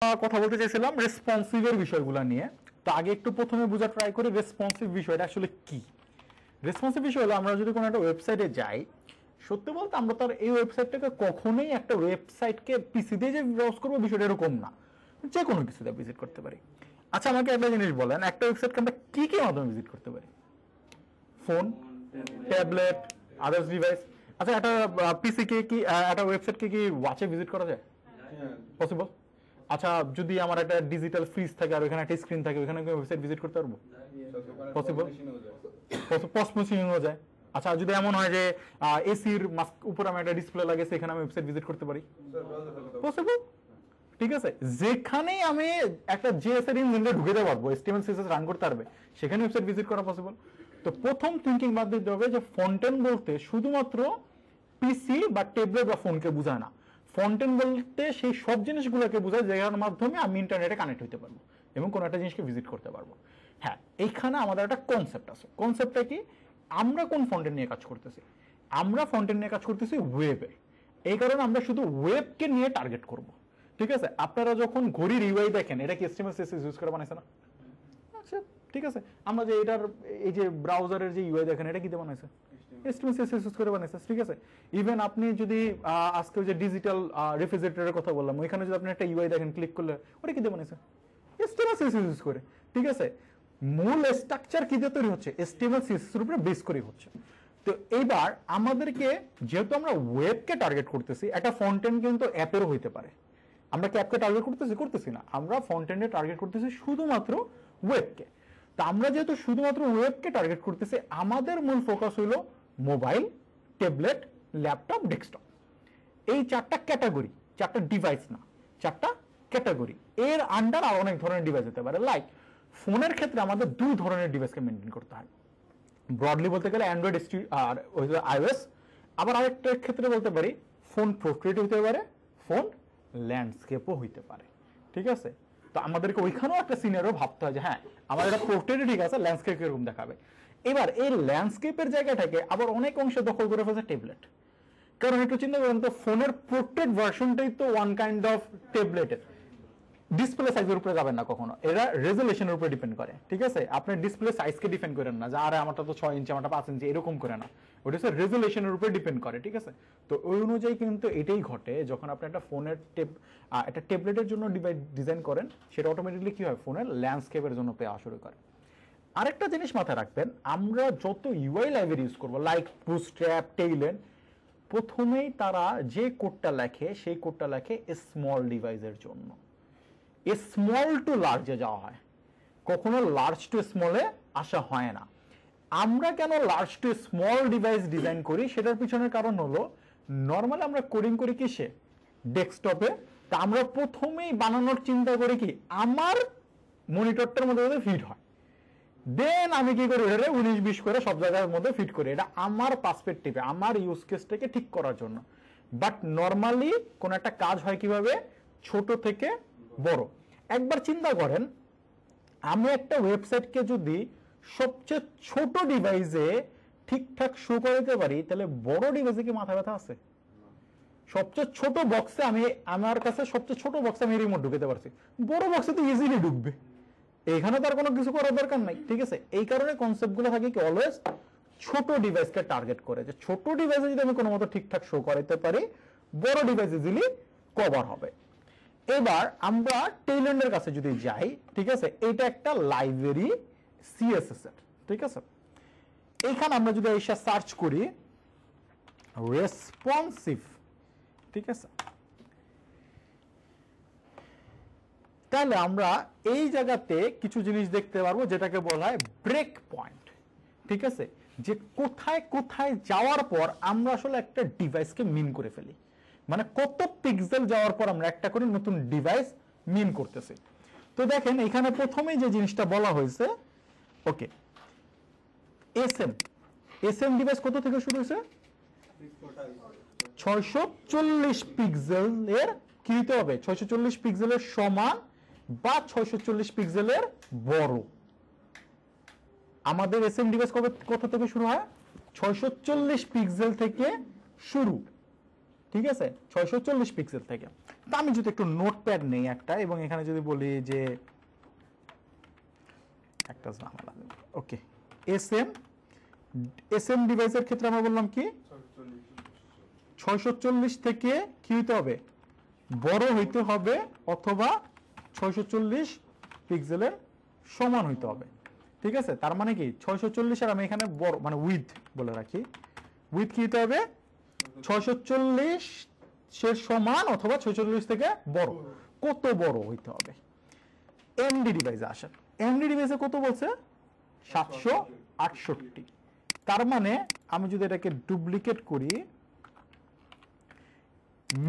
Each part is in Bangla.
কথা বলতে চাইছিলাম রেসপন্সিভের বিষয়গুলো নিয়ে। তো আগে একটু প্রথমে বোঝা ট্রাই করি রেসপন্সিভ বিষয়টা আসলে কি। রেসপন্সিভ বিষয় হলো আমরা যদি কোনো একটা ওয়েবসাইটে যাই, সত্যি বলতে আমরা তো আর এই ওয়েবসাইটটাকে কখনোই একটা ওয়েবসাইটকে পিসি দিয়ে যে ব্রাউজ করবো বিষয়টা এরকম না, যে কোনো কিছুতে ভিজিট করতে পারি। আচ্ছা আমাকে একটা জিনিস বলেন, একটা ওয়েবসাইটকে আমরা কি কি মাধ্যমে ভিজিট করতে পারি? Phone, tablet, others device. আচ্ছা একটা পিসি কে কি একটা ওয়েবসাইটকে কি ওয়াচে ভিজিট করা যায়? পসিবল। আচ্ছা যদি আমার একটা ডিজিটাল ফ্রিজ থাকে আর ওখানে একটা স্ক্রিন থাকে, ওখানে কি ওয়েবসাইট ভিজিট করতে পারবো? পসিবল। পস মেশিনও যায়। আচ্ছা যদি এমন হয় যে এসির উপর আমি একটা ডিসপ্লে লাগে, সেখানে আমি ওয়েবসাইট ভিজিট করতে পারি? পসিবল। ঠিক আছে, যেখানেই আমি একটা জেএসএর ইঞ্জিনটা ঢুকে পারবো, এসটিএমএল সিএসএস রান করতে পারবে, সেখানে ওয়েবসাইট ভিজিট করা পসিবল। তো প্রথম থিঙ্কিং বাদ দিতে হবে যে ফন্টেন বলতে শুধুমাত্র পিসি বা ট্যাবলেট বা ফোনকে বোঝায় না। ফন্টেন বলতে সেই সব জিনিসগুলোকে বোঝায় যেগুলোর মাধ্যমে আমি ইন্টারনেটে কানেক্ট হতে পারবো এবং কোনো একটা জিনিসকে ভিজিট করতে পারবো। হ্যাঁ, এইখানে আমাদের একটা কনসেপ্ট আছে। কনসেপ্টটা কি? আমরা কোন ফন্টেন নিয়ে কাজ করতেছি? আমরা ফন্টেন নিয়ে কাজ করতেছি ওয়েবের। এই কারণে আমরা শুধু ওয়েবকে নিয়ে টার্গেট করব। ঠিক আছে, আপনারা যখন ঘড়ির ইউআই দেখেন, এটা কি এসটিএমএল সিএসএস ইউজ করে বানাইছে না? আচ্ছা ঠিক আছে, আমরা যে এটার এই যে ব্রাউজারের যে ইউআই দেখেন, এটা কি দিয়ে বানাইছে? এসটিএমএল সিএসএস ইউজ করে বানাইছে। ঠিক আছে, ইভেন আপনি যদি আজকে যে ডিজিটাল রেফ্রিজারেটরের কথা বললাম, ওইখানে যদি আপনি একটা ইউআই দেখেন, ক্লিক করলে ওটা কি দিয়ে বানাইছে? এসটিএমএল সিএসএস ইউজ করে। ঠিক আছে, মূল স্ট্রাকচার কি দিয়ে তৈরি হচ্ছে? এসটিএমএল সিএসএস এর উপরে বেস করে হচ্ছে। তো এইবার আমাদেরকে, যেহেতু আমরা ওয়েবকে টার্গেট করতেছি, একটা ফন্টেন কিন্তু অ্যাপেরও হইতে পারে। আমরা কি অ্যাপকে টার্গেট করতেছি না, আমরা ফন্টেন্টে টার্গেট করতেছি শুধুমাত্র ওয়েবকে। তা আমরা যেহেতু শুধুমাত্র ওয়েবকে টার্গেট করতেছি, আমাদের মূল ফোকাস হলো মোবাইল, ট্যাবলেট, ল্যাপটপ, ডেস্কটপ। এই চারটা ক্যাটাগরি, চারটা ডিভাইস না, চারটা ক্যাটাগরি। এর আন্ডার আর অনেক ধরনের ডিভাইস হতে পারে। লাইক ফোনের ক্ষেত্রে আমাদের দুই ধরনের ডিভাইসকে মেনটেন করতে হয়। ব্রডলি বলতে গেলে অ্যান্ড্রয়েড আর আইওএস। আবার আরেকটা ক্ষেত্রে বলতে পারি ফোন পোর্ট্রেট হতে পারে, ফোন ল্যান্ডস্কেপও হইতে পারে। ঠিক আছে, তো আমাদেরকে ওইখানেও একটা সিনারিও ভাবতে হয় যে হ্যাঁ আমার এটা পোর্ট্রেটে ঠিক আছে, ল্যান্ডস্কেপ এরকম দেখাবে। এবার এই ল্যান্ডস্কেপের জায়গাটাকে আবার অনেক অংশে দখল করে ফেলছে ট্যাবলেট। কারণ একটু চিন্তা করেন তো, ফোনের পোর্ট্রেট ভার্সনটাই তো ওয়ান কাইন্ড অফ ট্যাবলেটের। ডিসপ্লে সাইজের উপরে যাবেন না কখনো, এরা রেজুলেশনের উপরে ডিপেন্ড করে। ঠিক আছে, আপনি ডিসপ্লে সাইজকে ডিপেন্ড করেন না যে আরে আমারটা তো 6 ইঞ্চি, আমারটা 5 ইঞ্চি, এরকম করে না। ওটা হচ্ছে রেজুলেশনের উপরে ডিপেন্ড করে। ঠিক আছে, তো ওই অনুযায়ী কিন্তু এটাই ঘটে যখন আপনি একটা ফোনের একটা ট্যাবলেটের জন্য ডিভাইস ডিজাইন করেন, সেটা অটোমেটিকলি কি হয়, ফোনের ল্যান্ডস্কেপের জন্য পেয়ে শুরু করে। আরেকটা জিনিস মাথায় রাখবেন, আমরা যত ইউআই লাইব্রেরি ইউজ করবো, লাইক বুটস্ট্র্যাপ, টেইলেন, প্রথমেই তারা যে কোডটা লেখে সেই কোডটা লেখে স্মল ডিভাইসের জন্য। স্মল টু লার্জে যাওয়া হয়, কখনো লার্জ টু স্মলে আসা হয় না। আমরা কেন large to small device design করি, সেটার পিছনের কারণ হলো নর্মালি আমরা কোডিং করি কিসে? ডেস্কটপে। তা আমরা প্রথমেই বানানোর চিন্তা করি কি আমার মনিটরটার মধ্যে যাতে ফিট হয়, দেন আমি কি করি এটা 19-20 করে সব জায়গার মধ্যে ফিট করি। এটা আমার পার্সপেক্টিভে, আমার ইউজ কেসটাকে ঠিক করার জন্য। বাট নর্মালি কোন একটা কাজ হয় কিভাবে? ছোট থেকে বড়। একবার চিন্তা করেন, আমি একটা ওয়েবসাইটকে যদি সবচেয়ে ছোট ডিভাইসে ঠিকঠাক শো করাতে পারি, তাহলে বড় ডিভাইসে কি মাথা ব্যথা আছে? সবচেয়ে ছোট বক্সে আমার কাছে সবচেয়ে ছোট বক্সে আমি রিমোট ঢুকাতে পারছি, বড় বক্সে তো ইজিলি ঢুকবে। এইখানে তার কোনো কিছু করার দরকার নাই। ঠিক আছে, এই কারণে কনসেপ্টগুলো থাকে কি অলওয়েজ ছোট ডিভাইসকে টার্গেট করে, যে ছোট ডিভাইসে যদি আমি কোনো মতো ঠিকঠাক শো করাতে পারি, বড় ডিভাইস ইজিলি কভার হবে। এবার আমরা টেইল্যান্ডের কাছে যদি যাই, ঠিক আছে, এটা একটা লাইব্রেরি সিএসএস এর। ঠিক আছে, এইখানে আমরা যদি এসে সার্চ করি রেসপন্সিভ, ঠিক আছে, তাহলে আমরা এই জায়গাতে কিছু জিনিস দেখতে পারবো যেটাকে বলা হয় ব্রেক পয়েন্ট। ঠিক আছে, যে কোথায় কোথায় যাওয়ার পর আমরা আসলে একটা ডিভাইসকে মিন করে ফেলি, মানে কত পিক্সেল যাওয়ার পর আমরা একটা করে নতুন ডিভাইস মিন করতেছি। তো দেখেন এখানে প্রথমেই যে জিনিসটা বলা হয়েছে, ওকে, এসএম ডিভাইস কত থেকে শুরু হয়েছে? 640 পিক্সেলের কি হতে হবে? 640 পিক্সেলের সমান বা 640 পিক্সেলের বড়। আমাদের এসএম ডিভাইস কত থেকে শুরু হয়? 640 পিক্সেল থেকে শুরু। ঠিক আছে 640 পিক্সেল থেকে। তো আমি যদি একটু নোটপ্যাড নেই একটা এবং এখানে যদি বলি যে একটা ঝামেলা, ওকে এসএম ডিভাইসের ক্ষেত্রে আমরা বললাম কি 640 থেকে কি হইতে হবে, বড় হইতে হবে অথবা 640 পিক্সেলের সমান হইতে হবে। ঠিক আছে, তার মানে কি 640 আর আমি এখানে বড় মানে উইথ বলে রাখি, উইথ কি হইতে হবে 640 এর সমান অথবা 640 থেকে বড়। কত বড় হইতে হবে? এমডি ডিভাইসে আসেন, এমডি ডিভাইসে কত বলছে 768। তার মানে আমি যদি এটাকে ডুপ্লিকেট করি,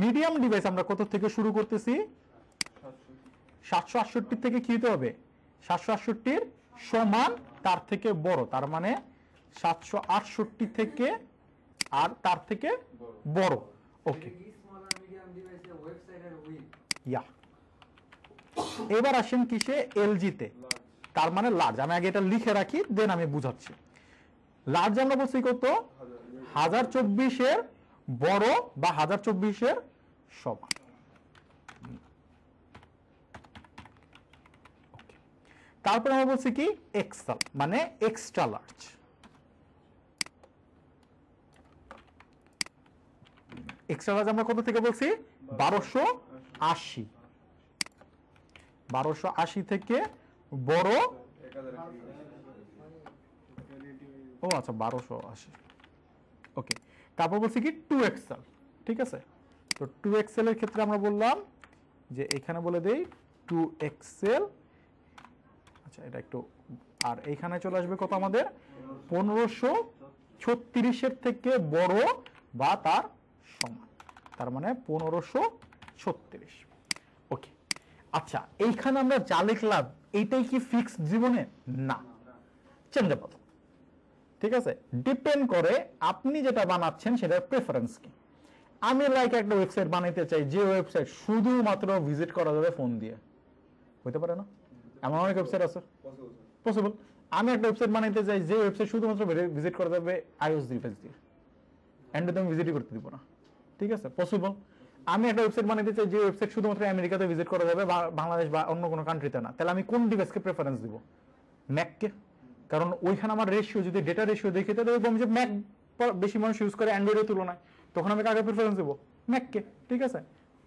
মিডিয়াম ডিভাইস আমরা কত থেকে শুরু করতেছি 768 থেকে কি হতে হবে 768 সমান তার থেকে বড়, তার মানে 768 থেকে আর তার থেকে বড়। ওকে ইয়া, এবার আসেন কিসে এলজিতে, তার মানে লার্জ। আমি আগে এটা লিখে রাখি দেন আমি বুঝাচ্ছি। লার্জ আমরা বলছি কত 1024 এর বড় বা 1024 এর সমান। তারপর আমরা বলছি কি এক্সেল মানে এক্সট্রা লার্জ। এক্সট্রা লার্জ আমরা কত থেকে বলছি 1280, 1280 থেকে বড়। ও আচ্ছা 1280, ওকে। তারপর বলছি কি 2XL, ঠিক আছে। তো 2XL এর ক্ষেত্রে আমরা বললাম যে এখানে বলে দেই 2XL, আচ্ছা এটা একটু, আর এখানে চলে আসবে কত আমাদের 1536 এর থেকে বড় বা তার সমান, তার মানে 1536। ওকে আচ্ছা, এইখানে আমরা যা লিখলাম এইটাই কি ফিক্স জীবনে? না, চেঞ্জেবল। ঠিক আছে, ডিপেন্ড করে আপনি যেটা বানাচ্ছেন সেটার প্রেফারেন্স কি। আমি লাইক একটা ওয়েবসাইট বানাইতে চাই যে ওয়েবসাইট শুধুমাত্র ভিজিট করা যাবে ফোন দিয়ে, হইতে পারে না? এমন অনেক ওয়েবসাইট আছে, পসিবল। আমি একটা ওয়েবসাইট বানাইতে চাই যে ওয়েবসাইট শুধুমাত্র ভিজিট করা যাবে আইওএস ডিভাইস দিয়ে, অ্যান্ড্রয়েড আমি ভিজিটই করতে দিব না। ঠিক আছে, পসিবল। আমি একটা ওয়েবসাইট বানাইতে চাই যে ওয়েবসাইট শুধুমাত্র আমেরিকাতে ভিজিট করা যাবে, বাংলাদেশ বা অন্য কোনো কান্ট্রিতে না। তাহলে আমি কোন ডিভাইসকে প্রেফারেন্স দিব? ম্যাককে, কারণ ওইখানে আমার রেশিও যদি ডেটা রেশিও দেখি তাহলে দেখবো যে ম্যাক বেশি মানুষ ইউজ করে অ্যান্ড্রয়েডের তুলনায়, তখন আমি কাকে প্রেফারেন্স দেবো? ম্যাককে। ঠিক আছে,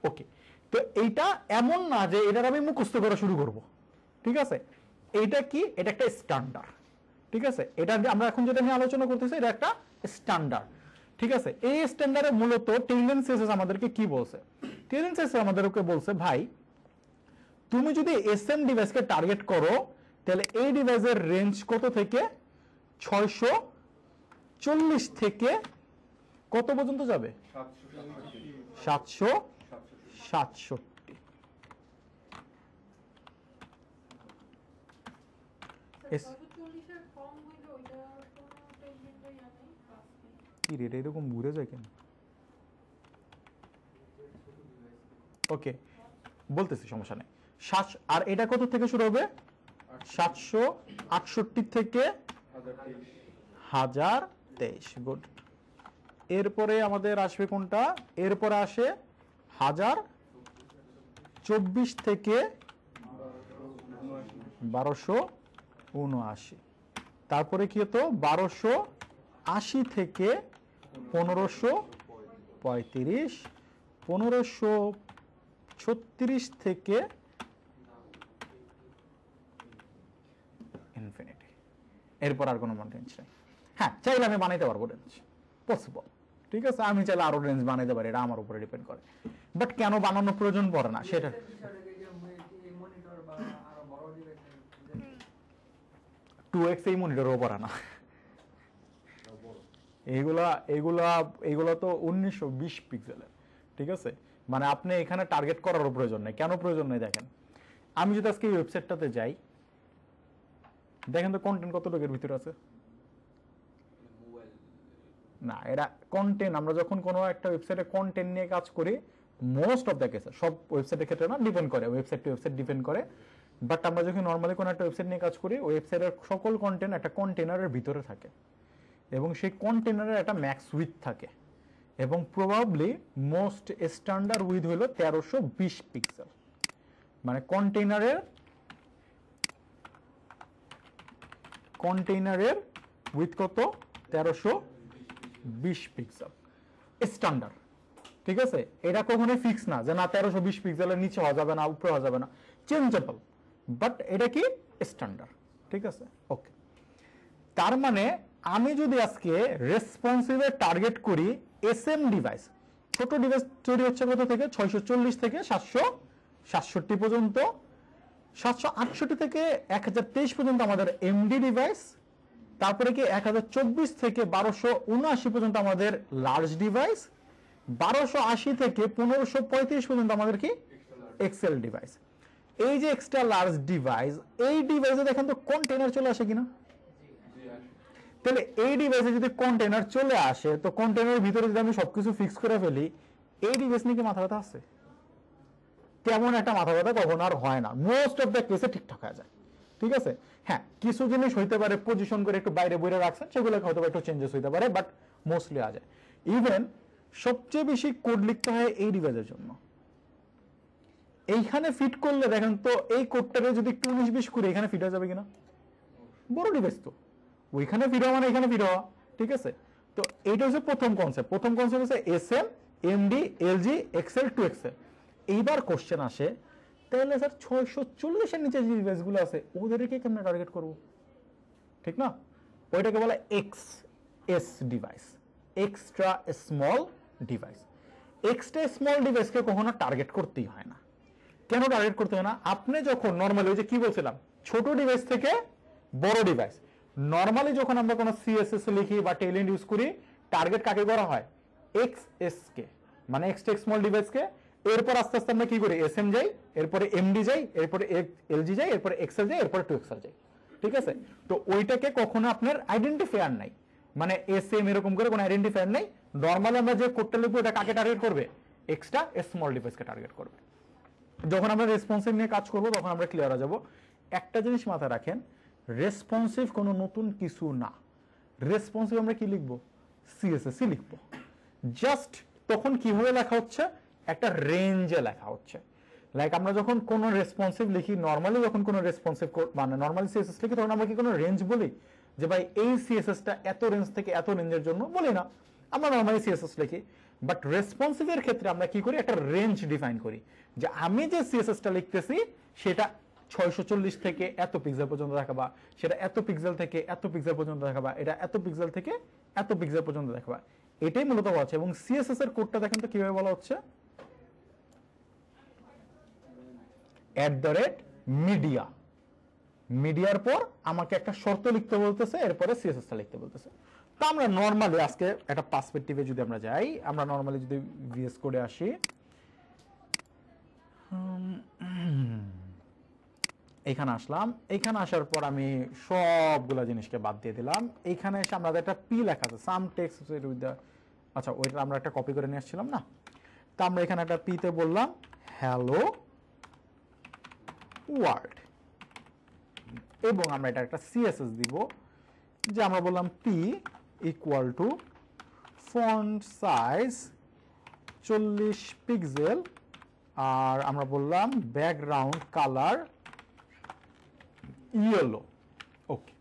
ওকে। তো এইটা এমন না যে এটার আমি মুখস্থ করা শুরু করব। ঠিক আছে, এইটা কি, এটা একটা স্ট্যান্ডার্ড। ঠিক আছে, এটা আমরা এখন যেটা নিয়ে আলোচনা করতেছি এটা একটা স্ট্যান্ডার্ড। ঠিক আছে, এই স্ট্যান্ডার্ডে মূলত টেন্ডেন্সিস আমাদেরকে কি বলছে? টেন্ডেন্সিস আমাদেরকে বলছে ভাই তুমি যদি এসএম ডিভাইসকে টার্গেট করো তাহলে এই ডিভাইসের রেঞ্জ কত থেকে 640 থেকে কত পর্যন্ত যাবে? 767। কি রে এরকম ঘুরে যায় কেন? ওকে বলতেছি, সমস্যা নেই। আর এটা কত থেকে শুরু হবে? 768 থেকে 1023। গুড। এরপরে আমাদের আসবে কোনটা? এরপরে আসে 1024 থেকে 1279। তারপরে কি হতো 1280 থেকে 1535, 1536 থেকে ইনফিনিটি। এরপর আর কোনো রেঞ্জ নেই। হ্যাঁ, চাইলে আমি বানাইতে পারবো রেঞ্জ, পসিবল। ঠিক আছে, আমি চাইলে আরো রেঞ্জ বানাইতে পারি, এটা আমার উপরে ডিপেন্ড করে। বাট কেন বানানোর প্রয়োজন পড়ে না সেটা 2x এই মনিটরও পড়ে না। এইগুলা তো 1920 পিক্সেলের। ঠিক আছে, মানে আপনি এখানে টার্গেট করারও প্রয়োজন নেই। কেন প্রয়োজন নেই দেখেন, আমি যদি আজকে এই ওয়েবসাইটটাতে যাই, দেখেন তো কন্টেন্ট কতটুকুর ভিতরে আছে। না, এটা কন্টেন্ট, আমরা যখন কোনো একটা ওয়েবসাইটে কন্টেন্ট নিয়ে কাজ করি, মোস্ট অফ দ্য কেসে, সব ওয়েবসাইটের ক্ষেত্রে না, ডিপেন্ড করে, ওয়েবসাইট টু ওয়েবসাইট ডিপেন্ড করে। বাট আমরা যখন নর্মালি কোনো একটা ওয়েবসাইট নিয়ে কাজ করি, ওয়েবসাইটের সকল কন্টেন্ট একটা কন্টেনারের ভিতরে থাকে এবং সেই কন্টেনারের একটা ম্যাক্স উইথ থাকে এবং প্রবাবলি মোস্ট স্ট্যান্ডার্ড উইথ হলো 1320 পিক্সেল, মানে কন্টেইনারের উইথ কত 1320 পিক্সেল স্ট্যান্ডার্ড। ঠিক আছে, এটা কখনোই ফিক্স না যে না 1320 পিক্সেলের নিচে হওয়া যাবে না, উপরে হওয়া যাবে না, চেঞ্জেবল, বাট এটা কি স্ট্যান্ডার্ড। ঠিক আছে, ওকে। তার মানে আমি যদি আজকে রেসপন্সিভে টার্গেট করি এসএম ডিভাইস, ছোট ডিভাইস তৈরি হচ্ছে কত থেকে 640 থেকে 767 পর্যন্ত, 768 থেকে 1023 পর্যন্ত আমাদের এমডি ডিভাইস, তারপরে কি 1024 থেকে 1279 পর্যন্ত আমাদের লার্জ ডিভাইস, 1280 থেকে 1535 পর্যন্ত আমাদের কি এক্সেল ডিভাইস। এই যে এক্সট্রা লার্জ ডিভাইস, এই ডিভাইসে দেখেন তো কন্টেইনার চলে আসে কিনা? তাহলে এই ডিভাইসে যদি কন্টেইনার চলে আসে, তো কন্টেইনারের ভিতরে যদি আমি সবকিছু ফিক্স করে ফেলি, এই ডিভাইস নিয়ে কি মাথা ব্যথা আছে? তেমন একটা মাথা ব্যথা কখনো আর হয় না, মোস্ট অফ দ্য কেসে ঠিকঠাক হয়ে যায়। ঠিক আছে, হ্যাঁ কিছু জিনিস হইতে পারে পজিশন করে একটু বাইরে বইরে রাখছেন, সেগুলোকে হয়তো একটু চেঞ্জেস হইতে পারে, বাট মোস্টলি আ যায়। ইভেন সবচেয়ে বেশি কোড লিখতে হয় এই ডিভাইসের জন্য। এইখানে ফিট করলে দেখেন তো এই কোডটাকে যদি একটু 19-20 করে এখানে ফিট হয়ে যাবে কিনা? বড় ডিভাইস তো, ওইখানে ফিট হওয়া মানে এখানে ফিট হওয়া। ঠিক আছে, তো এইটা হচ্ছে প্রথম কনসেপ্ট। প্রথম কনসেপ্ট হচ্ছে SM, MD, LG, XL to XL. এইবার কোশ্চেন আসে, তাহলে স্যার 640-এর নিচে যে ডিভাইসগুলো আছে ওদেরকে কেমনে টার্গেট করব? ঠিক না, ওইটাকে বলে XS device, extra small device. Extra small ডিভাইসকে কখনো টার্গেট করতেই হয় না। কেন টার্গেট করতে হয় না? আপনি যখন নর্মালি ওই যে কি বলছিলাম, ছোট ডিভাইস থেকে বড় ডিভাইস, নর্মালি যখন আমরা কোনো সিএসএস লিখি বা টেইলএন্ড ইউজ করি, টার্গেট কাকে করা হয়? এক্সএস কে, মানে এক্সট্রা স্মল ডিভাইসকে। এরপর আস্তে আস্তে আমরা কি করি? এসএম যাই, এরপরে এমডি যাই, এরপরে এলজি যাই, এরপরে এক্সএল যাই, এরপরে টু এক্সএল যাই। ঠিক আছে, তো ওইটাকে কখনো আপনার আইডেন্টিফায়ার নাই, মানে এসএম এরকম করে কোনো আইডেন্টিফায়ার নাই। নর্মালি আমরা যে কোডটা লিখবো এটা কাকে টার্গেট করবে? এক্সট্রা স্মল ডিভাইসকে টার্গেট করবে। যখন আমরা রেসপন্সিভ নিয়ে কাজ করব তখন আমরা ক্লিয়ার হয়ে যাব। একটা জিনিস মাথায় রাখেন, রেসপন্সিভ কোনো নতুন কিছু না। রেসপন্সিভ আমরা কি লিখবো? সিএসএস লিখবো। জাস্ট তখন কিভাবে লেখা হচ্ছে? একটা রেঞ্জে লেখা হচ্ছে। লাইক আমরা যখন কোনো রেসপন্সিভ লিখি, নর্মালি যখন কোনো রেসপন্সিভ মানে নর্মালি সিএসএস লিখি, তখন আমরা কি কোনো রেঞ্জ বলি যে ভাই এই সিএসএসটা এত রেঞ্জ থেকে এত রেঞ্জের জন্য? বলি না, আমরা নর্মালি সিএসএস লিখি। বাট রেসপন্সিভের ক্ষেত্রে আমরা কি করি? একটা রেঞ্জ ডিফাইন করি যে আমি যে সিএসএসটা লিখতেছি সেটা 640 থেকে এত পিক্সেল পর্যন্ত দেখাবা, সেটা এত পিক্সেল থেকে এত পিক্সেল পর্যন্ত দেখাবা, এটা এত পিক্সেল থেকে এত পিক্সেল পর্যন্ত দেখাবা। এটাই মূলত বলা হচ্ছে। এবং সিএসএস এর কোডটা দেখেন তো কিভাবে বলা হচ্ছে? @media। মিডিয়ার পর আমাকে একটা শর্ত লিখতে বলতেছে, এরপরে সিএসএসটা লিখতে বলতেছে। তো আমরা নর্মালি আজকে একটা পার্সপেক্টিভে যদি আমরা যাই, আমরা নর্মালি যদি ভিএস কোডে আসি, এখানে আসলাম। এখানে আসার পর আমি সবগুলা জিনিসকে বাদ দিয়ে দিলাম। এইখানে এসে আমরা একটা পি লেখা আছে, সাম টেক্সট উইথ দ্য, আচ্ছা ওইটা আমরা একটা কপি করে নিয়ে আসছিলাম না, তো আমরা এখানে একটা পিতে বললাম হ্যালো ওয়ার্ল্ড, এবং আমরা এটা একটা সিএসএস দিব, যে আমরা বললাম P equal to font size 40 pixel, আর আমরা বললাম ব্যাকগ্রাউন্ড কালার ইয়েলো। ওকে,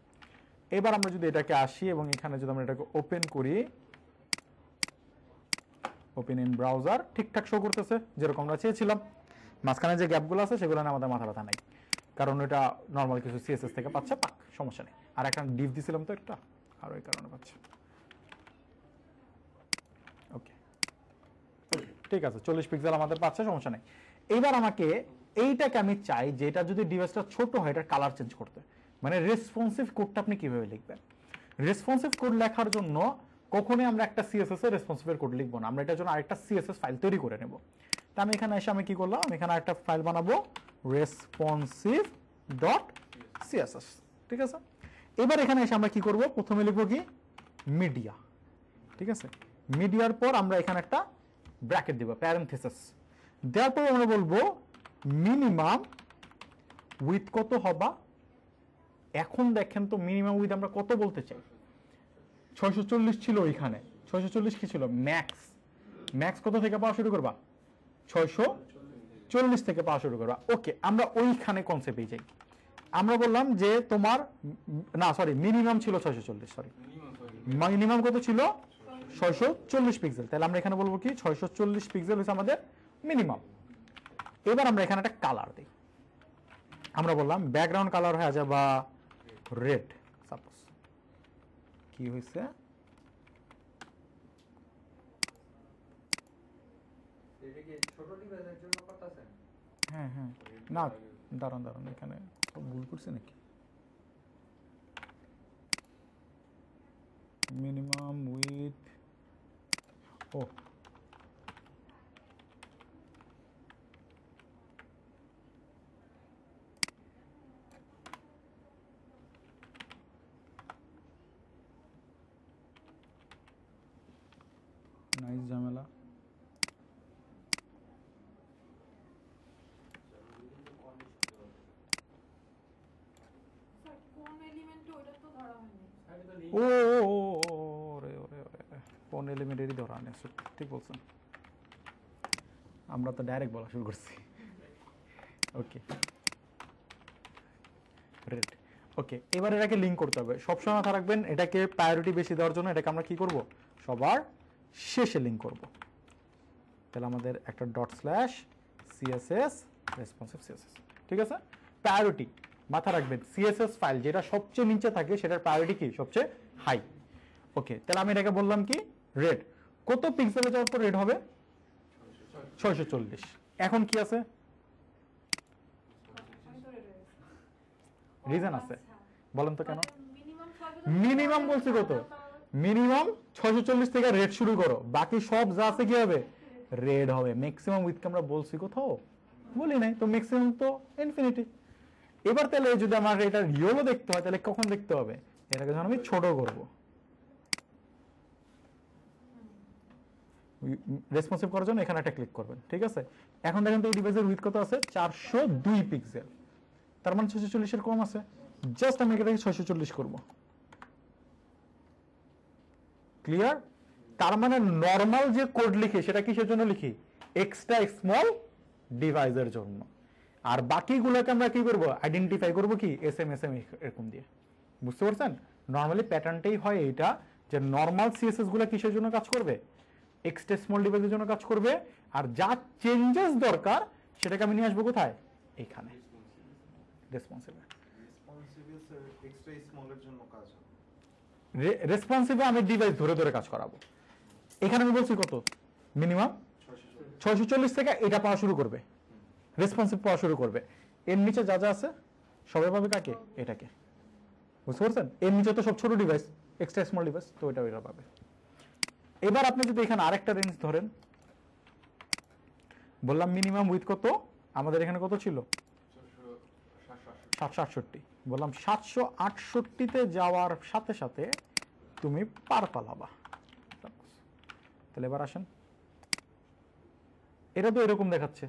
এবার আমরা যদি এটাকে আসি এবং এখানে যদি আমরা এটাকে ওপেন করি, ওপেন ইন ব্রাউজার, ঠিকঠাক শো করতেছে যেরকম আমরা চেয়েছিলাম। মাঝখানে যে গ্যাপগুলো আছে সেগুলো না আমাদের মাথা ব্যথা নাই, কারণ এটা নর্মাল কিছু সিএসএস থেকে পাচ্ছে, পাক, সমস্যা নেই। আর একটা ডিভ দিছিলাম তো একটা, আর ওই কারণে পাচ্ছে। ওকে, ঠিক আছে, 40 পিক্সেল আমাদের পাচ্ছে, সমস্যা নেই। এইবার আমাকে এইটাকে আমি চাই যে এটা যদি ডিভাইসটা ছোট হয় এটা কালার চেঞ্জ করতে, মানে রেসপন্সিভ কোডটা আপনি কিভাবে লিখবেন? রেসপন্সিভ কোড লেখার জন্য কখনোই আমরা একটা সিএসএস এর রেসপন্সিভ কোড লিখবো না, আমরা এটার জন্য আরেকটা সিএসএস ফাইল তৈরি করে নেব। তা আমি এখানে এসে আমি কি করলাম, আমি এখানে একটা ফাইল বানাবো responsive.css। ঠিক আছে, এবার এখানে এসে আমরা কি করব? প্রথমে লিখবো কি মিডিয়া। ঠিক আছে, মিডিয়ার পর আমরা এখানে একটা ব্র্যাকেট দিব, প্যারেনথেসিস দেওয়ার পর আমরা বলবো মিনিমাম উইথ কত হবা। এখন দেখেন তো মিনিমাম উইথ আমরা কত বলতে চাই? 640 ছিল, এখানে 640 কি ছিল? ম্যাক্স। ম্যাক্স কত থেকে পাওয়া শুরু করবা 640 থেকে পাওয়া শুরু করবা ওকে আমরা ওইখানে কনসেপ্টে যাই আমরা বললাম যে তোমার না সরি মিনিমাম ছিল 640 সরি মিনিমাম কত ছিল 640 পিক্সেল তাহলে আমরা এখানে বলবো কি 640 পিক্সেল হচ্ছে আমাদের মিনিমাম এবার আমরা এখানে একটা কালার দিই আমরা বললাম ব্যাকগ্রাউন্ড কালার হয়ে যাবে রেড সাপোজ কি হইছে এটা কি ছোট ডিভাইসের জন্য করতেছেন হ্যাঁ হ্যাঁ না দাঁড়ান দাঁড়ান এখানে সব ভুল করছে নাকি মিনিমাম উইথ ও নাইস ঝামেলা ও ওরে ওরে ওরে কোন এলিমেন্টেরই ধরা নেই ঠিক বলছেন আমরা তো ডাইরেক্ট বলা শুরু করছি ওকে রেড ওকে এবার এটাকে লিঙ্ক করতে হবে সবসময় মাথায় রাখবেন এটাকে প্রায়োরিটি বেশি দেওয়ার জন্য এটাকে আমরা কি করব সবার শেষে লিঙ্ক করব তাহলে আমাদের একটা dot slash CSS responsive CSS ঠিক আছে প্রায়োরিটি মাথায় রাখবেন সিএসএস ফাইল যেটা সবচেয়ে নিচে থাকে সেটার প্রায়োরিটি কি সবচেয়ে হাই ওকে তাহলে আমি এটাকে বললাম কি রেড কত পিক্সেলে যাওয়ার পর রেড হবে 640 এখন কি আছে রিজন আছে বলেন তো কেন মিনিমাম বলছি কত মিনিমাম 640 থেকে রেড শুরু করো বাকি সব যা আছে কি হবে রেড হবে ম্যাক্সিমাম উইথকে আমরা বলছি কোথাও বলি নাই তো ম্যাক্সিমাম তো ইনফিনিটি এবার তাহলে যদি আমার এটা রিয়েলও দেখতে হয় তাহলে কখন দেখতে হবে এটাকে যখন আমি ছোট করব রেসপন্সিভ করার জন্য এখানে একটা ক্লিক করবেন ঠিক আছে এখন দেখেন তো এই ডিভাইসের উইথ কত আছে 402 পিক্সেল তার মানে 640 এর কম আছে জাস্ট আমি এটাকে 640 করব ক্লিয়ার তার মানে নরমাল যে কোড লিখি সেটা কিসের জন্য লিখি এক্সট্রা স্মল ডিভাইসের জন্য আর বাকিগুলোকে আমরা কি করব আইডেন্টিফাই করব কি এসএমএসএম এরকম দিয়ে বুঝতে পারছেন নরমালি প্যাটার্নটাই হয় এটা যে নরমাল সিএসএস গুলো কিসের জন্য কাজ করবে এক্সট্রা স্মল ডিভাইসের জন্য কাজ করবে আর যা চেঞ্জেস দরকার সেটাকে আমি নিয়ে আসবো কোথায় এখানে রেসপন্সিভ এক্সট্রা স্মলের জন্য কাজ হবে রেসপন্সিভে আমি ডিভাইস ধরে ধরে কাজ করাবো এখানে আমি বলছি কত মিনিমাম 640 থেকে এটা পাওয়া শুরু করবে রেসপন্সিভ পাওয়া শুরু করবে এর নিচে যা যা আছে সবাই পাবে কাকে এটাকে বুঝতে পারছেন এর নিচে তো সব ছোট ডিভাইস এক্সট্রা স্মল ডিভাইস তো এটা ওইটা পাবে এবার আপনি যদি এখানে আরেকটা রেঞ্জ ধরেন বললাম মিনিমাম উইথ কত আমাদের এখানে কত ছিল 768 বললাম 768 তে যাওয়ার সাথে সাথে তুমি পার পালাবা তাহলে এবার আসেন এটা তো এরকম দেখাচ্ছে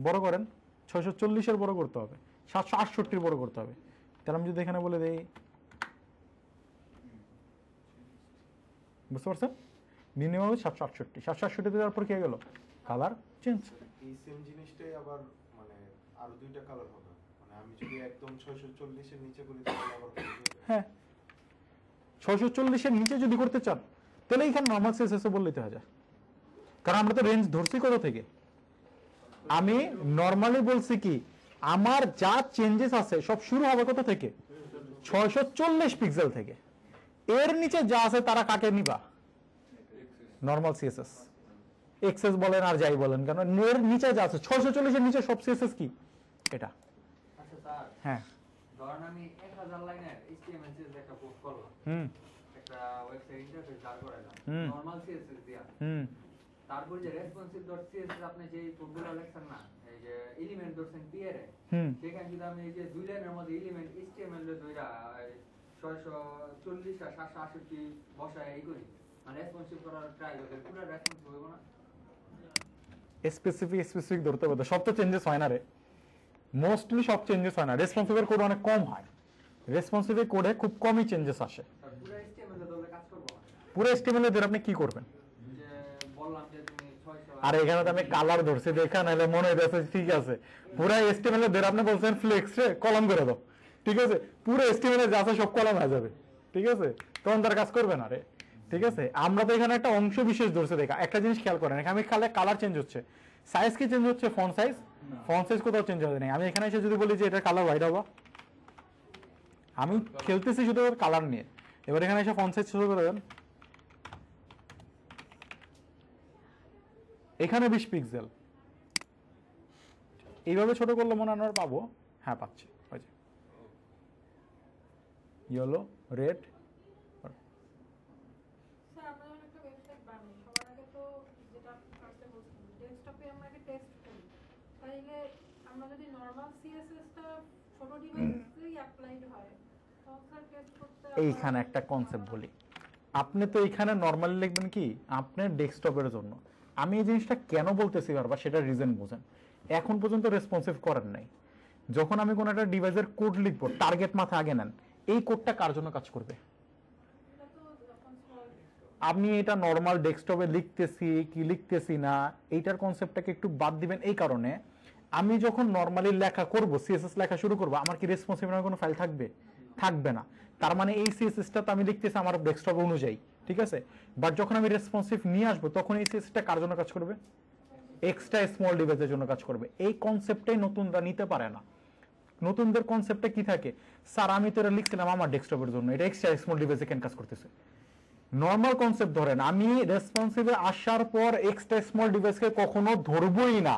বড় করেন 640 এর বড় করতে হবে 768 এর বড় করতে হবে তাহলে আমি যদি এখানে বলে দেই বুঝতে পারছেন মিনিমাম 768 তে যাওয়ার পর কি হয়ে গেল কালার চেঞ্জ এই সেম জিনিসটাই আবার মানে আরো দুইটা কালার হবে মানে আমি যদি একদম 640 এর নিচে করি তাহলে আবার হ্যাঁ 640 এর নিচে যদি করতে চান তাহলে এখানে নরমাল সিএসএস বললেই হয় যায় কারণ আমরা তো রেঞ্জ ধরছি কত থেকে আমি নরমালি বলছি কি আমার যা চেঞ্জেস আছে সব শুরু হবে কত থেকে 640 পিক্সেল থেকে এর নিচে যা আছে তারা কাকে নিবা নরমাল সিএসএস এক্সএস বলেন আর যাই বলেন কারণ এর নিচে যা আছে 640 এর নিচে সব সিএসএস কি এটা আচ্ছা স্যার হ্যাঁ ধরেন আমি 1000 লাইনের এইচটিএমএল সিএসএস একটা পোস্ট করলাম একটা ওয়েবসাইট ইন্টারফেস দাঁড় করাইলাম নরমাল সিএসএস দিয়া তারপর যে responsive.css আপনি যে কোডগুলো লেখছেন না এই যে এলিমেন্ট ধরছেন পিয়ারে সেখানে যদি আমি এই যে দুই লাইনের মধ্যে এলিমেন্ট HTML এর দুইটা 640 আর 768 বসায় এই করি মানে রেসপন্সিভ করার ট্রাই করি পুরো রেসপন্সিভ হবে না স্পেসিফিক ধরতে হবে সব তো চেঞ্জেস হয় না রে মোস্টলি সব চেঞ্জেস হয় না রেসপন্সিভের কোড অনেক কম হয় রেসপন্সিভের কোডে খুব কমই চেঞ্জেস আসে পুরো HTML এর ধরে কাজ করব পুরো HTML এর ধরে আপনি কি করবেন যে বললাম যে তুমি আর এখানে তো আমি কালার ধরছি দেখা নাহলে মনে হইতেছে ঠিক আছে পুরো এস্টিমেল এর ধরে আপনি বলছেন ফ্লেক্স রে কলম করে দাও, ঠিক আছে পুরো এস্টিমেল এর যা আছে সব কলম হয়ে যাবে, ঠিক আছে তখন তার কাজ করবে না রে, ঠিক আছে। আমরা তো এখানে একটা অংশ বিশেষ ধরছে দেখা, একটা জিনিস খেয়াল করেন এখানে আমি কালার চেঞ্জ হচ্ছে, সাইজ কি চেঞ্জ হচ্ছে? ফন্ট সাইজ কোথাও চেঞ্জ হবে না। আমি এখানে এসে যদি বলি যে এটা কালার হোয়াইট হবে, আমি খেলতেছি শুধু কালার নিয়ে, এবার এখানে এসে ফন্ট সাইজ শুরু করে দেন, এখানে 20 পিক্সেল, এইভাবে ছোট করলে মনে হয় পাবো, হ্যাঁ পাচ্ছি, ওই যে ইয়েলো রেড। স্যার আমরা যখন একটা ওয়েবসাইট বানাই সবার আগে তো যেটা ফার্স্টে বলছিলাম ডেস্কটপে আমরা আগে টেস্ট করি, তাইলে আমরা যদি নরমাল সিএসএসটা ছোট ডিভাইসেই অ্যাপ্লাইড হয় তখন স্যার টেস্ট করতে এইখানে একটা কনসেপ্ট বলি, আপনি তো এখানে নরমালি লিখবেন কি আপনার ডেস্কটপের জন্য। আমি এই জিনিসটা কেন বলতেছি বারবার সেটা রিজন বোঝেন। এখন পর্যন্ত রেসপন্সিভ করেন নাই, যখন আমি কোনো একটা ডিভাইসের কোড লিখবো টার্গেট মাথায় আগে নেন, এই কোডটা কার জন্য কাজ করবে? আপনি এটা নরমাল ডেস্কটপে লিখতেছি কি লিখতেছি না এইটার কনসেপ্টটাকে একটু বাদ দিবেন। এই কারণে আমি যখন নরমালি লেখা করব সিএসএস লেখা শুরু করব আমার কি রেসপন্সিভ নামে কোনো ফাইল থাকবে? থাকবে না। তার মানে এই সিএসএসটা তো আমি লিখতেছি আমার ডেস্কটপ অনুযায়ী, ঠিক আছে, বাট যখন আমি রেসপন্সিভ নিয়ে আসবো তখন এই সিএসএসটা কার জন্য কাজ করবে? এক্সট্রা স্মল ডিভাইসের জন্য কাজ করবে। এই কনসেপ্টটাই নতুনরা নিতে পারে না। নতুনদের কনসেপ্টে কি থাকে, স্যার আমি তো এটা লিখছিলাম আমার ডেস্কটপের জন্য, এটা এক্সট্রা স্মল ডিভাইসে কেন কাজ করতেছে? নর্মাল কনসেপ্ট ধরেন, আমি রেসপন্সিভে আসার পর এক্সট্রা স্মল ডিভাইসকে কখনো ধরবই না।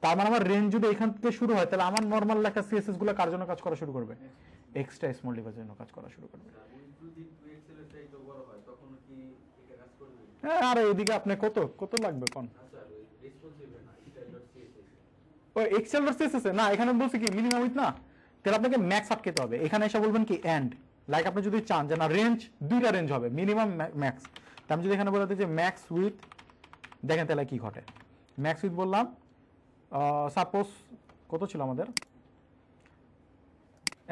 তার মানে আমার রেঞ্জ যদি এখান থেকে শুরু হয় তাহলে আমার নর্মাল লেখা সিএসএস গুলো কার জন্য কাজ করা শুরু করবে? এক্সট্রা স্মল ডিভাইসের জন্য কাজ করা শুরু করবে। হ্যাঁ, আর এদিকে আপনি কত কত লাগবে কোন ও এক্সেল.css না, এখানে বলছি কি মিনিমাম উইথ না, তাহলে আপনাকে ম্যাক্স আটকাতে হবে। এখানে এসে বলবেন কি এন্ড, লাইক আপনি যদি চান যে না রেঞ্জ দুইটা রেঞ্জ হবে মিনিমাম ম্যাক্স, তাই আমি যদি এখানে বলে দিই যে ম্যাক্স উইথ, দেখেন তাহলে কি ঘটে। ম্যাক্স উইথ বললাম, সাপোজ কত ছিল আমাদের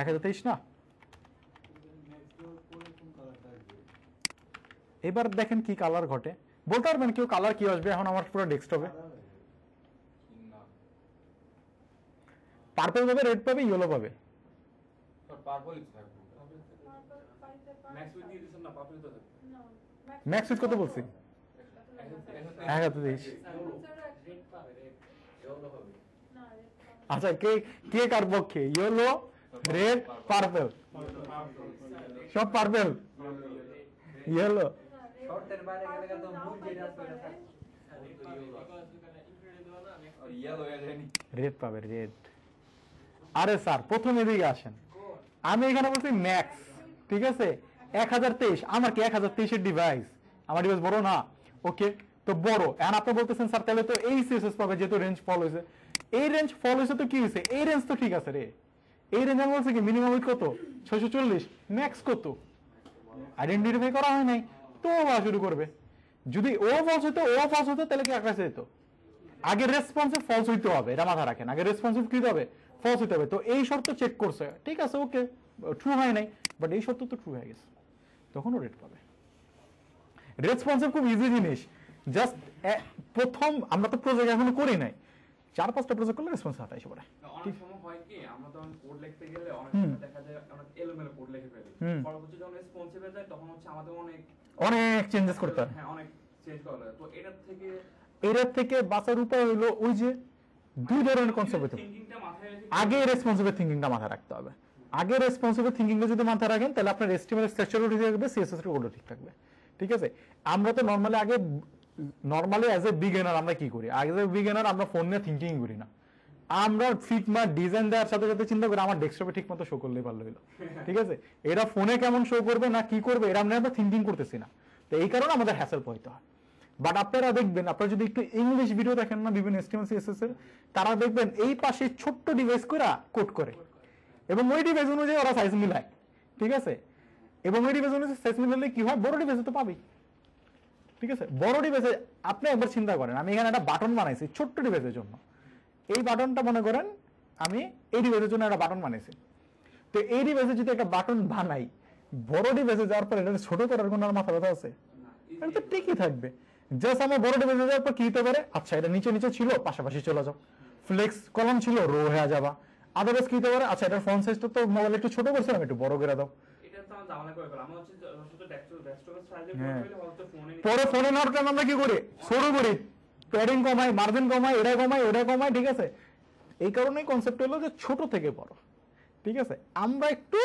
1023 না, এবার দেখেন কি কালার ঘটে, বলতে পারবেন কেউ কালার কি আসবে? এখন আমার পুরো ডেস্কটপে পার্পল পাবে, রেড পাবে, ইয়েলো পাবে। ম্যাক্স উইথ কত বলছি? 1023। আচ্ছা, কে কে কার পক্ষে? ইয়েলো, রেড, পার্পল, সব পার্পল, ইয়েলো, শর্টের বাইরে গেলে তো মূল যেটা আছে রেড পাবে, রেড। আরে স্যার প্রথম এদিকে আসেন, আমি এখানে বলছি ম্যাক্স, ঠিক আছে 1023, আমার কি 1023 এর ডিভাইস? আমার ডিভাইস বড় না, ওকে তো বড়। এখন আপনি বলতেছেন স্যার তাহলে তো এই সিএসএস পাবে যেহেতু রেঞ্জ ফল হয়েছে। এই রেঞ্জ ফল হয়েছে তো কি হয়েছে? এই রেঞ্জ তো ঠিক আছে রে, এই রেঞ্জ আমি বলছি কি মিনিমাম কত 640, ম্যাক্স কত আইডেন্টিফাই করা হয় নাই, তো শুরু করবে। যদি ও ফলস হতো তাহলে কি আকাশে যেত? আগে রেসপন্সিভ ফলস হইতে হবে, এটা মাথা রাখেন, আগে রেসপন্সিভ কি হবে? ফলস হইতে হবে। তো এই শর্ত চেক করছে, ঠিক আছে ওকে ট্রু হয় নাই, বাট এই শর্ত তো ট্রু হয়ে গেছে, তখনও রেট পাবে। রেসপন্সিভ খুব ইজি জিনিস, জাস্ট প্রথম আমরা তো প্রজেক্ট এখনো করি নাই, 4-5টা প্রজেক্ট করলে রেসপন্স হাতে এসে পড়ে। অনেক সময় হয় কি আমরা তখন কোড লিখতে গেলে অনেক সময় দেখা যায় আমরা এলোমেলো কোড লিখে ফেলি, পরবর্তী যখন রেসপন্সিভে যায় তখন হচ্ছে আমাদের অনেক চেঞ্জেস করতে হয়। হ্যাঁ, অনেক চেঞ্জ করা লাগে। তো এটার থেকে বাঁচার উপায় হলো ওই যে দুই ধরনের কনসেপ্ট হতে হবে। আগে রেসপন্সিভ থিংকিংটা মাথায় রাখতে হবে। আগে রেসপন্সিভ থিংকিংটা যদি মাথায় রাখেন তাহলে আপনার এস্টিমেট স্ট্রাকচারও ঠিক থাকবে, সিএসএস এর কোডও ঠিক থাকবে, ঠিক আছে। আমরা তো নরমালি অ্যাজ এ বিগিনার আমরা কি করি? অ্যাজ এ বিগিনার আমরা ফোন নিয়ে থিংকিং করি না, আমরা ফিগমা ডিজাইন দেওয়ার সাথে সাথে চিন্তা করি আমার ডেস্কটপে ঠিক মতো শো করলেই ভালো হলো, ঠিক আছে। এরা ফোনে কেমন শো করবে না কি করবে এটা আমরা থিংকিং করতেছি না, তো এই কারণে আমাদের হ্যাসেল পোহাইতে হয়। বাট আপনারা দেখবেন, আপনারা যদি একটু ইংলিশ ভিডিও দেখেন না বিভিন্ন এসটিএমএল সিএসএস এর, তারা দেখবেন এই পাশে ছোট্ট ডিভাইস করে কোড করে এবং ওই ডিভাইস অনুযায়ী ওরা সাইজ মিলায়, ঠিক আছে। এবং ওই ডিভাইস অনুযায়ী সাইজ মিলালে কি হয়, বড় ডিভাইসে তো পাবেই, ঠিক আছে। বড় ডিভাইসে আপনি একবার চিন্তা করেন, আমি এখানে একটা বাটন বানাইছি ছোট্ট ডিভাইসের জন্য, এই বাটনটা মনে করেন আমি এই ডিভাইসের জন্য একটা বাটন বানাইছি, তো এই ডিভাইসে যদি একটা বাটন বানাই বড় ডিভাইসে যাওয়ার পর এটা ছোট করার কোনো মাথা ব্যথা আছে? এটা তো ঠিকই থাকবে। জাস্ট আমার বড় ডিভাইসে যাওয়ার পর কি হতে পারে, আচ্ছা এটা নিচে নিচে ছিল পাশাপাশি চলে যাও, ফ্লেক্স কলাম ছিল রো হয়ে যাবা, আদারওয়াইজ কি হতে পারে, আচ্ছা এটার ফন্ট সাইজটা তো মোবাইল একটু ছোট করছিলাম একটু বড় করে দাও, এটা তো আমার জামালা করে ফেলা। আমার হচ্ছে শুধু ডেস্কটপের সাইজে হ্যাঁ। করে হয়তো ফোনে পরে ফোনে নেওয়ার টাইম আমরা কি করি, ছোট করি, প্যাডিং কমাই, মার্জিন কমাই, এটা কমাই ওটা কমাই, ঠিক আছে। এই কারণেই কনসেপ্ট হলো যে ছোট থেকে বড়, ঠিক আছে। আমরা একটু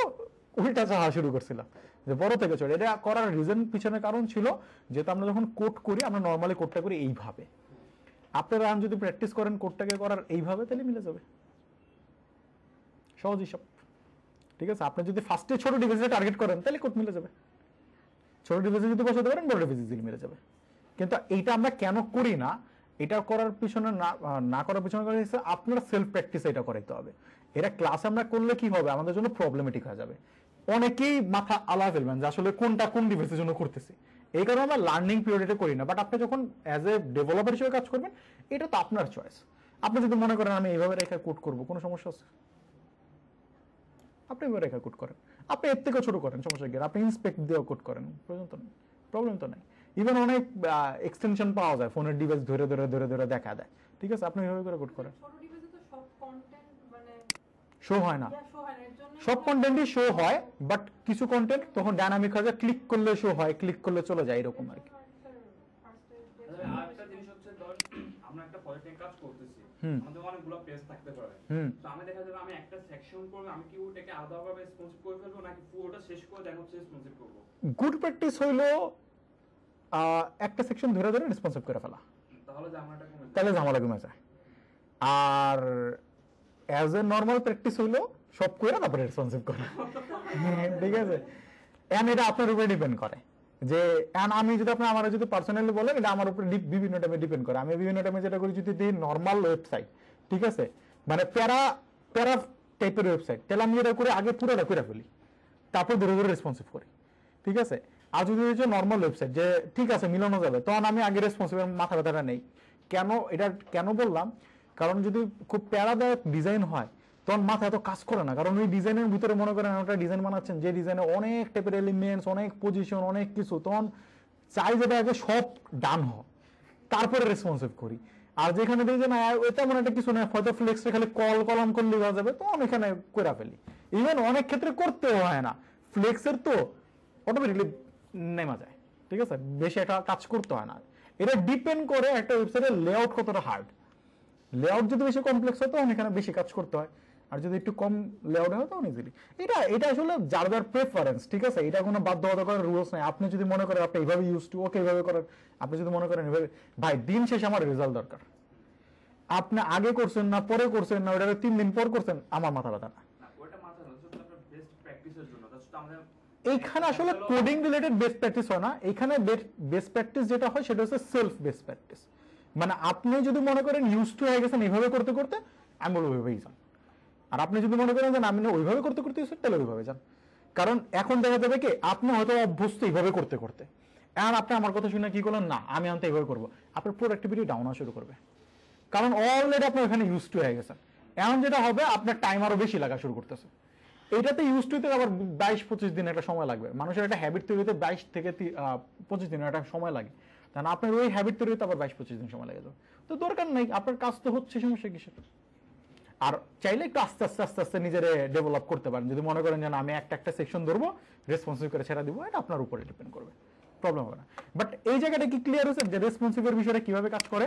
উল্টা চাওয়া শুরু করছিলাম যে বড় থেকে ছোট। এটা করার রিজন পিছনে কারণ ছিল যেহেতু আমরা যখন কোড করি আমরা নর্মালি কোডটা করি এইভাবে, আপনারা যদি প্র্যাকটিস করেন কোডটাকে করার এইভাবে তাহলে মিলে যাবে, সহজ হিসাব, ঠিক আছে। আপনি যদি ফার্স্টে ছোট ডিভাইসে টার্গেট করেন তাহলে কোড মিলে যাবে, ছোট ডিভাইসে যদি বসাতে পারেন বড় ডিভাইসে দিলে মিলে যাবে। কিন্তু এইটা আমরা কেন করি না, এটা করার পিছনে না করার পিছনে কারণ হচ্ছে আপনার সেলফ প্র্যাকটিস এটা করাইতে হবে। এটা ক্লাস আমরা করলে কি হবে, আমাদের জন্য প্রবলেমেটিক হয়ে যাবে, অনেকেই মাথা আলা ফেলবেন যে আসলে কোনটা কোন ডিভাইসের জন্য করতেছি। এই কারণে আমরা লার্নিং পিরিয়ডে করি না। বাট আপনি যখন অ্যাজ এ ডেভেলপার হিসেবে কাজ করবেন এটা তো আপনার চয়েস। আপনি যদি মনে করেন আমি এইভাবে রেখা কোড করবো, কোনো সমস্যা আছে, আপনি এইভাবে রেখা কোড করেন, আপনি এর থেকেও ছোট করেন, সমস্যা কি, আপনি ইন্সপেক্ট দিয়েও কোড করেন, প্রয়োজন তো নেই, প্রবলেম তো নেই। ইভেন অনেক এক্সটেনশন পাওয়া যায় ফোনের ডিভাইস ধরে ধরে ধরে ধরে দেখা দেয়, ঠিক আছে, আপনি এইভাবে করে কোড করেন, ছোট ডিভাইসে তো সব কন্টেন্ট মানে শো হয় না, শো হয় না, এর জন্য সব কন্টেন্টই শো হয়, বাট কিছু কন্টেন্ট তখন ডাইনামিক হয়, ক্লিক করলে শো হয়, ক্লিক করলে চলে যায়, এরকম আর কি। আরেকটা জিনিস হচ্ছে ধর আমরা একটা প্রজেক্টে কাজ করতেছি, হুম। আমাদের অনেকগুলো পেজ থাকতে পারে, তো আমি দেখা যাবে আমি একটা সেকশন করব, আমি কি ওটাকে আলাদাভাবে রেসপন্সিভ করে ফেলবো নাকি পুরোটা শেষ করে দেন হচ্ছে রেসপন্সিভ করব? গুড প্র্যাকটিস হইলো একটা সেকশন ধরে ধরে রেসপন্সিভ করে ফেলা, তাহলে জামাটা কমে যায়। তাহলে ঝামেলা কমে যায়। আর অ্যাজ এ নর্মাল প্র্যাকটিস হইলো সব করে তারপরে রেসপন্সিভ করা, ঠিক আছে। এন্ড এটা আপনার উপরে ডিপেন্ড করে যে আমি যদি আপনি আমার যদি পার্সোনালি বলেন এটা আমার উপরে বিভিন্ন টাইমে ডিপেন্ড করে। আমি বিভিন্ন টাইমে যেটা করি যদি দিই নর্মাল ওয়েবসাইট, ঠিক আছে, মানে প্যারা টাইপের ওয়েবসাইট, তাহলে আমি যেটা করি আগে পুরোটা করে ফেলি, তারপর ধরে ধরে রেসপন্সিভ করি, ঠিক আছে। আর যদি হচ্ছে নর্মাল ওয়েবসাইট যে ঠিক আছে মিলানো যাবে, তখন আমি আগে রেসপন্সিভ, মাথা ব্যথাটা নেই। এটা কেন বললাম, কারণ যদি খুব প্যারাদায়ক ডিজাইন হয় তখন মাথা এত কাজ করে না, কারণ ওই ডিজাইনের ভিতরে মনে করেন একটা ডিজাইন বানাচ্ছেন যে ডিজাইনে অনেক টাইপের এলিমেন্টস, অনেক পজিশন, অনেক কিছু, তখন চাই যেটা আগে সব ডান হয় তারপরে রেসপন্সিভ করি। আর যেখানে দেখি যে না তেমন একটা কিছু না, হয়তো ফ্লেক্সটা খালি কলম করলে হয়ে যাবে, তখন এখানে করে ফেলি। ইভেন অনেক ক্ষেত্রে করতেও হয় না, ফ্লেক্সের তো অটোমেটিকলি নেমা যায়, ঠিক আছে, বেশি একটা কাজ করতে হয় না। এটা ডিপেন্ড করে একটা ওয়েবসাইটের লেআউট কতটা হার্ড। লেআউট যদি বেশি কমপ্লেক্স হয় তখন এখানে বেশি কাজ করতে হয়, আর যদি একটু কম লেআউট হয় তখন ইজিলি। এটা আসলে যার যার প্রেফারেন্স, ঠিক আছে, এটা কোনো বাধ্যবাধকতার রুলস নাই। আপনি যদি মনে করেন আপনি এইভাবে ইউজ টু ওকে এইভাবে করেন, আপনি যদি মনে করেন এভাবে, ভাই দিন শেষে আমার রেজাল্ট দরকার, আপনি আগে করছেন না পরে করছেন না ওটা 3 দিন পর করছেন, আমার মাথা ব্যথা না। না ওটা মাথা না, শুধু আপনার বেস্ট প্র্যাকটিসের জন্য, জাস্ট আমাদের এইখানে আসলে কোডিং রিলেটেড বেস্ট প্র্যাকটিস হয় না, এইখানে বেস্ট প্র্যাকটিস যেটা হয় সেটা হচ্ছে সেলফ বেস্ট প্র্যাকটিস। মানে আপনি যদি মনে করেন ইউজ টু হয়ে গেছেন এইভাবে করতে করতে, আমি বলবো ওইভাবেই যান। আর আপনি যদি মনে করেন যে আমি ওইভাবে করতে করতে তাহলে ওইভাবে যান। কারণ এখন দেখা যাবে কি আপনি হয়তো অভ্যস্ত এইভাবে করতে করতে, আর আপনি আমার কথা শুনে কি করলেন, না আমি আনতে এইভাবে করবো, আপনার প্রোডাক্টিভিটি ডাউন হওয়া শুরু করবে, কারণ অলরেডি আপনি ওখানে ইউজ টু হয়ে গেছেন। এখন যেটা হবে আপনার টাইম আরো বেশি লাগা শুরু করতেছে। এইটাতে ইউজ টুতে আবার 22-25 দিন একটা সময় লাগবে। মানুষের একটা হ্যাবিট তৈরি হতে 22 থেকে 25 দিন একটা সময় লাগে, কারণ আপনার ওই হ্যাবিট তৈরি হতে আবার 22-25 দিন সময় লাগে যাবে। তো দরকার নেই, আপনার কাজ তো হচ্ছে, সমস্যা কিসের। আর চাইলে একটু আস্তে আস্তে আস্তে আস্তে নিজের ডেভেলপ করতে পারেন। যদি মনে করেন যে আমি একটা সেকশন ধরবো, রেসপন্সিভ করে ছেড়ে দিব, এটা আপনার উপরে ডিপেন্ড করবে, প্রবলেম হবে না। বাট এই জায়গাটা কি ক্লিয়ার হয়েছে যে রেসপন্সিভের বিষয়টা কিভাবে কাজ করে?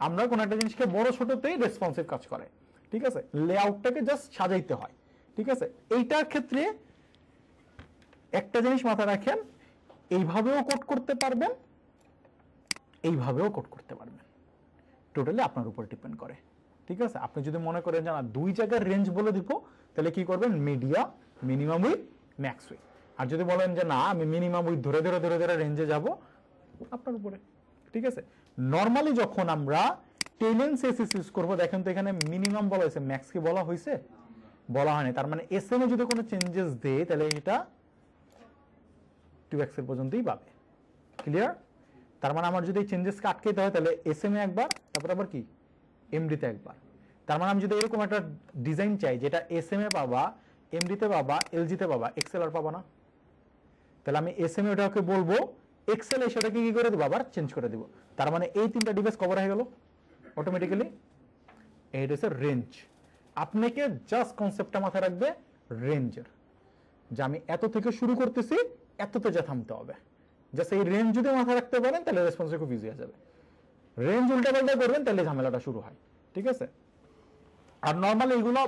আমরা কোন একটা জিনিসকে বড় ছোটতেই রেসপন্সিভ কাজ করে, ঠিক আছে, লেআউটটাকে জাস্ট সাজাইতে হয়, ঠিক আছে। এইটার ক্ষেত্রে একটা জিনিস মাথায় রাখেন, এইভাবেও কোড করতে পারবেন, এইভাবেও কোড করতে পারবেন, টোটালি আপনার উপর ডিপেন্ড করে, ঠিক আছে। আপনি যদি মনে করেন যে না 2 জায়গার রেঞ্জ বলে দিব, তাহলে কি করবেন, media, minimum width, max width. আর যদি বলেন যে না আমি মিনিমাম উইথ ধরে ধরে ধরে ধরে রেঞ্জে যাব, আপনার উপরে, ঠিক আছে। নরমালি যখন আমরা টেলেন সিএসএস ইউজ করব, দেখেন তো এখানে মিনিমাম বলা হয়েছে, ম্যাক্স কি বলা হয়েছে? বলা হয়নি। তার মানে এসএম এ যদি কোনো চেঞ্জেস দেয় তাহলে এটা 2x এর পর্যন্তই পাবে, ক্লিয়ার? তার মানে আমার যদি এই চেঞ্জেসকে আটকাইতে হয় তাহলে এসএম এ একবার, তারপর আবার কি এমডি তে একবার। তার মানে আমি যদি এরকম একটা ডিজাইন চাই যেটা এসএম এ পাবা, এমডি তে পাবা, এলজি তে পাবা, এক্সএলআর পাবা না, তাহলে আমি এসএম এ ওটাকে বলবো এক্সেলে সেটাকে কি করে দেবো, আবার চেঞ্জ করে দিব। তার মানে এই 3টা ডিভাইস কভার হয়ে গেল অটোমেটিক্যালি। এইটা হচ্ছে রেঞ্জ। আপনাকে জাস্ট কনসেপ্টটা মাথায় রাখবে রেঞ্জের, যে আমি এত থেকে শুরু করতেছি, এততে যা থামতে হবে। জাস্ট এই রেঞ্জ যদি মাথায় রাখতে পারেন তাহলে রেসপন্সে খুব ইজি হয়ে যাবে। রেঞ্জ উল্টাপাল্টা করবেন তাহলে ঝামেলাটা শুরু হয়, ঠিক আছে? আর নর্মালি এগুলো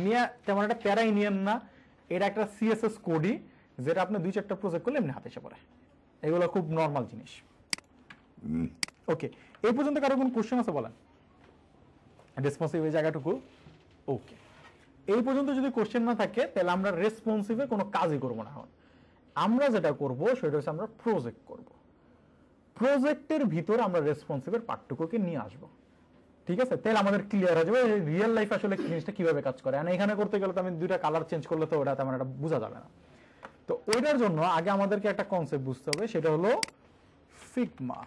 নিয়ে তেমন একটা প্যারাই নিয়েন না, এটা একটা সিএসএস কোডই, যেটা আপনি 2-4টা প্রজেক্ট করলে এমনি হাতে এসে পড়ে। এগুলো খুব নর্মাল জিনিস। ওকে, এই পর্যন্ত কারো কোন কোশ্চেন আছে বলেন? রেসপন্সিভ এই জায়গাটুকু ওকে। এই পর্যন্ত যদি কোশ্চেন না থাকে তাহলে আমরা রেসপন্সিভে কোনো কাজই করব না। এখন আমরা যেটা করব সেটা হচ্ছে আমরা প্রজেক্ট করব। প্রজেক্টের ভিতর আমরা রেসপন্সিভের পার্টটুকুকে নিয়ে আসব, ঠিক আছে? তাহলে আমাদের ক্লিয়ার হয়ে যাবে রিয়েল লাইফ আসলে জিনিসটা কিভাবে কাজ করে। আর এখানে করতে গেলে তো আমি 2টা কালার চেঞ্জ করলে তো ওটা তেমন একটা বোঝা যাবে না। তো ওইটার জন্য আগে আমাদেরকে একটা কনসেপ্ট বুঝতে হবে, সেটা হলো ফিগমা।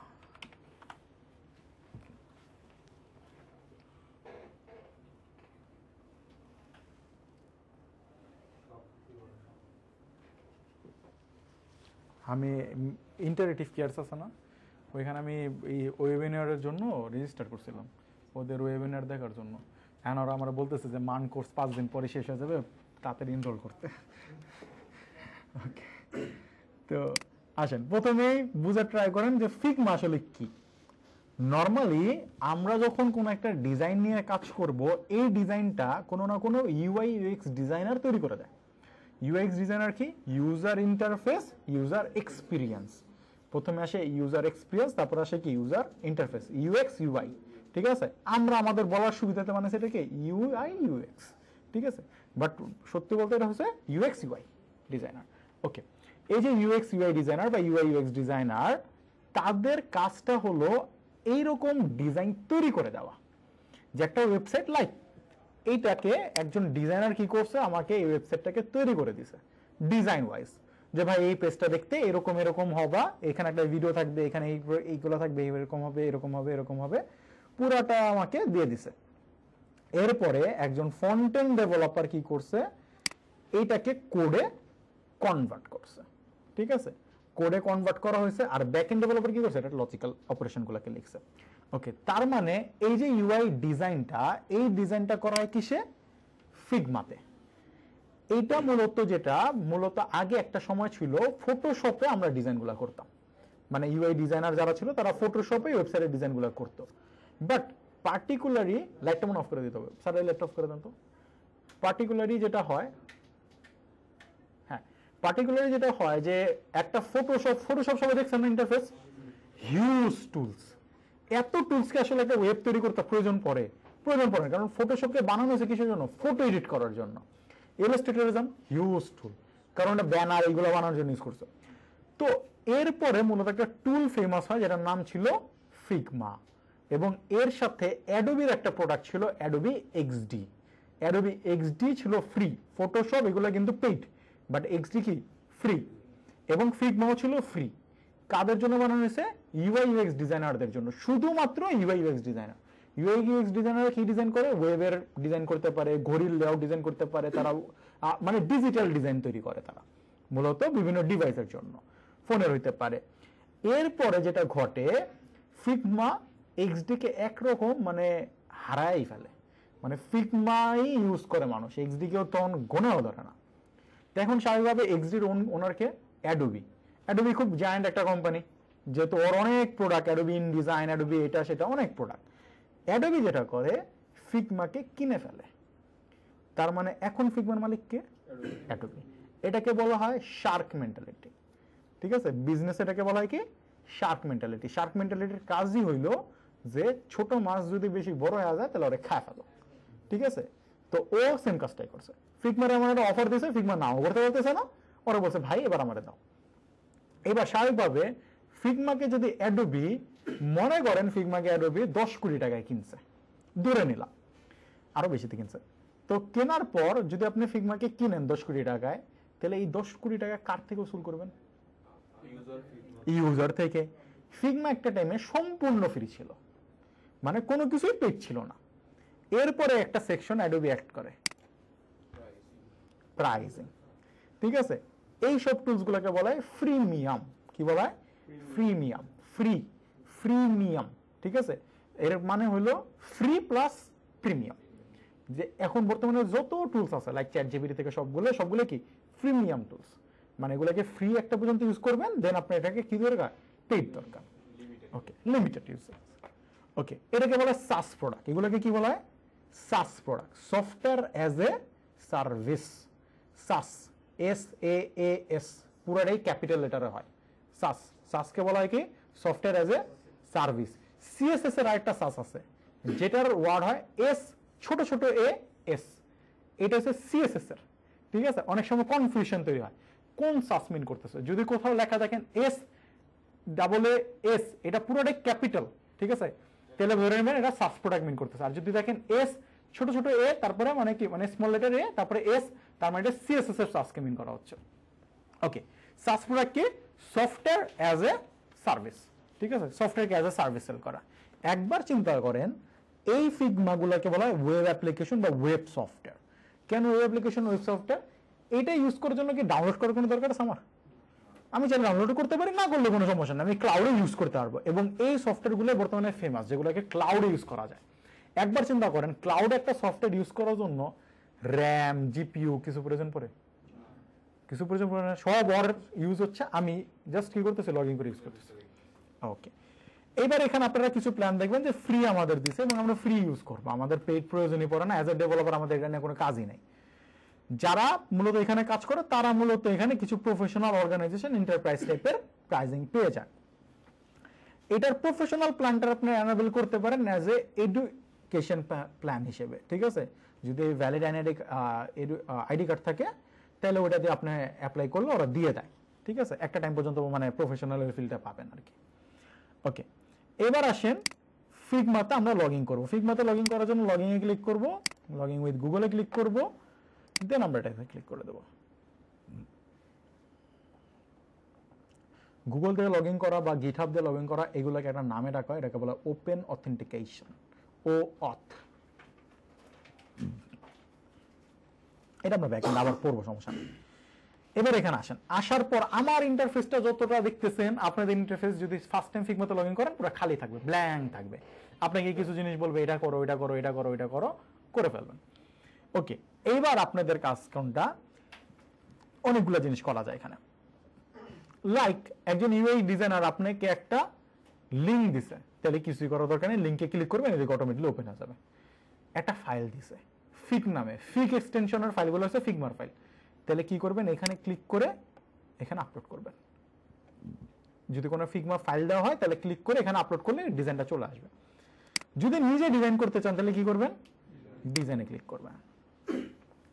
আমি ইন্টারেক্টিভ কেয়ার্স আছে না, ওইখানে আমি এই ওয়েবিনারের জন্য রেজিস্টার করছিলাম, ওদের ওয়েবিনার দেখার জন্য। এখন ওরা আমরা বলতেছে যে মান কোর্স 5 দিন পরে শেষ হয়ে যাবে, তাড়াতাড়ি এনরোল করতে। ওকে, তো আসেন প্রথমেই বুঝার ট্রাই করেন যে ফিগমা আসলে কি। নর্মালি আমরা যখন কোনো একটা ডিজাইন নিয়ে কাজ করব, এই ডিজাইনটা কোনো না কোনো ইউআই ইউএক্স ডিজাইনার তৈরি করে দেয়। ইউএক্স ডিজাইনার কি? User interface, user experience. প্রথমে আসে ইউজার এক্সপিরিয়েন্স, তারপর আসে কি ইউজার ইন্টারফেস, ইউএক্স ইউআই, ঠিক আছে? আমরা আমাদের বলার সুবিধাতে মানে সেটা কি ইউআই ইউএক্স, ঠিক আছে? বাট সত্যি বলতে এটা হচ্ছে ইউএক্স ইউআই ডিজাইনার। ওকে, এই যে ইউএক্স ইউআই ডিজাইনার বা ইউআই ইউএক্স ডিজাইনার, তাদের কাজটা হলো এইরকম ডিজাইন তৈরি করে দেওয়া, যে একটা ওয়েবসাইট লাইক এইটাকে একজন ডিজাইনার কি করছে, আমাকে এই ওয়েবসাইটটাকে তৈরি করে দিছে ডিজাইন ওয়াইজ, যে ভাই এই পেজটা দেখতে এরকম এরকম হবা, এখানে একটা ভিডিও থাকবে, এখানে এইগুলো থাকবে, এরকম হবে এরকম হবে এরকম হবে, পুরাটা আমাকে দিয়ে দিছে। এরপরে একজন ফ্রন্ট এন্ড ডেভেলপার কি করছে, এইটাকে কোডে কনভার্ট করছে, ঠিক আছে? কোডে কনভার্ট করা হয়েছে। আর ব্যাক এন্ড ডেভেলপার কি করছে, এটা লজিক্যাল অপারেশনগুলোকে লিখছে। ওকে, তার মানে এই যে ইউআই ডিজাইনটা, এই ডিজাইনটা করা হয় কিসে? ফিগমাতে। এইটা মূলত আগে একটা সময় ছিল ফটোশপে আমরা ডিজাইনগুলো করতাম, মানে ইউআই ডিজাইনার যারা ছিল তারা ফটোশপে ওয়েবসাইটের ডিজাইনগুলো করতো। বাট পার্টিকুলারলি লাইটটা মনে অফ করে দিতে হবে, স্যার লাইটটা অফ করে দেন তো। পার্টিকুলারলি যেটা হয়, হ্যাঁ, পার্টিকুলারলি যেটা হয় যে একটা ফটোশপ সবাই দেখছেন না, ইন্টারফেস হিউজ টুলস, এত টুলসকে আসলে একটা ওয়েব তৈরি করতে প্রয়োজন পড়ে, কারণ ফটোশপকে বানানো হয়েছে কিসের জন্য? ফটো এডিট করার জন্য। ইলাস্ট্রেটর এর হিউজ টুল, কারণ এটা ব্যানার এইগুলো বানানোর জন্য ইউজ করছে। তো এরপরে মূলত একটা টুল ফেমাস হয় যেটার নাম ছিল ফিগমা, এবং এর সাথে অ্যাডোবির একটা প্রোডাক্ট ছিল অ্যাডোবি এক্সডি। অ্যাডোবি এক্সডি ছিল ফ্রি, ফটোশপ এগুলো কিন্তু পেইড, বাট এক্সডি কি ফ্রি, এবং ফিগমাও ছিল ফ্রি। কাদের জন্য বানানো হয়েছে? ইউআই ইউএক্স ডিজাইনারদের জন্য, শুধুমাত্র UI UX designer. UI UX designer কি ডিজাইন করে? ওয়েবের ডিজাইন করতে পারে, ঘড়ির লেআউট ডিজাইন করতে পারে, তারা মানে ডিজিটাল ডিজাইন তৈরি করে তারা, মূলত বিভিন্ন ডিভাইসের জন্য, ফোনের হইতে পারে। এরপরে যেটা ঘটে, ফিগমা এক্সডি কে একরকম মানে হারাই ফেলে, মানে ফিগমাই ইউজ করে মানুষ, এক্সডি কেও তখন গোনাও ধরে না। তো এখন স্বাভাবিকভাবে এক্সডির ওনারকে অ্যাডোবি। অ্যাডোবি খুব জায়ান্ট একটা কোম্পানি, যেহেতু ওর অনেক প্রোডাক্ট, অ্যাডোবি ইনডিজাইন, অ্যাডোবি এটা সেটা অনেক প্রোডাক্ট। অ্যাডোবি যেটা করে ফিগমাকে কিনে ফেলে, তার মানে এখন ফিগমার মালিক কে? অ্যাডোবি। এটাকে বলা হয় শার্ক মেন্টালিটি, ঠিক আছে? বিজনেস এটাকে বলা হয় কি? Shark mentality. শার্ক মেন্টালিটির কাজই হইলো যে ছোট মাছ যদি বেশি বড় হয়ে যায় তাহলে ওরা খায় ফেলো, ঠিক আছে? তো ও সেম কাজটাই করছে। ফিগমার এমন একটা অফার দিয়েছে, ফিগমা নাও করতে বলতেছে না, ওরা বলছে ভাই এবার আমারে দাও। এবার স্বাভাবিকভাবে ফিগমাকে যদি অ্যাডোবি, মনে করেন ফিগমাকে অ্যাডোবি 10 কোটি টাকায় কিনছে, দূরে নিলাম, আরো বেশিতে কিনছে। তো কেনার পর যদি আপনি ফিগমাকে কিনেন 10 কোটি টাকায়, তাহলে এই 10 কোটি টাকা কার থেকে উসুল করবেন? ইউজার থেকে। ফিগমা একটা টাইমে সম্পূর্ণ ফ্রি ছিল, মানে কোনো কিছুই পেড ছিল না। এরপরে একটা সেকশন অ্যাডোবি অ্যাড করে প্রাইসিং, ঠিক আছে? এই সব টুলস গুলোকে বলা হয় ফ্রিমিয়াম। কি বলা হয়? ফ্রিমিয়াম, ফ্রিমিয়াম, ঠিক আছে? এর মানে হলো ফ্রি প্লাস প্রিমিয়াম। যে এখন বর্তমানে যত টুলস আছে লাইক চ্যাটজিপিটি থেকে সবগুলো কি প্রিমিয়াম টুলস, মানে এগুলোকে ফ্রি একটা পর্যন্ত ইউজ করবেন, দেন আপনার এটাকে কি দরকার, পেইড দরকার। ওকে, লিমিটেড ইউজেস। ওকে, এটাকে বলা হয় সাস প্রোডাক্ট। এগুলোকে কি বলা হয়? SaaS product, software as a service. SaaS, SaaS, পুরোটাই ক্যাপিটাল লেটারে হয়। সাসকে বলা হয় কি software as a service. CSS এর আরেকটা সাস আছে যেটার ওয়ার্ড হয় এস, ছোট ছোট এস, এটা হচ্ছে সিএসএস এর, ঠিক আছে? অনেক সময় কনফিউশন তৈরি হয় কোন সাস মিন করতেছে। যদি কোথাও লেখা দেখেন SAAS, এটা পুরোটাই ক্যাপিটাল, ঠিক আছে? তাহলে ধরে নেবেন এটা সাস প্রোডাক্ট মিন করতেছে। আর যদি দেখেন এস ছোট ছোট এ, তারপরে মানে কি, মানে স্মল লেটার এ, তারপরে এস, তার মানে এটা সিএসএস এর সাসকে মিন করা হচ্ছে। ওকে, সাস প্রোডাক্ট কি সফটওয়্যার অ্যাজ এ সার্ভিস, ঠিক আছে? সফটওয়্যারকে অ্যাজ এ সার্ভিস সেল করা। একবার চিন্তা করেন এই ফিগমাগুলোকে বলা হয় ওয়েব অ্যাপ্লিকেশন বা ওয়েব সফটওয়্যার। কেন ওয়েব অ্যাপ্লিকেশন, ওয়েব সফটওয়্যার? এটা ইউজ করার জন্য কি ডাউনলোড করার কোনো দরকার আছে আমার? আমি চাইলে ডাউনলোড করতে পারি, না করলে কোনো সমস্যা নেই, আমি ক্লাউডে ইউজ করতে পারবো। এবং এই সফটওয়্যারগুলো বর্তমানে ফেমাস, যেগুলোকে ক্লাউডে ইউজ করা যায়। একবার চিন্তা করেন ক্লাউডে একটা সফটওয়্যার ইউজ করার জন্য র্যাম, জিপিইউ কিছু প্রয়োজন পড়ে? কিছু প্রয়োজন পড়ে না, সব ওর ইউজ হচ্ছে, আমি জাস্ট কি করতেছি, লগ ইন করে ইউজ করতেছি। ওকে, এইবার এখানে আপনারা কিছু প্ল্যান দেখবেন যে ফ্রি আমাদের দিছে এবং আমরা ফ্রি ইউজ করবো, আমাদের পেইড প্রয়োজনই পড়ে না। অ্যাজ এ ডেভেলপার আমাদের এটা নিয়ে কোনো কাজই নেই। যারা মূলত এখানে কাজ করে তারা মূলত এখানে কিছু প্রফেশনাল অর্গানাইজেশন, এন্টারপ্রাইজ টাইপের প্রাইজিং পেয়ে যায়। এটার প্রফেশনাল প্ল্যানটা আপনি এনাবেল করতে পারেন অ্যাজ এ এডুকেশন প্ল্যান হিসেবে, ঠিক আছে? যদি ভ্যালিড আইডি কার্ড থাকে তাহলে ওটা দিয়ে আপনি অ্যাপ্লাই করলে ওরা দিয়ে দেয়, ঠিক আছে? একটা টাইম পর্যন্ত মানে প্রফেশনাল ফিল্ডটা পাবেন আর কি। ওকে, এবার আসেন ফিগমাতে আমরা লগ ইন করবো। ফিগমাতে লগ ইন করার জন্য লগ ইনে ক্লিক করবো, লগ ইন উইথ গুগলে ক্লিক করবো, দেন আমরা এটাতে ক্লিক করে দেবো। গুগল থেকে লগ ইন করা বা গিটহাব দিয়ে লগ ইন করা, এগুলোকে একটা নামে ডাকা হয়, এটাকে বলা ওপেন অথেন্টিকেশন, OAuth। এটা আমরা ব্যাকএন্ড আবার পড়বো, সমস্যা নেই। এবার এখানে আসেন, আসার পর আমার ইন্টারফেসটা যতটা দেখতেছেন, আপনাদের ইন্টারফেস যদি ফার্স্ট টাইম ফিগমাতে লগ ইন করেন পুরো খালি থাকবে, ব্ল্যাঙ্ক থাকবে। আপনাকে কিছু জিনিস বলবে, এটা করো, এটা করো, এটা করো, এটা করো, করে ফেলবেন। ওকে, এইবার আপনাদের কাজ কোনটা, অনেকগুলো জিনিস করা যায় এখানে। লাইক একজন ইউআই ডিজাইনার আপনাকে একটা লিঙ্ক দিছে, তাহলে কিছুই করার দরকার নেই, লিঙ্কে ক্লিক করবেন, এদিকে অটোমেটিকলি ওপেন হয়ে যাবে। একটা ফাইল দিছে ফিগ নামে, ফিগ এক্সটেনশনের ফাইলগুলো হচ্ছে ফিগমার ফাইল, তাহলে কি করবেন, এখানে ক্লিক করে এখানে আপলোড করবেন। যদি কোনো ফিগমা ফাইল দেওয়া হয় তাহলে ক্লিক করে এখানে আপলোড করলে ডিজাইনটা চলে আসবে। যদি নিজে ডিজাইন করতে চান তাহলে কি করবেন, ডিজাইনে ক্লিক করবেন।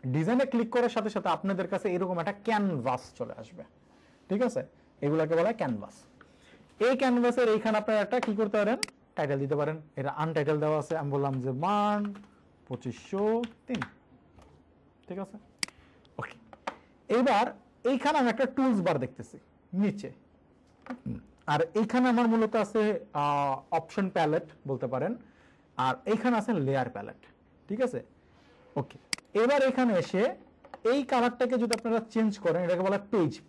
ডিজাইনে ক্লিক করার সাথে সাথে আপনাদের কাছে এরকম একটা ক্যানভাস চলে আসবে, ঠিক আছে? এগুলাকে বলা হয় ক্যানভাস। এই ক্যানভাসের এইখানে আপনারা একটা কি করতে পারেন, টাইটেল দিতে পারেন। এটা আনটাইটেল দেওয়া আছে, আমি বললাম যে মান 2503, ঠিক আছে? ওকে, এইবার এইখানে আমি একটা টুলস বার দেখতেছি নিচে, আর এইখানে আমার মূলত আছে অপশন প্যালেট বলতে পারেন, আর এইখানে আছে লেয়ার প্যালেট, ঠিক আছে? ওকে, এবার এখানে এসে এই কালারটাকে যদি আপনারা চেঞ্জ করেন, এটাকে বলা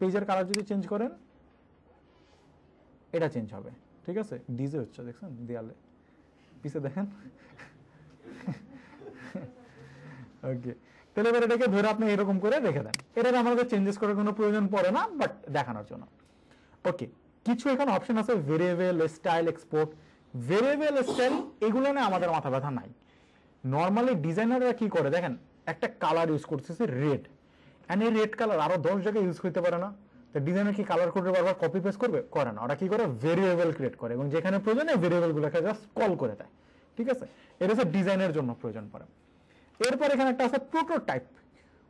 পেজের কালার যদি চেঞ্জ করেন এটা চেঞ্জ হবে, ঠিক আছে? ডিজে হচ্ছে, দেখছেন দেয়ালে পিছে দেখেন। ওকে, তাহলে এবার এটাকে ধরে আপনি এরকম করে রেখে দেন, এটাকে আমাদের চেঞ্জেস করার কোনো প্রয়োজন পড়ে না, বাট দেখানোর জন্য। ওকে, কিছু এখানে অপশন আছে, variable, style, export. Variable, style এগুলো নিয়ে আমাদের মাথা ব্যথা নাই। নর্মালি ডিজাইনাররা কি করে দেখেন, একটা কালার ইউজ করতেছে রেড, এন্ড এই রেড কালার আরো 10 জায়গায় ইউজ করতে পারে না, তো ডিজাইনার কি কালার কোডে বারবার কপি পেস্ট করবে? করে না, ওরা কি করে ভেরিয়েবল ক্রিয়েট করে এবং যেখানে প্রয়োজন এই ভেরিয়েবলগুলোকে জাস্ট কল করে দেয়, ঠিক আছে? এটা হচ্ছে ডিজাইনের জন্য প্রয়োজন পড়ে। এরপর এখানে একটা আছে প্রোটোটাইপ।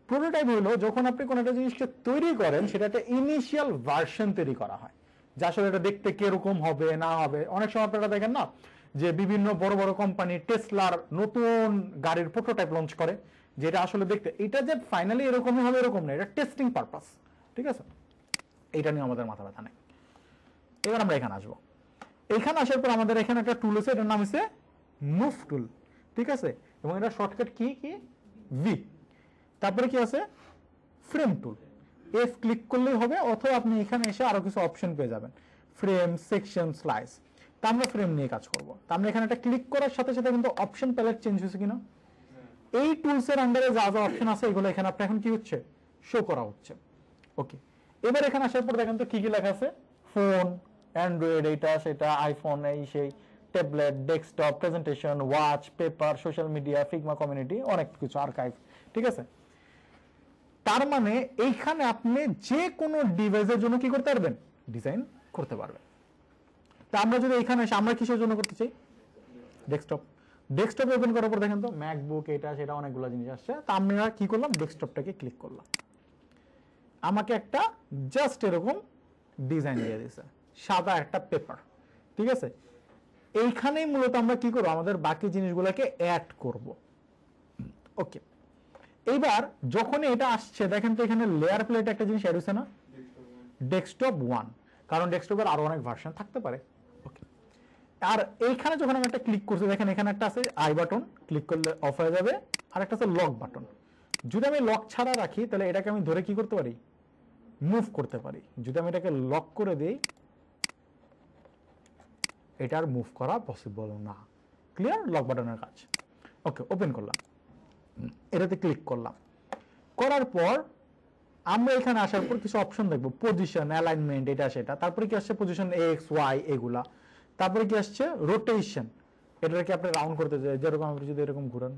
প্রোটোটাইপ হলো যখন আপনি কোনো একটা জিনিসকে তৈরি করেন সেটা একটা ইনিশিয়াল ভার্সন তৈরি করা হয়, যে আসলে এটা দেখতে কিরকম হবে না হবে। অনেক সময় আপনারা দেখেন না যে বিভিন্ন বড় বড় কোম্পানি টেসলার নতুন গাড়ির প্রোটোটাইপ লঞ্চ করে, যেটা আসলে দেখতে এটা যে ফাইনালি এরকমই হবে এরকম না, এটা টেস্টিং পারপাস, ঠিক আছে? এটা নিয়ে আমাদের মাথা ব্যথা নেই। এবার আমরা এখানে আসবো। এখানে আসার পর আমাদের এখানে একটা টুল আছে, এটার নাম হচ্ছে মুভ টুল, ঠিক আছে? এবং এটা শর্টকাট কি কি ভি, তারপরে কি আছে ফ্রেম টুল, এফ ক্লিক করলেই হবে, অথবা আপনি এখানে এসে আরো কিছু অপশন পেয়ে যাবেন। Frame, section, slice. তা আমরা ফ্রেম নিয়ে কাজ করব। তা আমরা এখানে একটা ক্লিক করার সাথে সাথে কিন্তু অপশন প্যালেট চেঞ্জ হয়েছে কিনা, এই টুলস এর আন্ডারে যা যা অপশন আছে এগুলো এখানে আপনার এখন কি হচ্ছে, শো করা হচ্ছে। ওকে, এবার এখানে আসার পর দেখেন তো কি কি লেখা আছে, ফোন, অ্যান্ড্রয়েড, এইটা সেটা, আইফোন, এই সেই, tablet, desktop, presentation, watch, paper, social media, Figma community, অনেক কিছু, আর্কাইভ। ঠিক আছে, তার মানে এইখানে আপনি যে কোনো ডিভাইসের জন্য কি করতে পারবেন, ডিজাইন করতে পারবেন। তা আমরা যদি এখানে এসে আমরা কিসের জন্য করতে চাই, ডেস্কটপ। ডেস্কটপ ওপেন করার পর দেখেন তো ম্যাকবুক, এটা সেটা অনেকগুলো জিনিস আসছে। তা আমরা কি করলাম, ডেস্কটপটাকে ক্লিক করলাম, আমাকে একটা জাস্ট এরকম ডিজাইন দিয়ে দিয়েছে, সাদা একটা পেপার। ঠিক আছে, এইখানেই মূলত আমরা কি করবো, আমাদের বাকি জিনিসগুলোকে অ্যাড করব। ওকে, এইবার যখন এটা আসছে দেখেন তো এখানে লেয়ার প্লেট একটা জিনিস অ্যাড হয়েছে না, ডেস্কটপ 1, কারণ ডেস্কটপের আরো অনেক ভার্সন থাকতে পারে। ওকে, আর এইখানে যখন আমি একটা ক্লিক করছি দেখেন এখানে একটা আছে আই বাটন, ক্লিক করলে অফ হয়ে যাবে, আর একটা আছে লক বাটন। যদি আমি লক ছাড়া রাখি তাহলে এটাকে আমি ধরে কি করতে পারি, মুভ করতে পারি। যদি আমি এটাকে লক করে দেই এটা আর মুভ করা পসিবল না। ক্লিয়ার, লক বাটনের কাজ। ওকে, ওপেন করলাম, এটাতে ক্লিক করলাম, করার পর আমরা এখানে আসার পর কিছু অপশন দেখবো, পজিশন, অ্যালাইনমেন্ট, এটা সেটা। তারপরে কি আসছে, পজিশন এক্স, ওয়াই, এগুলা। তারপরে কি আসছে, রোটেশন, এটাকে আপনি রাউন্ড করতে চাই, যেরকম আপনি যদি এরকম ঘুরান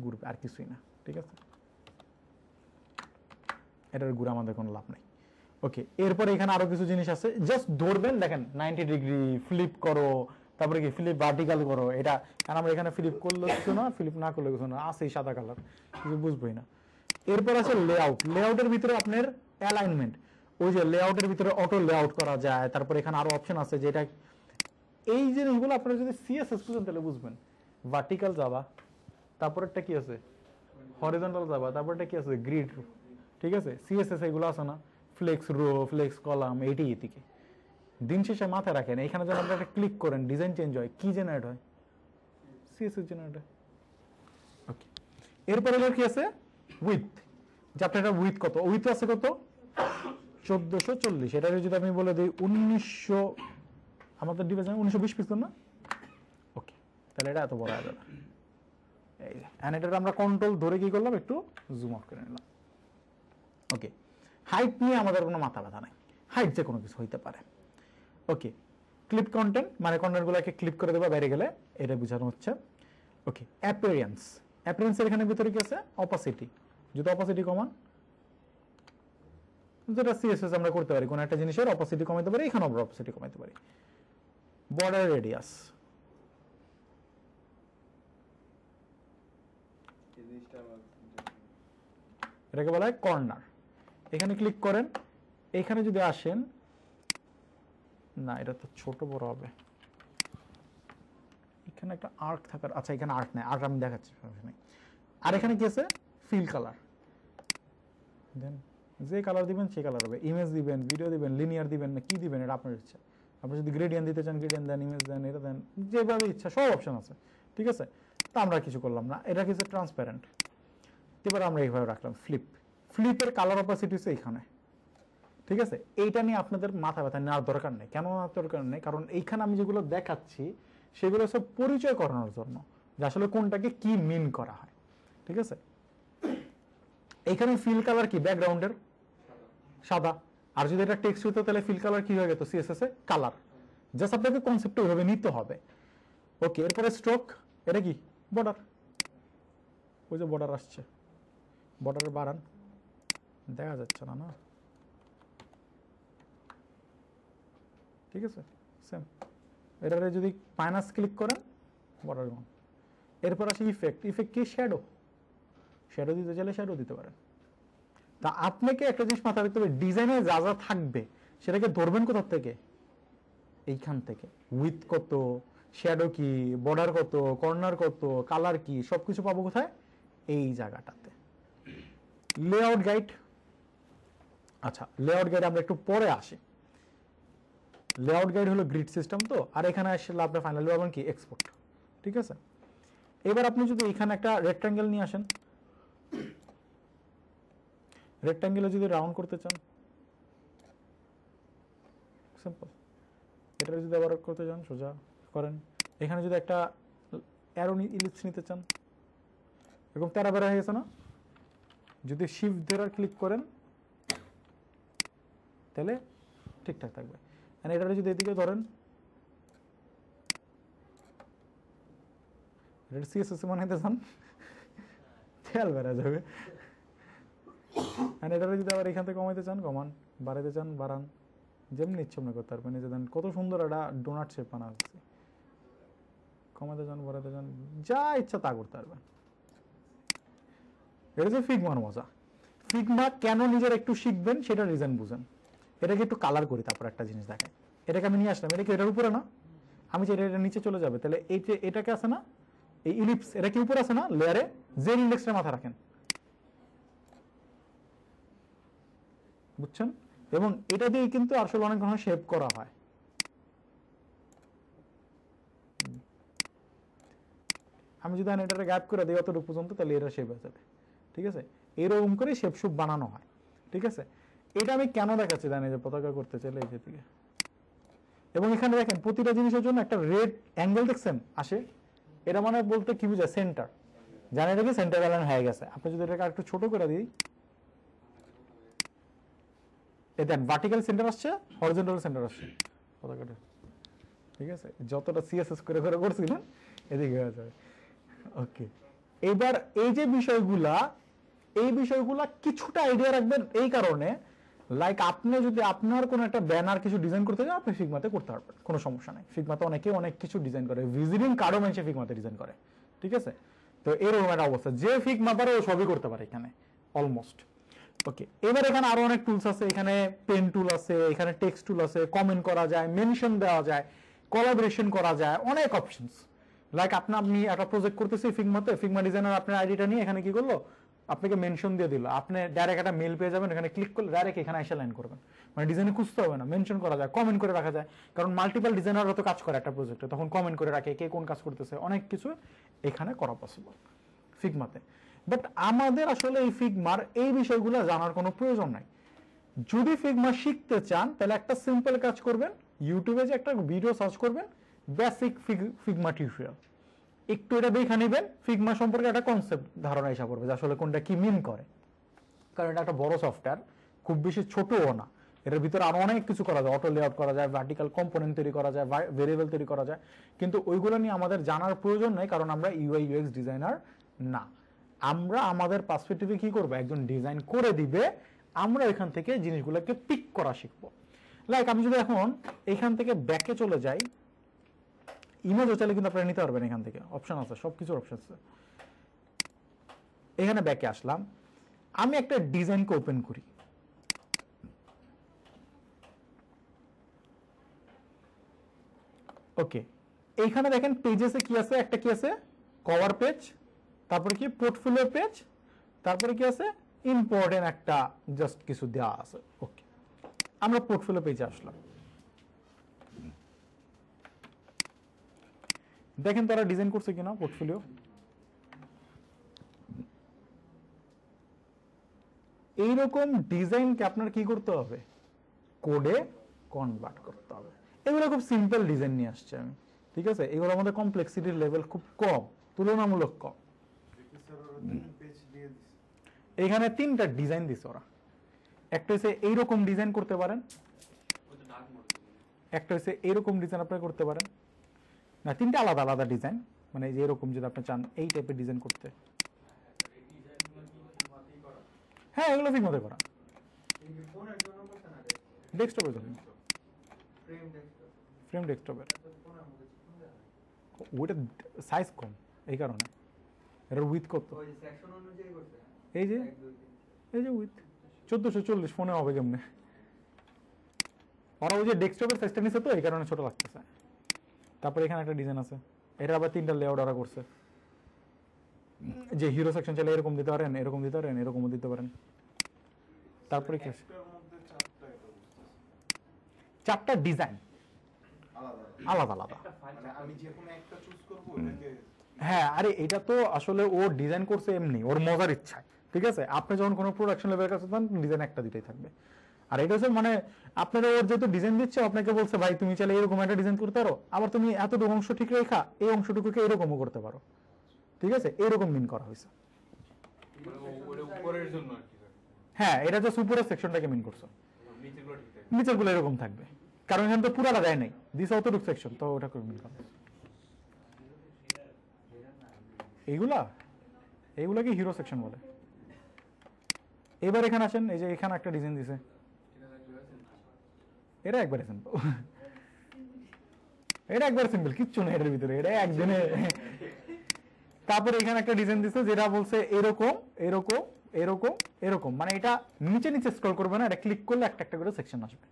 ঘুরবে, আর কিছুই না। ঠিক আছে, এটার ঘুরে আমাদের কোনো লাভ নেই। ওকে, এরপরে এখানে আরো কিছু জিনিস আছে, জাস্ট ধরবেন, দেখেন 90 ডিগ্রি ফ্লিপ করো, তারপরে কি ফ্লিপ ভার্টিক্যাল করো, এটা কারণ আমরা এখানে ফ্লিপ করলে কিছু না, ফ্লিপ না করলে কিছু না, আছে সাদা কালার, কিছু বুঝবোই না। এরপর আছে লেআউট, লেআউটের ভিতরে আপনার অ্যালাইনমেন্ট, ওই যে লেআউটের ভিতরে অটো লেআউট করা যায়। তারপর এখানে আরো অপশন আছে যেটা, এই জিনিসগুলো আপনারা যদি সিএসএস বুঝেন তাহলে বুঝবেন। ভার্টিক্যাল যাবা, তারপরেরটা কি আছে, হরিজন্টাল যাবা, তারপরটা কি আছে, গ্রিড। ঠিক আছে, সিএসএস এগুলো আছে না, ফ্লেক্স রো, ফ্লেক্স কলাম, এইটি এদিকে। দিন শেষে মাথায় রাখেন এখানে যখন আপনারা ক্লিক করেন ডিজাইন চেঞ্জ হয়, কি জেনারেট হয়, সিএসএস জেনারেট হয়। ওকে, এরপরে কি আছে, উইথ, যে আপনার উইথ কত, উইথ আছে কত 1440। এটা যদি আমি বলে দিই 1900, আমাদের ডিভাইস 1920 পিক্সেল না। ওকে, তাহলে এটা এত বড় হয়ে যাবে। এই যে এটা আমরা কন্ট্রোল ধরে কি করলাম, একটু জুম আউট করে নিলাম। ওকে, হাইট নিয়ে আমাদের কোনো মাথা ব্যথা নাই, হাইট যে কোনো কিছু হইতে পারে। ওকে, ক্লিপ কন্টেন্ট মানে কন্টেন্টগুলোকে ক্লিপ করে দেবা বাইরে গেলে, এটা বোঝানো হচ্ছে। ওকে, অ্যাপিয়ারেন্স, অ্যাপিয়ারেন্সের এখানে ভিতরে কি আছে, অপাসিটি, যদি অপাসিটি কমান, যেটা সিএসএস আমরা করতে পারি, কোন একটা জিনিসের অপাসিটি কমাইতে পারি, এখানে আমরা অপাসিটি কমাইতে পারি। বর্ডার রেডিয়াস, এটাকে বলা হয় কর্নার। এখানে ক্লিক করেন, এখানে যদি আসেন, না এটা তো ছোট বড় হবে, এখানে একটা আর্ক থাকার, আচ্ছা এখানে আর্ক নাই, আর্ক আমি দেখাচ্ছি। আর এখানে কি আছে, ফিল কালার, দেন যে কালার দিবেন সেই কালার হবে। ইমেজ দিবেন, ভিডিও দিবেন, লিনিয়ার দিবেন না কি দিবেন এটা আপনার ইচ্ছা। আপনি যদি গ্রেডিয়েন্ট দিতে চান গ্রেডিয়েন্ট দেন, ইমেজ দেন, এটা দেন, যেভাবে ইচ্ছা, সব অপশন আছে। ঠিক আছে, তা আমরা কিছু করলাম না, এটা কিছু ট্রান্সপারেন্ট। এবার আমরা এইভাবে রাখলাম ফ্লিপ, ফ্লিপের কালার অপাসিটি হচ্ছে এইখানে। ঠিক আছে, এইটা নিয়ে আপনাদের মাথা ব্যথা নেওয়ার দরকার নেই। কেন নেওয়ার দরকার নেই, কারণ এইখানে আমি যেগুলো দেখাচ্ছি সেগুলো সব পরিচয় করানোর জন্য, যে আসলে কোনটাকে কি মিন করা হয়। ঠিক আছে, এইখানে ফিল কালার কি, ব্যাকগ্রাউন্ডের সাদা, আর যদি এটা টেক্সট হতো তাহলে ফিল কালার কি হয়ে যেত, সিএসএস এ কালার। জাস্ট আপনাকে কনসেপ্টটা ওইভাবে নিতে হবে। ওকে, এরপরে স্ট্রোক, এটা কি, বর্ডার, ওই যে বর্ডার আসছে, বর্ডারের বাড়ান, দেখা যাচ্ছে না, না ঠিক আছে, সেম। এটারে যদি মাইনাস ক্লিক করেন বর্ডার গন। এরপর আসে ইফেক্ট, ইফেক্ট কি, শ্যাডো, শ্যাডো দিতে চাইলে শ্যাডো দিতে পারেন। তা আপনাকে একটা জিনিস মাথায় রাখতে হবে, ডিজাইনে যা যা থাকবে সেটাকে ধরবেন কোথা থেকে, এইখান থেকে। উইথ কত, শ্যাডো কি, বর্ডার কত, কর্নার কত, কালার কি, সবকিছু পাবো কোথায়, এই জায়গাটাতে। লেআউট গাইড, আচ্ছা লেআউট গাইড আমরা একটু পরে আসি। লেআউট গাইড হলো গ্রিড সিস্টেম তো, আর এখানে আসলে আপনি ফাইনালি পাবেন কি, এক্সপোর্ট। ঠিক আছে, এবার আপনি যদি এখানে একটা রেক্ট্যাঙ্গেল নিয়ে আসেন, রেক্ট্যাঙ্গেলে যদি রাউন্ড করতে চান, সিম্পল। এটা যদি আবার করতে চান সোজা করেন, এখানে যদি একটা অ্যারো ইলিপস নিতে চান, এরকম তেরা বেড়া হয়ে গেছে না, যদি শিফট ধরে ক্লিক করেন তাহলে ঠিকঠাক থাকবে। আর এটা যদি এদিকে ধরেন, এটা সিএসএস বানাইতে চান তেল বেড়া যাবে। আর এটা যদি আবার এখান থেকে কমাইতে চান কমান, বাড়াইতে চান বাড়ান, যেমনি ইচ্ছে মনে করতে পারবেন। এই যে দেন কত সুন্দর একটা ডোনাট শেপ বানা হচ্ছে, কমাতে চান বাড়াতে চান যা ইচ্ছা তা করতে পারবেন। এটা যে ফিগমার মজা। ফিগমা কেন নিজের একটু শিখবেন সেটা রিজন বুঝেন। এটাকে একটু কালার করি, তারপর একটা জিনিস দেখাই। এটাকে আমি নিয়ে আসলাম, এটা কি এটার উপরে না, আমি যে এটা নিচে চলে যাবে, তাহলে এই যে এটাকে আছে না, এই ইলিপস এটা কি উপরে আছে না লেয়ারে, জেড ইন্ডেক্সটা মাথা রাখেন, বুঝছেন? এবং এটা দিয়ে কিন্তু আসলে অনেক ধরনের শেপ করা হয়। আমি যদি এটাকে গ্যাপ করে দিই অতটুকু পর্যন্ত, তাহলে এটা শেপ হয়ে যাবে। ঠিক আছে, এরকম করে শেপ সুপ বানানো হয়। ঠিক আছে, এটা আমি কেন দেখাচ্ছি জানি, যে পতাকা করতে চাইলে এই দিকে, এবং এখানে দেখেন প্রতিটা জিনিসের জন্য একটা রেড অ্যাঙ্গেল দেখছেন আসে, এটা মানে বলতে কি বুঝায়, সেন্টার। জানেন এটা কি সেন্টার অ্যালাইন হয়ে গেছে। আপনি যদি এটাকে একটু ছোট করে দিই, এই দেন ভার্টিক্যাল সেন্টার আসছে, হরিজন্টাল সেন্টার আসছে পতাকাটা। ঠিক আছে, যতটা সিএসএস করে করে করছিলেন এদিকে হয়ে যাবে। ওকে, এবার এই যে বিষয়গুলা, এই বিষয়গুলা কিছুটা আইডিয়া রাখবেন এই কারণে, লাইক আপনি যদি আপনার কোনো একটা ব্যানার কিছু ডিজাইন করতে চান, আপনি ফিগমাতে করতে পারবেন, কোনো সমস্যা নাই। ফিগমাতে অনেকে অনেক কিছু ডিজাইন করে, ভিজিটিং কার্ডও মানুষে ফিগমাতে ডিজাইন করে। ঠিক আছে, তো এরকম একটা অবস্থা, যে ফিগমা পারে ও সবই করতে পারে এখানে অলমোস্ট। ওকে, এবার এখানে আরো অনেক টুলস আছে, এখানে পেন টুল আছে, এখানে টেক্সট টুল আছে, কমেন্ট করা যায়, মেনশন দেওয়া যায়, কোলাবোরেশন করা যায়, অনেক অপশনস। লাইক আপনি একটা প্রজেক্ট করতেছি ফিগমাতে, ফিগমা ডিজাইনার আপনার আইডিটা নিয়ে এখানে কি করলো, আপনাকে মেনশন দিয়ে দিল, আপনি ডাইরেক্ট একটা মেল পেয়ে যাবেন, এখানে ক্লিক করলে ডাইরেক্ট এখানে এসে লাইন করবেন, মানে ডিজাইনে খুঁজতে হবে না, মেনশন করা যায়, কমেন্ট করে রাখা যায়। কারণ মাল্টিপল ডিজাইনাররা তো কাজ করে একটা প্রজেক্টে, তখন কমেন্ট করে রাখে কে কোন কাজ করতেছে, অনেক কিছু এখানে করা পসিবল ফিগমাতে। বাট আমাদের আসলে এই ফিগমার এই বিষয়গুলো জানার কোনো প্রয়োজন নাই। যদি ফিগমা শিখতে চান তাহলে একটা সিম্পল কাজ করবেন, ইউটিউবে যে একটা ভিডিও সার্চ করবেন, বেসিক ফিগমা টিউটোরিয়াল, একটু এটা দেখে নেবেন, ফিগমা সম্পর্কে একটা কনসেপ্ট ধারণা এসে পড়বে যে আসলে কোনটা কি মিন করে। কারণ এটা একটা বড় সফটওয়্যার, খুব বেশি ছোটও না, এটার ভিতরে আরো অনেক কিছু করা যায়, অটো লেআউট করা যায়, ভার্টিক্যাল কম্পোনেন্ট তৈরি করা যায়, ভেরিয়েবল তৈরি করা যায়, কিন্তু ওইগুলো নিয়ে আমাদের জানার প্রয়োজন নেই, কারণ আমরা ইউআই ইউএক্স ডিজাইনার না। আমরা আমাদের পার্সপেক্টিভে কি করবো, একজন ডিজাইন করে দিবে, আমরা এখান থেকে জিনিসগুলোকে পিক করা শিখবো। লাইক আমি যদি এখন এখান থেকে ব্যাকে চলে যাই, ইমেজও চাইলে কিন্তু আপনারা নিতে পারবেন, এখান থেকে অপশন আছে, সবকিছুর অপশন আছে। এখানে ব্যাকে আসলাম, আমি একটা ডিজাইনকে ওপেন করি, ওকে। এইখানে দেখেন পেজেসে কি আছে, একটা কি আছে কভার পেজ, তারপরে কি পোর্টফোলিও পেজ, তারপরে কি আছে ইম্পর্টেন্ট একটা জাস্ট কিছু দেওয়া আছে। ওকে, আমরা পোর্টফোলিও পেজে আসলাম, দেখেন তারা ডিজাইন করছে কিনা পোর্টফোলিও। এইরকম ডিজাইনকে আপনার কি করতে হবে, কোডে কনভার্ট করতে হবে। এগুলো খুব সিম্পল ডিজাইন নিয়ে আসছে আমি, ঠিক আছে। এগুলো আমাদের কমপ্লেক্সিটির লেভেল খুব কম, তুলনামূলক কম। এখানে 3টা ডিজাইন দিছে ওরা, একটা হচ্ছে এইরকম ডিজাইন করতে পারেন, একটা হচ্ছে এইরকম ডিজাইন আপনি করতে পারেন, না 3টা আলাদা আলাদা ডিজাইন, মানে যে এরকম যদি আপনি চান এই টাইপের ডিজাইন করতে, হ্যাঁ এগুলো ফিগমাতে করা, ডেস্কটপের জন্য, ফ্রেম ডেস্কটপের, ওইটা সাইজ কম এই কারণে, এটার উইথ কত, এই যে উইথ 1440 ফোনে হবে কেমনে, ওরা ওই যে ডেস্কটপের সাইজটা নিছে তো এই কারণে ছোট লাগতেছে। তারপরে এখানে একটা ডিজাইন আছে, এটা আবার 3টা লেআউট ওরা করছে, যে হিরো সেকশন চাইলে এরকম দিতে পারেন, এরকম দিতে পারেন, এরকমও দিতে পারেন। তারপরে কি আছে, 4টা ডিজাইন আলাদা আলাদা, আমি যে কোনো একটা চুজ করব এটাকে, হ্যাঁ। আরে এটা তো আসলে ও ডিজাইন করছে এমনি ওর মজার ইচ্ছায়, ঠিক আছে। আপনি যখন কোনো প্রোডাকশন লেভেলের কাছে যান ডিজাইন একটা দুটাই থাকবে। আর এটা হচ্ছে মানে আপনারা ওর যেহেতু ডিজাইন দিচ্ছে আপনাকে বলছে ভাই তুমি চাইলে এরকম একটা ডিজাইন করতে পারো, আবার তুমি এতটুকু অংশ ঠিক রেখা এই অংশটুকুকে এরকমও করতে পারো, ঠিক আছে, এরকম মিন করা হয়েছে। উপরের জন্য আর কি হ্যাঁ, এটা জাস্ট উপরের সেকশনটাকে মিন করছো, নিচেরগুলো ঠিক থাকে। নিচের গুলো এরকম থাকবে, কারণ এখানে তো পুরাটা দেয় নাই, দিস অতটুকু সেকশন, তো ওটা করে মিন করা। এইগুলাকে হিরো সেকশন বলে। এবার এখানে আসেন, এই যে এখানে একটা ডিজাইন দিছে, এটা একবারে সিম্পল, এটা একবারে সিম্পল, কিচ্ছু নেই এটার ভিতরে, এটা একদিনে। তারপরে এখানে একটা ডিজাইন দিছে যেটা বলছে এরকম এরকম এরকম এরকম, মানে এটা নিচে নিচে স্ক্রল করবে না, এটা ক্লিক করলে একটা একটা করে সেকশন আসবে।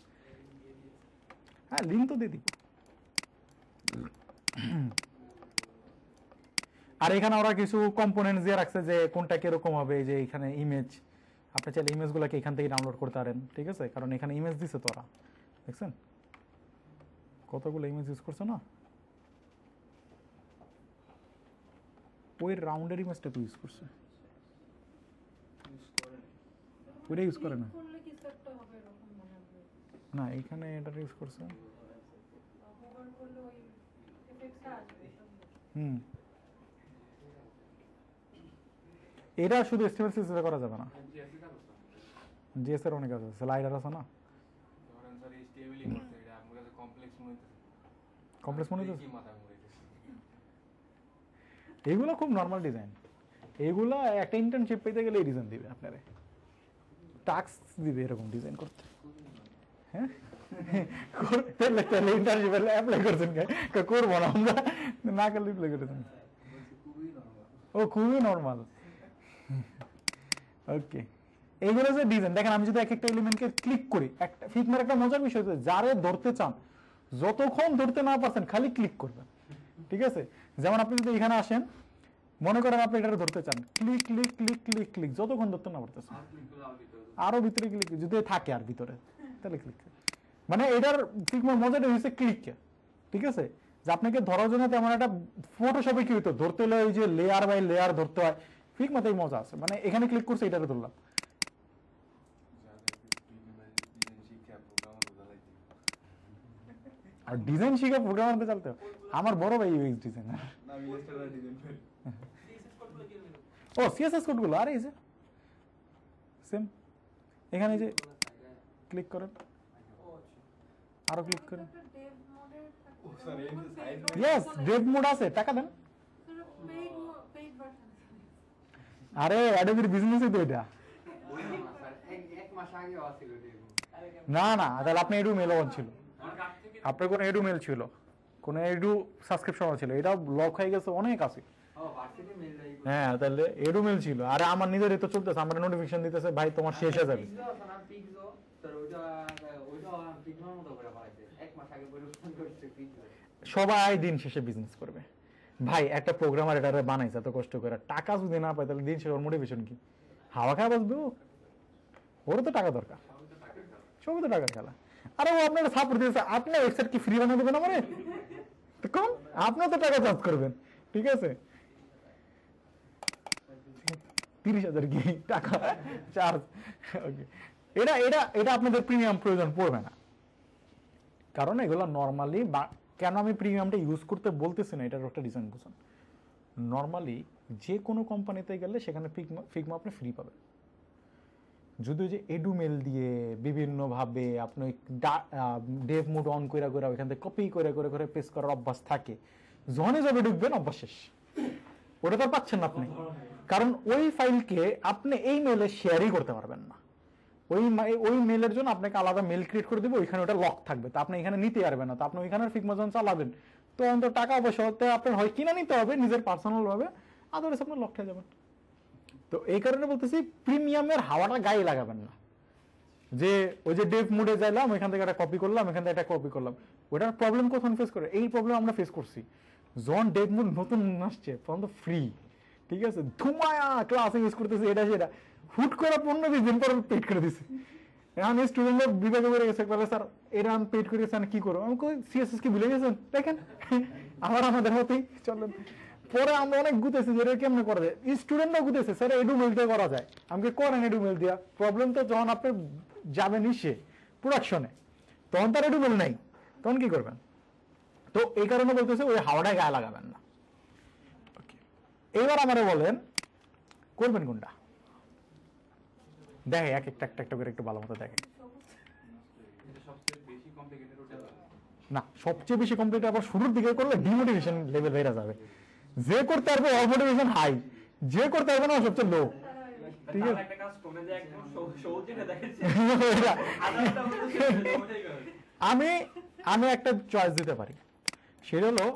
হ্যাঁ, লিঙ্ক তো দিয়ে দিব। আর এখানে ওরা কিছু কম্পোনেন্টস দিয়ে রাখছে যে কোনটা কিরকম হবে, যে এখানে ইমেজ, আপনি চাইলে ইমেজগুলোকে এখান থেকে ডাউনলোড করতে পারেন, ঠিক আছে, কারণ এখানে ইমেজ দিছে তোরা দেখছেন কতগুলো ইমেজ ইউজ করছে না, ওই রাউন্ডের ইমেজটা তো ইউজ করছে, ওইটা ইউজ করে না, করলে কিছু একটা হবে এরকম মনে হবে। না এখানে এটা ইউজ করছে। হোভার করলে ওই এফেক্টটা আসবে। হুম, এটা শুধু এস্টিমেট সিস্টেমে করা যাবে না, জিএস এর অনেক আছে, স্লাইডার আছে না, ধরেন স্যার HTML করতে এটা আমার কাছে কমপ্লেক্স মনে হইতেছে। কমপ্লেক্স মনে হচ্ছে। কি মাথায় মরাইতেছে। এগুলো খুব নর্মাল ডিজাইন, এগুলো একটা ইন্টার্নশিপ পেতে গেলে এই ডিজাইন দিবে আপনারে, টাস্ক দিবে এরকম ডিজাইন করতে। হ্যাঁ, তাহলে ইন্টার্নশিপে অ্যাপ্লাই করছেন, করবো না আমরা, না করলে অ্যাপ্লাই করেছেন। ও খুবই নর্মাল। ওকে, এইগুলো যে ডিজাইন দেখেন, আমি যদি এক একটা এলিমেন্টকে ক্লিক করি, একটা ফিগমার একটা মজার বিষয় হচ্ছে যারে ধরতে চান যতক্ষণ ধরতে না পারছেন খালি ক্লিক করবেন, ঠিক আছে। যেমন আপনি যদি এখানে আসেন, মনে করেন আপনি এটা ধরতে চান, click click click click click, যতক্ষণ ধরতে না পারতেছেন আরো ভিতরে ক্লিক, যদি থাকে আর ভিতরে তাহলে ক্লিক, মানে এটার ফিগমার মজাটা হচ্ছে ক্লিক, ঠিক আছে, যে আপনাকে ধরার জন্য তেমন একটা ফটোশপে কি হইতো ধরতে হলে ওই যে লেয়ার বাই লেয়ার ধরতে হয়, ফিগমাতেই মজা আছে, মানে এখানে ক্লিক করছে এটারে ধরলাম। আর ডিজাইন শিখে প্রোগ্রাম আনতে চালতে আমার বড় ভাই ইউএক্স ডিজাইনার। ও সিএসএস কোডগুলো, আর এই যে সেম এখানে যে ক্লিক করেন, আরো ক্লিক করেন, একটা ডেভ মোডের ইয়েস ডেভ মোড আছে, টাকা দেন। Paid version. আরে অ্যাডোবির বিজনেসই তো এটা। এক মাস আগেও আছিল না না, তাহলে আপনি এডু মেল অন ছিল, আপনার কোনো এডু মেল ছিল, কোনো এডু সাবস্ক্রিপশন ছিল, এটা লক হয়ে গেছে অনেক আছে। হ্যাঁ, তাহলে এডু মেল ছিল, আরে আমার নিজেরই তো চলতেছে, আমার নোটিফিকেশন দিতেছে ভাই তোমার শেষ হয়ে যাবে। সবাই দিন শেষে বিজনেস করবে ভাই, একটা প্রোগ্রামার এটা বানাইছে এত কষ্ট করে, টাকা যদি না পায় তাহলে দিন শেষে ওর মোটিভেশন কি, হাওয়া খাওয়া বাঁচবে ওরও তো টাকা দরকার, সবই তো টাকার খেলা। আরে ও আপনার সাপোর্ট দিয়েছে, আপনার ওয়েবসাইট কি ফ্রি বানিয়ে দেবেন আমারে, কম আপনার তো টাকা চার্জ করবেন, ঠিক আছে, 30,000 কি টাকা চার্জ। ওকে, এটা এটা এটা আপনাদের প্রিমিয়াম প্রয়োজন পড়বে না, কারণ এগুলো নর্মালি, কেন আমি প্রিমিয়ামটা ইউজ করতে বলতেছি না, এটার একটা ডিজাইন বুঝুন। নর্মালি যে কোনো কোম্পানিতে গেলে সেখানে ফিগমা আপনি ফ্রি পাবেন, যদি যে এডু মেল দিয়ে বিভিন্নভাবে আপনি ডেভ মোড অন করে ওইখান থেকে কপি করে পেস্ট করার অভ্যাস থাকে, যখনই যাবে ঢুকবেন অভ্যাস শেষ, ওটা তো পাচ্ছেন না আপনি, কারণ ওই ফাইলকে আপনি এই মেলে শেয়ারই করতে পারবেন না, ওই মেলের জন্য আপনাকে আলাদা মেল ক্রিয়েট করে দেবে, ওইখানে ওটা লক থাকবে, তা আপনি এখানে নিতে পারবেন না, তো আপনি ওইখানে ফিগমা যখন চালাবেন তো অন্তত টাকা অবশ্য আপনার হয় কিনা নিতে হবে নিজের পার্সোনাল ভাবে, আদারওয়াইজ আপনি লক হয়ে যাবেন। তো এই কারণে বলতেছি প্রিমিয়ামের হাওয়াটা গায়ে লাগাবেন না, যে ওই যে ডেভ মুডে যাইলাম ওইখান থেকে একটা কপি করলাম, এখান থেকে একটা কপি করলাম, ওটার প্রবলেম কখন ফেস করে, এই প্রবলেম আমরা ফেস করছি যখন ডেভ মুড নতুন আসছে, তখন তো ফ্রি, ঠিক আছে, ধুমায়া ক্লাসে ইউজ করতেছে, এটা সেটা হুট করে 15-20 দিন পর পেড করে দিছে, এখন স্টুডেন্টরা বিবেকে করে গেছে, স্যার এটা আমি পেড করে গেছেন কি করবো, আমি সিএসএস কি ভুলে গেছেন, দেখেন আমাদের হতেই চলেন। পরে আমরা অনেক গুতেছি যে এটা কেমনে করা যায়, স্টুডেন্টরা গুতেছে স্যার এডু মেল দিয়ে করা যায়, আমাকে করেন এডু মেল দিয়া, প্রবলেম তো যখন আপনি যাবেন ইসে প্রোডাকশনে, তখন তার একটু নাই, তখন কি করবেন? তো এই কারণে বলতেছে ওই হাওয়াটায় গায়ে লাগাবেন না। এবার আমারে বলেন করবেন কোনটা? দেখে এক একটা একটা করে একটু ভালো মতো দেখে। এটা সবচেয়ে বেশি কমপ্লিকেটেড ওটা না, সবচেয়ে বেশি কমপ্লিট আবার শুরুর দিকে করলে ডিমোটিভেশন লেভেল বেড়ে যাবে। যে করতে পারবে ওর মোটিভেশন হাই, যে করতে পারবে না সবচেয়ে লো। ঠিক আছে, একটা কাজ করে যে একদম সহজে দেখাচ্ছি আমি আমি একটা চয়েস দিতে পারি, সেটা হলো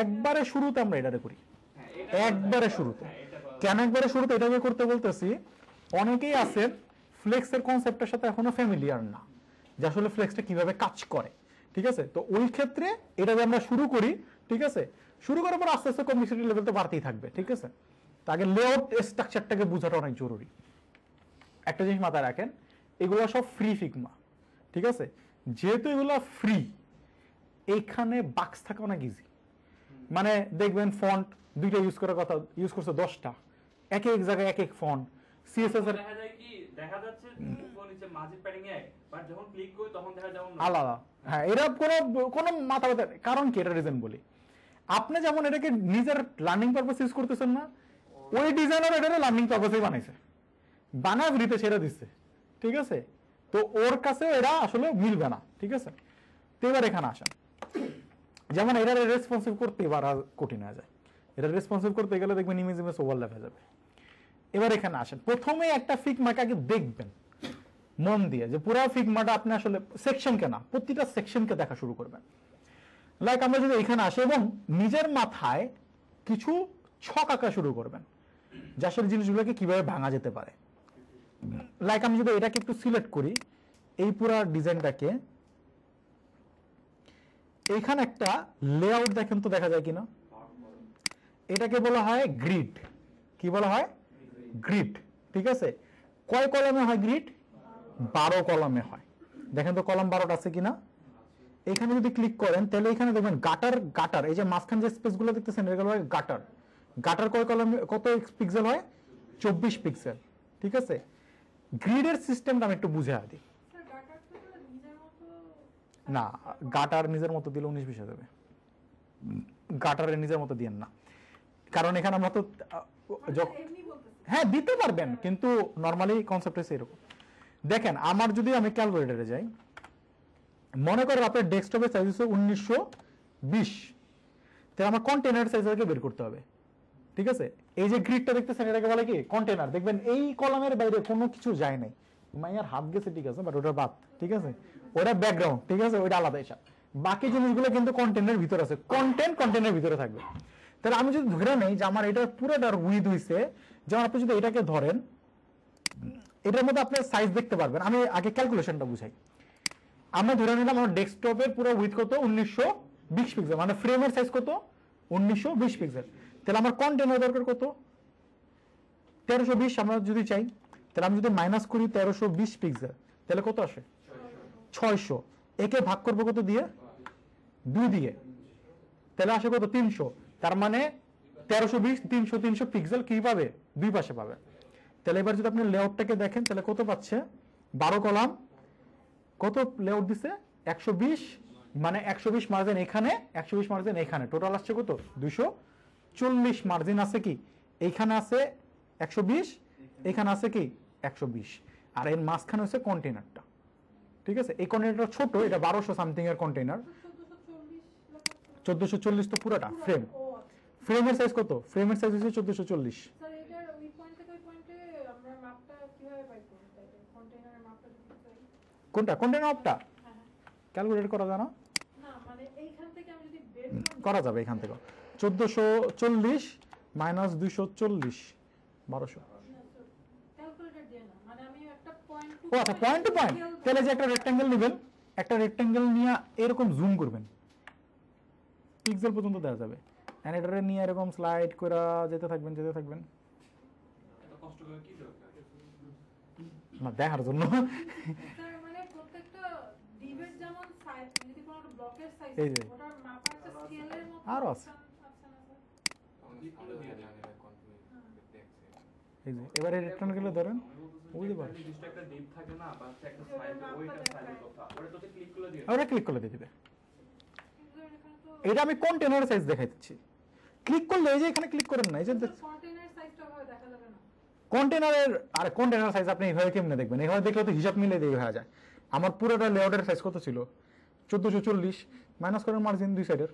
একবারে শুরুতে আমরা এটাতে করি, একবারে শুরুতে। কেন একবারে শুরুতে এটাকে করতে বলতেছি? অনেকেই আছেন ফ্লেক্সের কনসেপ্টের সাথে এখনো ফ্যামিলিয়ার না, যে আসলে ফ্লেক্সটা কিভাবে কাজ করে। ঠিক আছে, তো ওই ক্ষেত্রে এটা যে আমরা শুরু করি, ঠিক আছে, শুরু করার পর আস্তে আস্তে কমপ্লেক্সিটি লেভেল তো বাড়তেই থাকবে। ঠিক আছে, তাকে লেআউট স্ট্রাকচারটাকে বোঝাটা অনেক জরুরি। একটা জিনিস মাথায় রাখেন, এগুলো সব ফ্রি ফিগমা। ঠিক আছে, যেহেতু এগুলো ফ্রি, এইখানে বাক্স থাকা অনেক ইজি। মানে দেখবেন ফন্ট দুইটা ইউজ করার কথা, ইউজ করছে 10টা, এক এক জায়গায় এক এক ফন্ট। সিএসএস এর দেখা যায় কি, দেখা যাচ্ছে উপর নিচে মাঝে প্যাডিং এ, বাট যখন ক্লিক করি তখন দেখা যায় অন্য আলাদা। হ্যাঁ, এরা কোনো মাথা ব্যথা, কারণ কি এটা রিজন বলি। আপনি যেমন এটাকে নিজের লার্নিং পারপাস ইউজ করতেছেন না, ওই ডিজাইনার এটা লার্নিং পারপাসেই বানাইছে, বানায় ফ্রিতে ছেড়ে দিচ্ছে। ঠিক আছে, তো ওর কাছে এরা আসলে মিলবে না। ঠিক আছে, তো এবার এখানে আসেন, যেমন এটা রেসপন্সিভ করতে এবার কঠিন হয়ে যায়। এটা রেসপন্সিভ করতে গেলে দেখবেন ইমেজ ওভারল্যাপ হয়ে যাবে। এবার এখানে আসেন, প্রথমে একটা ফিগমাকে আগে দেখবেন মন দিয়ে, যে পুরো ফিগমাটা আপনি আসলে সেকশনকে না, প্রতিটা সেকশনকে দেখা শুরু করবেন। লাইক আমরা যদি এখানে আসি এবং নিজের মাথায় কিছু ছক আঁকা শুরু করবেন, যে আসলে জিনিসগুলোকে কিভাবে ভাঙা যেতে পারে। লাইক আমি যদি এটাকে একটু সিলেক্ট করি, এই পুরো ডিজাইনটাকে, এইখানে একটা লেআউট দেখেন তো দেখা যায় কিনা, এটাকে বলা হয় গ্রিড। কি বলা হয়? গ্রিড। ঠিক আছে, কয় কলামে হয় গ্রিড? 12 কলামে হয়। দেখেন তো কলাম 12টা আছে কিনা। এখানে যদি ক্লিক করেন তাহলে এখানে দেখবেন গাটার, গাটার এই যে মাঝখান যে স্পেসগুলো দেখতেছেন এগুলো হয় গাটার। গাটার কয় কলামে, কত পিক্সেল হয়? 24 পিক্সেল। ঠিক আছে, গ্রিডের সিস্টেমটা আমি একটু বুঝে দিই। স্যার ডাটা তো নিজের মতো না, গাটার নিজের মতো দিলে 19-20 হয়ে যাবে। গাটারের নিজের মতো দিয়েন না, কারণ এখানে আমরা তো এমনি বলতেছি। হ্যাঁ দিতে পারবেন, কিন্তু নর্মালি কনসেপ্ট হচ্ছে এরকম। দেখেন আমার যদি আমি ক্যালকুলেটরে যাই, মনে করেন আপনার ডেস্কটপের সাইজ হচ্ছে 1920, তাহলে আমার কন্টেনার সাইজটাকে বের করতে হবে। ঠিক আছে, এই যে গ্রিডটা দেখতেছেন এটাকে বলে কি? কন্টেনার। দেখবেন এই কলামের বাইরে কোনো কিছু যায় নাই, মাইয়ার হাত গেছে, ঠিক আছে, বাট ওটা বাদ। ঠিক আছে, ওটা ব্যাকগ্রাউন্ড। ঠিক আছে, ওইটা আলাদা হিসাব। বাকি জিনিসগুলো কিন্তু কন্টেন্টের ভিতরে আছে, কন্টেন্টের ভিতরে থাকবে। তাহলে আমি যদি ধরে নেই যে আমার এটা পুরোটার উইথ হইছে, যেমন আপনি যদি এটাকে ধরেন, এটার মধ্যে আপনি সাইজ দেখতে পারবেন। আমি আগে ক্যালকুলেশনটা বুঝাই। আমরা ধরে নিলাম আমার ডেস্কটপের পুরো উইথ কত? 1920 পিক্সেল, মানে ফ্রেমের সাইজ কত? 1920 পিক্সেল। তাহলে আমার কন্টেনার দরকার কত? 1320। আমরা যদি চাই, তাহলে আমি যদি মাইনাস করি 1320 পিক্সেল, তাহলে কত আসে? 600। একে ভাগ করবো কত দিয়ে? 2 দিয়ে, তাহলে আসে কত? 300। তার মানে 1320, 300, 300 পিক্সেল কি পাবে? দুই পাশে পাবে। তাহলে এবার যদি আপনি লেআউটটাকে দেখেন, তাহলে কত পাচ্ছে? 12 কলাম, কত লেআউট দিছে? 120, মানে 120 মার্জিন এখানে, 120 মার্জিন এখানে, টোটাল আসছে কত? 240 মার্জিন আছে কি এইখানে আছে 120, এখানে আছে কি 120, আর এর মাঝখানে হচ্ছে কন্টেনারটা। ঠিক আছে, এই কন্টেনারটা ছোট, এটা 1200 সামথিং এর কন্টেনার। 1440 তো পুরোটা ফ্রেম। ফ্রেমের সাইজ কত? ফ্রেমের সাইজ হচ্ছে 1440। স্যার এটার ওই পয়েন্ট থেকে ওই পয়েন্টে আমরা মাপটা কিভাবে পাই করব? কন্টেইনারের মাপটা যদি চাই। কোনটা? কন্টেনার মাপটা হ্যাঁ ক্যালকুলেট করা যায় না? না, মানে এইখান থেকে আমি যদি বের করা যাবে এখান থেকে। 1440 মাইনাস 240, 1200। ক্যালকুলেটর দিয়ে না, মানে আমি একটা পয়েন্ট ও আচ্ছা, পয়েন্ট টু পয়েন্ট। তাহলে যে একটা রেক্ট্যাঙ্গেল নেবেন, একটা রেক্ট্যাঙ্গেল নিয়ে এরকম জুম করবেন, পিক্সেল পর্যন্ত দেওয়া যাবে। এন্ড এটারে নিয়ে এরকম স্লাইড করে যেতে থাকবেন, যেতে থাকবেন, এত কষ্ট করে কি দরকার? না দেখার জন্য। স্যার মানে প্রত্যেকটা ডিভের যেমন সাইজ, যদি কোনো ব্লকের সাইজ এই যে। ওটার মাপা একটা স্কেলের মতো আরো আছে। আচ্ছা না স্যার। এই যে এবারে রেক্ট্যাঙ্গেল ধরেন, বুঝতে পারছি। নির্দিষ্ট একটা ডিপ থাকে না বা একটা সাইজ, ওইটা সাইজের কথা ওটা তো ক্লিক করে দিয়ে ওটা ক্লিক করলে দিয়ে দিবে। কিন্তু এখানে তো এটা আমি কন্টেনার সাইজ দেখাই দিচ্ছি। ক্লিক করলে এই যে এখানে ক্লিক করেন না, এই যে কন্টেইনার সাইজটা ভাবে দেখা যাবে না। কন্টেনারের, আর কন্টেনার সাইজ আপনি এইভাবে কেমনে দেখবেন? এইভাবে দেখলে তো হিসাব মিলে দিয়ে হয়ে যায়। আমার পুরোটা লেআউটের সাইজ কত ছিল? 1440 মাইনাস করেন মার্জিন দুই সাইডের,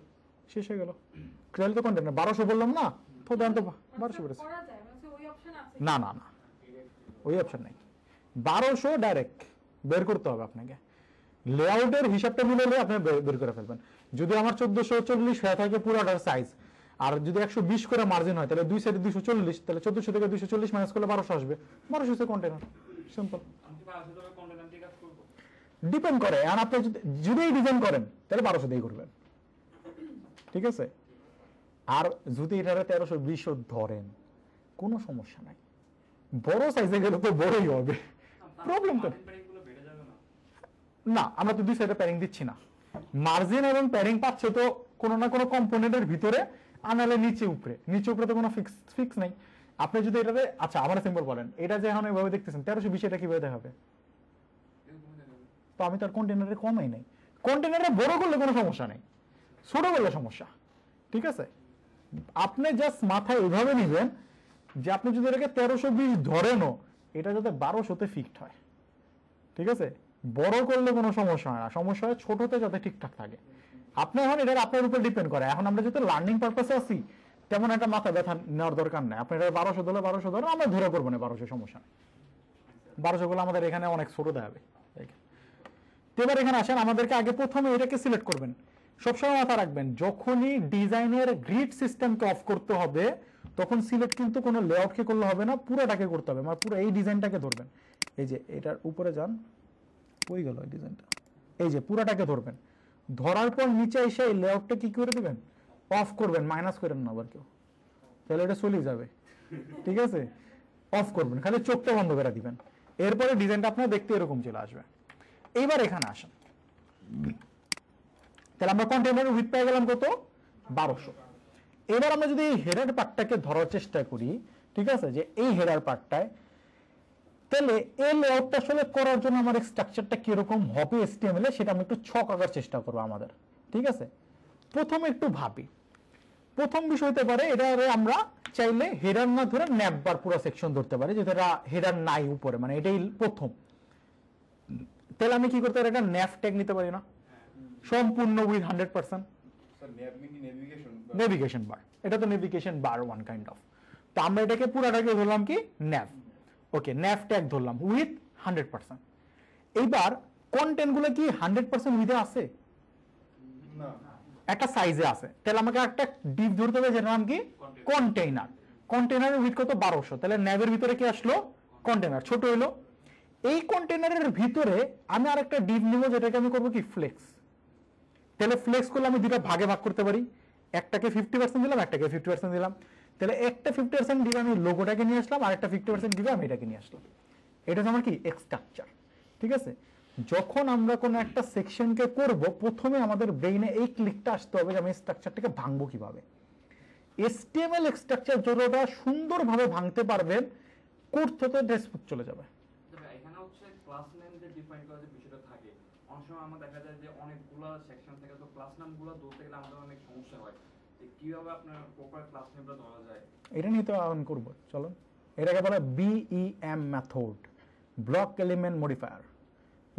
শেষ হয়ে গেল। তাহলে তো কন্টেনার 1200 বললাম না, তো দেন তো 1200 পড়েছে। করা যায় মানে ওই অপশন আছে। না না না, ওই অপশন নাই। 1200 ডাইরেক্ট বের করতে হবে আপনাকে। লেআউটের হিসাবটা মিলালে আপনি বের করে ফেলবেন। যদি আমার 1440 হয়ে থাকে পুরোটার সাইজ, আর যদি 120 করে মার্জিন হয়, তাহলে দুই সাইডে 240, তাহলে 1400 থেকে 240 মাইনাস করলে 1200 আসবে। 1200 হচ্ছে কন্টেনার, সিম্পল। আমি কি 1200 টাকা কন্টেনার দিয়ে কাজ করব? ডিপেন্ড করে, আর আপনি যদি ডিজাইন করেন তাহলে 1200 দিয়ে করবেন, ঠিক আছে? আর যদি এটারে 1320 ধরেন কোনো সমস্যা নাই, বড় সাইজে গেলে তো বড়ই হবে, প্রবলেম তো প্যারিংগুলো বেড়ে যাবে না? না। আমরা তো দুই সাইডে প্যারিং দিচ্ছি না, মার্জিন এবং প্যারিং পাচ্ছে তো কোনো না কোনো কম্পোনেন্টের ভিতরে, আনালে নিচে উপরে, নিচে উপরে তো কোনো ফিক্স নাই। আপনি যদি এটাতে, আচ্ছা আমার সিম্পল বলেন, এটা যে এখন এভাবে দেখতেছেন 1320, এটা কিভাবে দেখাবে? তো আমি তার কন্টেনারে কমাই নাই, কন্টেনারে বড় করলে কোনো সমস্যা নেই, ছোট করলে সমস্যা, ঠিক আছে? আপনি জাস্ট মাথায় এভাবে নিবেন যে আপনি যদি এটাকে 1320 ধরেনও, এটা যাতে 1200-তে ফিক্সড হয়, ঠিক আছে? বড় করলে কোনো সমস্যা হয় না, সমস্যা হয় ছোটতে যাতে ঠিকঠাক থাকে। আপনি এখন এটা আপনার উপর ডিপেন্ড করে। এখন আমরা যেহেতু লার্নিং পারপাসে আছি, তেমন একটা মাথা ব্যথা নেওয়ার দরকার নাই। আপনি এটা 1200 ধরলে 1200 ধরেন, আমরা ধরে করবো না 1200, সমস্যা নেই। 1200 গুলো আমাদের এখানে অনেক ছোট দেখাবে। এবার এখানে আসেন, আমাদেরকে আগে প্রথমে এটাকে সিলেক্ট করবেন। সবসময় মাথা রাখবেন, যখনই ডিজাইনের গ্রিড সিস্টেমকে অফ করতে হবে, তখন সিলেক্ট কিন্তু কোনো লেআউটকে করলে হবে না, পুরোটাকে করতে হবে। মানে পুরো এই ডিজাইনটাকে ধরবেন, এই যে এটার উপরে যান, কই গেল এই ডিজাইনটা, এই যে পুরোটাকে ধরবেন। ধরার পর নিচে এসে এই লেআউটটা কি করে দিবেন? অফ করবেন, মাইনাস করেন না আবার কেউ, তাহলে এটা চলে যাবে, ঠিক আছে? অফ করবেন, খালি চোখটা বন্ধ করে দিবেন। এরপরে ডিজাইনটা আপনার দেখতে এরকম চলে আসবে। এইবার এখানে আসেন, তাহলে আমরা কন্টেনারের উইথ পেয়ে গেলাম কত? 1200। এবার আমরা যদি এই হেডার পার্টটাকে ধরার চেষ্টা করি, ঠিক আছে, যে এই হেডার পার্টটায়, তাহলে এই লেআউটটা আসলে করার জন্য আমাদের স্ট্রাকচারটা কিরকম হবে HTML এ, সেটা আমি একটু ছক আঁকার চেষ্টা করবো আমাদের, ঠিক আছে? প্রথমে একটু ভাবি। প্রথম বিষয় হতে পারে, এটা আমরা চাইলে হেডার না ধরে ন্যাপবার পুরো সেকশন ধরতে পারি, যেটা হেডার নাই উপরে, মানে এটাই প্রথম। তাহলে আমি কি করতে পারি? এটা ন্যাপ ট্যাগ নিতে পারি না, সম্পূর্ণ উইথ 100%। নেভিগেশন বার, এটা তো navigation bar one kind of. তো আমরা এটাকে পুরাটাকে ধরলাম কি? ন্যাভ। ওকে, ন্যাভ ট্যাগ ধরলাম উইথ 100%। এইবার কন্টেন্ট গুলো কি 100% উইথে আছে? না, একটা সাইজে আছে। তাহলে আমাকে একটা ডিপ ধরতে হবে, যেটার নাম কি? কন্টেইনার। কন্টেইনারের উইথ কত? 1200। তাহলে ন্যাভের ভিতরে কি আসলো? কন্টেইনার, ছোট হইলো। এই কন্টেইনারের ভিতরে আমি আরেকটা ডিপ নিব, যেটাকে আমি করবো কি? ফ্লেক্স। তাহলে ফ্লেক্স করলে আমি দুটো ভাগে ভাগ করতে পারি, একটাকে 50% দিলাম, একটাকে 50% দিলাম। তাহলে একটা 50% দিবে আমি লোগোটাকে নিয়ে আসলাম, আর একটা 50% দিবে আমি এটাকে নিয়ে আসলাম। এটা হচ্ছে আমার কি? স্ট্রাকচার, ঠিক আছে? যখন আমরা কোনো একটা সেকশনকে করব, প্রথমে আমাদের ব্রেইনে এই ক্লিকটা আসতে হবে যে আমি স্ট্রাকচারটাকে ভাঙবো কিভাবে। HTML স্ট্রাকচার যতটা সুন্দরভাবে ভাঙতে পারবেন, কোড থেকে স্মুথ চলে যাবে। এখানে হচ্ছে ক্লাস নেম যে ডিফাইন করার যে বিষয়টা থাকে, অনেক সময় আমরা দেখা যায় যে অনেকগুলো সেকশন থেকে, তো ক্লাস নামগুলো ধরতে গেলে আমাদের অনেক সমস্যা হয়। তো কিভাবে আপনার প্রপার ক্লাস নেমটা ধরা যায়? এটা নিয়ে তো অন করবো, চলো। এটাকে বলে BEM method, block element modifier.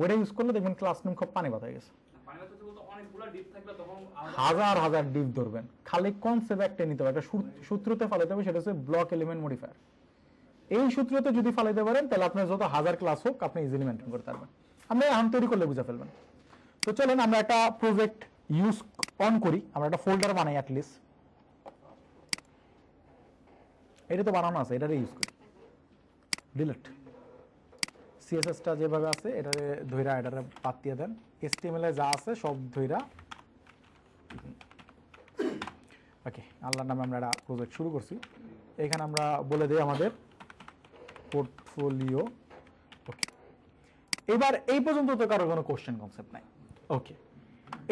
ওটা ইউজ করলে দেখবেন ক্লাস নেম খুব পানি কথা হয়ে গেছে। পানি কথা বলতে অনেকগুলো ডিপ থাকলে তখন হাজার হাজার ডিপ ধরবেন, খালি কনসেপ্ট একটা নিতে হবে, একটা সূত্রতে ফালাইতে হবে, সেটা হচ্ছে ব্লক এলিমেন্ট মডিফায়ার। এই সূত্রতে যদি ফালাইতে পারেন, তাহলে আপনার যত হাজার ক্লাস হোক আপনি ইজিলি মেনটেন করতে পারবেন। আমরা এখন তৈরি করলে বুঝে ফেলবেন। তো চলেন আমরা একটা প্রজেক্ট ইউজ অন করি, আমরা একটা ফোল্ডার বানাই অ্যাটলিস্ট। এটা তো বানানো আছে, এটারে ইউজ করি। ডিলিট CSS-টা যেভাবে আছে এটারে ধইরা এটারে বাদ দিয়ে দেন। HTML এ যা আছে সব ধইরা, ওকে, আল্লাহর নামে আমরা একটা প্রজেক্ট শুরু করছি। এখানে আমরা বলে দিই আমাদের পোর্টফোলিও। ওকে, এবার এই পর্যন্ত তো কারো কোনো কোশ্চেন কনসেপ্ট নাই। ওকে,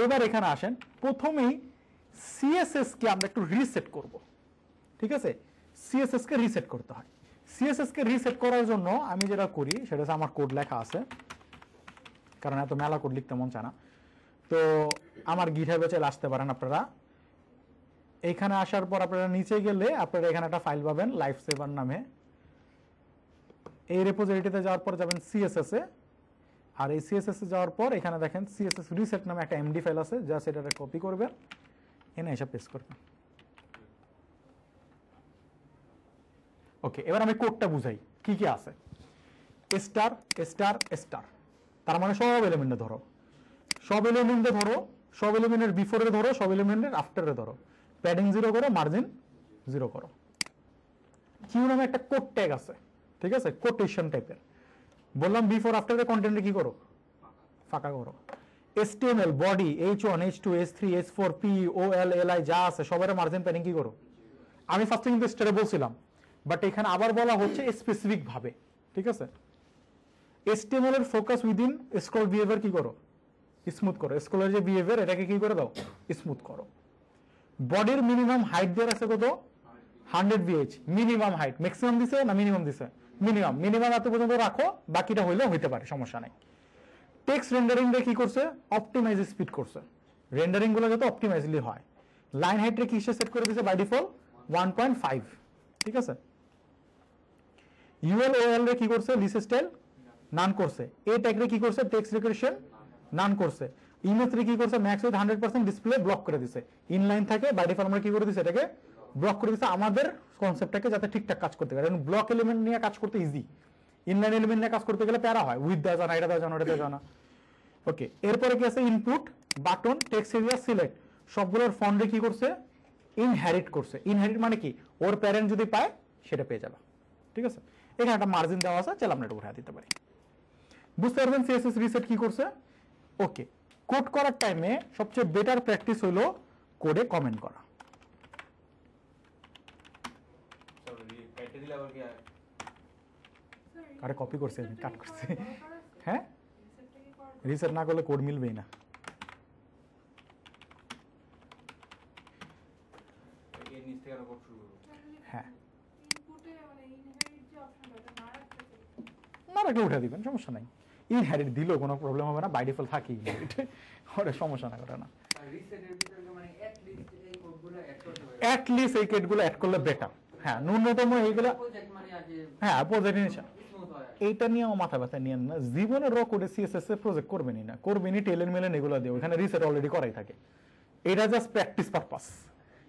এবার এখানে আসেন, প্রথমেই CSS কে আমরা একটু রিসেট করব, ঠিক আছে? CSS কে রিসেট করতে হয়। সিএসএস কে রিসেট করার জন্য আমি যেটা করি সেটা হচ্ছে আমার কোড লেখা আছে, কারণ এত মেলা কোড লিখতে মন চায় না। তো আমার গিটহাবে চলে আসতে পারেন আপনারা। এইখানে আসার পর আপনারা নিচে গেলে আপনারা এখানে একটা ফাইল পাবেন লাইফ সেভার নামে। এই রেপোজিটরিতে যাওয়ার পর যাবেন সিএসএস এ, আর এই সিএসএস এ যাওয়ার পর এখানে দেখেন সিএসএস রিসেট নামে একটা এমডি ফাইল আছে, জাস্ট এটা কপি করবেন, এনে এসে পেস্ট করবেন। ওকে, এবার আমি কোডটা বুঝাই কি কি আছে। স্টার স্টার স্টার, তার মানে সব এলিমেন্টে ধরো, সব এলিমেন্টে ধরো, সব এলিমেন্টের বিফোরে ধরো, সব এলিমেন্টের আফটারে ধরো, প্যাডিং 0 করো, মার্জিন 0 করো। কিউ নামে একটা কোড ট্যাগ আছে, ঠিক আছে, কোটেশন টাইপের। বললাম বিফোর আফটারের কন্টেন্টে কি করো, ফাঁকা করো। HTML body H1 H2 H3 H4 P O L L I যা আছে সবার মার্জিন প্যাডিং কি করো। আমি ফার্স্টে কিন্তু স্টারে বলছিলাম, বাট এখানে আবার বলা হচ্ছে স্পেসিফিক ভাবে, ঠিক আছে। HTML এর ফোকাস উইদিন স্ক্রল বিহেভিয়ার কি করো, স্মুথ করো। স্ক্রলের যে বিহেভিয়ার এটাকে কি করে দাও, স্মুথ করো। বডির মিনিমাম হাইট দেওয়ার আছে কত, 100 VH মিনিমাম হাইট। ম্যাক্সিমাম দিছে না মিনিমাম দিছে, মিনিমাম। মিনিমাম এত পর্যন্ত রাখো, বাকিটা হইলেও হইতে পারে, সমস্যা নাই। টেক্সট রেন্ডারিং রে কি করছে, অপটিমাইজ স্পিড করছে, রেন্ডারিং গুলো যাতে অপটিমাইজলি হয়। লাইন হাইট রে কি সেট করে দিয়েছে বাই ডিফল্ট 1.5, ঠিক আছে। ইউএল ওএল রে কি করছে, লিস্ট স্টাইল নান করছে। এ ট্যাগ রে কি করছে, টেক্সট রিকারেশন নান করছে। ইমেজ রে কি করছে, ম্যাক্স উইথ 100% ডিসপ্লে ব্লক করে দিছে। ইনলাইন থাকে বাই ডিফল্ট আমরা কি করে দিছে, এটাকে ব্লক করে দিছে আমাদের কনসেপ্টটাকে যাতে ঠিকঠাক কাজ করতে পারে। কারণ ব্লক এলিমেন্ট নিয়ে কাজ করতে ইজি, ইনলাইন এলিমেন্ট নিয়ে কাজ করতে গেলে প্যারা হয়, উইথ দেওয়া যায় না, এটা দেওয়া যায় না, ওটা দেওয়া যায় না। ওকে, এরপরে কি আছে, input button text area select, সবগুলোর ফন্টে কি করছে, ইনহেরিট করছে। ইনহেরিট মানে কি, ওর প্যারেন্ট যদি পায় সেটা পেয়ে যাবে, ঠিক আছে। এখানে একটা মার্জিন দেওয়া আছে, চল আমরা এটা উঠা দিতে পারি। বুঝতে পারবেন সিএসএস রিসেট কি করছে। ওকে, কোড করার টাইমে সবচেয়ে বেটার প্র্যাকটিস হলো কোডে কমেন্ট করা। আরে কপি করছে, আমি কাট করছি। হ্যাঁ, রিসেট না করলে কোড মিলবেই না। হ্যাঁ, না রাখলে উঠে দিবেন, সমস্যা নাই। ইনহেরিট দিলেও কোনো প্রবলেম হবে না, বাই ডিফল্ট থাকি ইনহেরিট, ওটা সমস্যা না, ওটা না। অ্যাট লিস্ট এই কোডগুলো অ্যাড করলে বেটার। হ্যাঁ, ন্যূনতম এইগুলো, হ্যাঁ প্রজেক্ট নিয়ে এইটা নিয়েও মাথা ব্যথা নিয়েন না। জীবনে র কোডে সিএসএস এ প্রজেক্ট করবেনই না, করবেনই টেলেন মেলেন এগুলো দিয়ে, ওখানে রিসেট অলরেডি করাই থাকে। এটা জাস্ট প্র্যাকটিস পারপাস,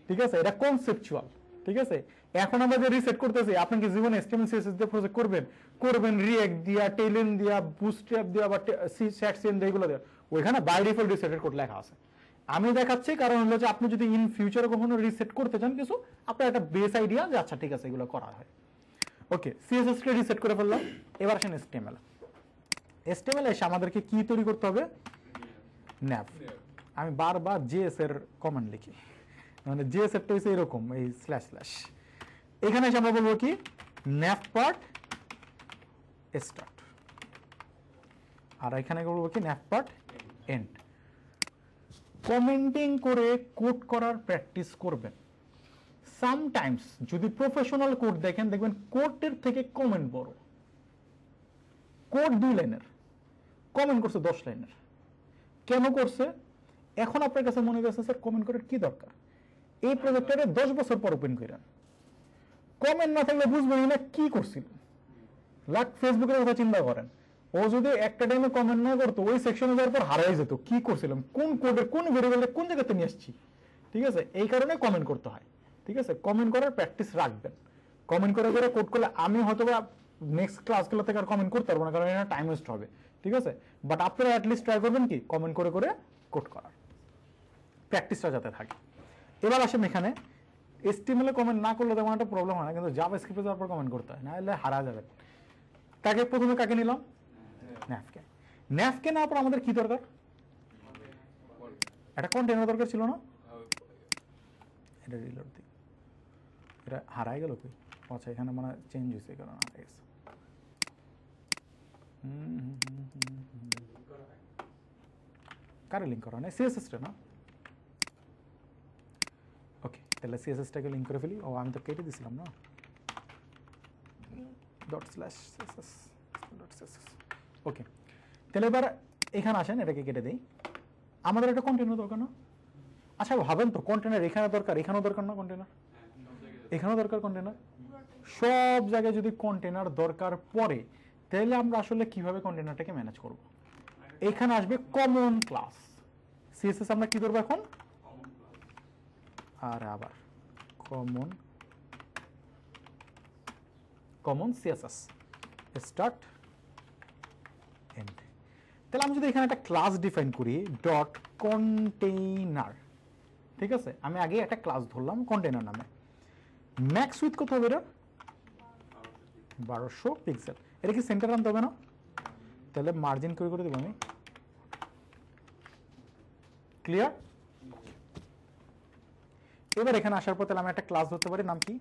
ঠিক আছে, এটা কনসেপচুয়াল, ঠিক আছে। এখন আমরা যে রিসেট করতেছি, আপনি কি জীবনে HTML CSS দিয়ে প্রজেক্ট করবেন, করবেন রিঅ্যাক্ট দিয়া, টেলেন দিয়া, বুটস্ট্র্যাপ দিয়া বা স্যাটসিএন দিয়ে, এগুলো দিয়ে, ওইখানে বাই ডিফল্ট রিসেটের কোড লেখা আছে। আমি দেখাচ্ছি কারণ হলো যে আপনি যদি ইন ফিউচারে কখনো রিসেট করতে চান কিছু, আপনার একটা বেস আইডিয়া যে আচ্ছা ঠিক আছে এগুলো করা হয়। ওকে, সিএসএস কে রিসেট করে ফেললাম। এবার আসেন HTML। HTML এসে আমাদেরকে কি তৈরি করতে হবে, ন্যাভ। আমি বারবার জেএস এর কমান্ড লিখি, মানে জেএস এরটা হচ্ছে এরকম, এই স্ল্যাশ স্ল্যাশ। এখানে এসে আমরা বলবো কি, ন্যাভ পার্ট স্টার্ট, আর এখানে বলবো কি ন্যাভ পার্ট এন্ড। কমেন্টিং করে কোড করার প্র্যাকটিস করবেন। সামটাইমস যদি প্রফেশনাল কোড দেখেন, দেখবেন কোডের থেকে কমেন্ট বড়। কোড 2 লাইনের, কমেন্ট করছে 10 লাইনের। কেন করছে, এখন আপনার কাছে মনে হচ্ছে স্যার কমেন্ট করার কি দরকার, এই প্রজেক্টটারে 10 বছর পর ওপেন করেন, কমেন্ট না থাকলে বুঝবেন না কি করছিল। লাইক ফেসবুকের কথা চিন্তা করেন, ও যদি একটা টাইমে কমেন্ট না করতো, ওই সেকশনে যাওয়ার পর হারাই যেত কি করছিলাম, কোন কোডের কোন ভেরিয়েবলে কোন জায়গাতে নিয়ে আসছি, ঠিক আছে। এই কারণে কমেন্ট করতে হয়, ঠিক আছে। কমেন্ট করার প্র্যাকটিস রাখবেন। কমেন্ট করে করে কোড করলে আমি হয়তো নেক্সট ক্লাসগুলো থেকে আর কমেন্ট করতে পারবো না, কারণ এটা টাইম ওয়েস্ট হবে, ঠিক আছে। বাট আপনারা অ্যাটলিস্ট ট্রাই করবেন কি, কমেন্ট করে করে কোড করার প্র্যাকটিসটা যাতে থাকে। এবার আসেন এখানে HTML এ কমেন্ট না করলে তেমন একটা প্রবলেম হয় না, কিন্তু জাভাস্ক্রিপ্টে যাওয়ার পর কমেন্ট করতে হয়, না হলে হারা যাবে। কাকে প্রথমে কাকে নিলাম, ন্যাভকে। ন্যাভকে নেওয়ার পর আমাদের কি দরকার, একটা কন্টেনার দরকার ছিল না, এটা রিলোড দিই, এটা হারাই গেল কই, আচ্ছা এখানে মানে চেঞ্জ হয়েছে, কারণ হারাই গেছে। কারে লিঙ্ক করা নেই, সিএসএসটা না। ওকে, তাহলে সিএসএসটাকে লিঙ্ক করে ফেলি। ও আমি তো কেটে দিছিলাম না। ওকে, তাহলে এবার এখানে আসেন, এটাকে কেটে দিই। আমাদের একটা কন্টেনার দরকার না? আচ্ছা ভাবেন তো, কন্টেনার এখানে দরকার, এখানেও দরকার না কন্টেনার? এখানেও দরকার কন্টেনার। সব জায়গায় যদি কন্টেনার দরকার পড়ে, তাহলে আমরা আসলে কিভাবে কন্টেনারটাকে ম্যানেজ করব? এখানে আসবে কমন ক্লাস। সিএসএস আমরা কি করবো এখন? আর আবার কমন সিএসএস স্টার্ট এন্ড। তাহলে আমি যদি এখানে একটা ক্লাস ডিফাইন করি ডট কন্টেইনার, ঠিক আছে, আমি আগে একটা ক্লাস ধরলাম কন্টেইনার নামে। ম্যাক্স উইথ কত হবে? 1200 পিক্সেল। এটা কি সেন্টার আনতে হবে না? তাহলে মার্জিন করে দেবো আমি। ক্লিয়ার? এবার এখানে আসার পর তাহলে আমি একটা ক্লাস ধরতে পারি, নাম কি?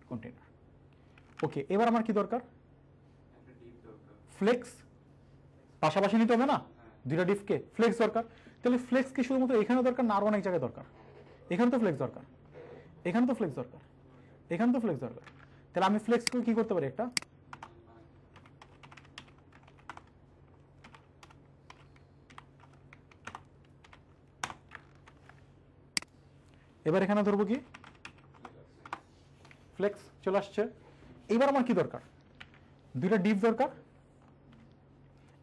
কন্টেইনার। ওকে, এবার আমার কি দরকার? ফ্লেক্স পাশাপাশি নিতে হবে না, দুইটা ডিফকে ফ্লেক্স দরকার। তাহলে ফ্লেক্স কি শুধুমাত্র এখানে দরকার না আরো অনেক জায়গায় দরকার? এখানে তো ফ্লেক্স দরকার, এখানে তো ফ্লেক্স দরকার, এখানে তো ফ্লেক্স দরকার। তাহলে আমি ফ্লেক্স কি করতে পারি? একটা এবার এখানে ধরবো কি? ফ্লেক্স চলে আসছে। এবার আমার কি দরকার? দুইটা ডিভ দরকার,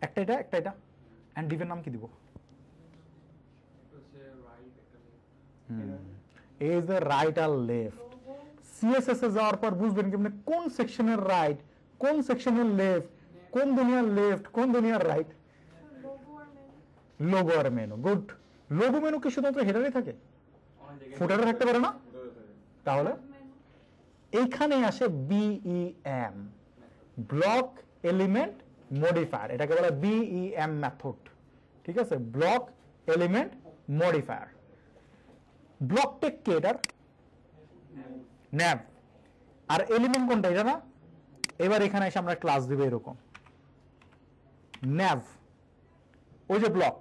একটা এটা একটা এটা। এন্ড ডিভের নাম কি দিব? is the right আর লেফট। সিএসএস এ যাওয়ার পর বুঝবেন কেমনে কোন সেকশনের রাইট, কোন সেকশনের লেফট, কোন দুনিয়ার লেফট, কোন দুনিয়ার রাইট। লোগো আর মেনু। গুড। লোগো মেনু কি শুধুমাত্র হেডারে থাকে? ফুটারে থাকতে পারে না? তাহলে এইখানে আসে বিইএম, ব্লক এলিমেন্ট মডিফায়ার। এটাকে বলে বিইএম মেথড, ঠিক আছে? Block element modifier. ব্লক টেক কে? এটার ন্যাভ। আর এলিমেন্ট কোনটা? এটা না? এবার এখানে এসে আমরা ক্লাস দিব এরকম ন্যাভ, ওই যে ব্লক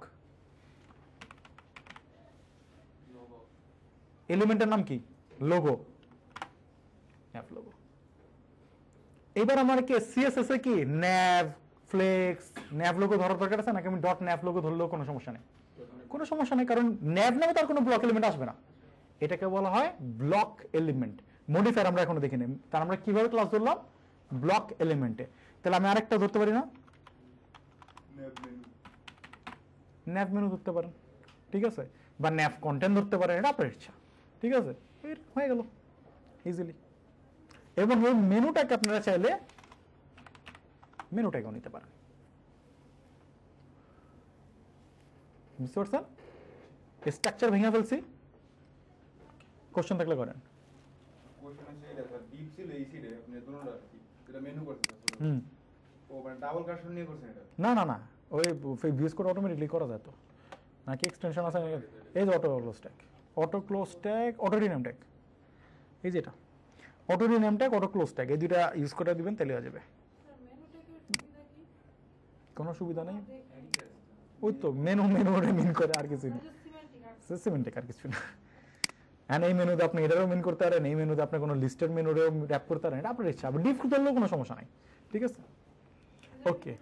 এলিমেন্টের নাম কি? Logo, nav logo. এবার আমার কি সিএসএস এ কি ন্যাভ ফ্লেক্স ন্যাভ লোগো ধরার দরকার আছে নাকি আমি ডট ন্যাভ লোগো ধরলেও কোনো সমস্যা নেই? কোনো সমস্যা নেই, কারণ ন্যাভ নামে তার কোনো ব্লক এলিমেন্ট আসবে না। এটাকে বলা হয় ব্লক এলিমেন্ট মডিফায়ার। আমরা এখনো দেখিনি, তার আমরা কিভাবে ক্লাস ধরলাম? ব্লক এলিমেন্টে। তাহলে আমি আরেকটা ধরতে পারি না? ন্যাভ মেনু ধরতে পারেন, ঠিক আছে, বা ন্যাভ কন্টেন্ট ধরতে পারেন, এটা আপনার ইচ্ছা, ঠিক আছে? হয়ে গেল ইজিলি। এবং এই মেনুটাকে আপনারা চাইলে মেনুটাকেও নিতে পারেন। বুঝতে পারছেন? স্ট্রাকচার ভেঙে ফেলছি। কোশ্চেন থাকলে করেন। কোশ্চেন আছে এটা স্যার ডিপ ছিল এই সাইডে আপনি দুটোটা কি এটা মেনু করছেন স্যার? হুম, ও মানে ডাবল কার্সর নিয়ে করছেন এটা? না না না, ওই ভিউজ কোড অটোমেটিকলি করা যায় তো নাকি এক্সটেনশন আছে? এই যে auto close tag, auto close tag, auto rename tag, এই যে এটা auto rename tag, auto close tag, এই দুইটা ইউজ করে দিবেন তাহলে হয়ে যাবে। কোনো সুবিধা নেই, ওই তো মেনু মিন করে আর কিছু না, সিমেন্টিক আর কিছু না। এন্ড এই মেনুতে আপনি এটারও মিন করতে পারেন, এই মেনুতে আপনি কোনো লিস্টের মেনুরেও র‍্যাপ করতে পারেন, এটা আপনার ইচ্ছা। আপনি ডিফ করলেও কোনো সমস্যা নাই, ঠিক আছে? ওকে,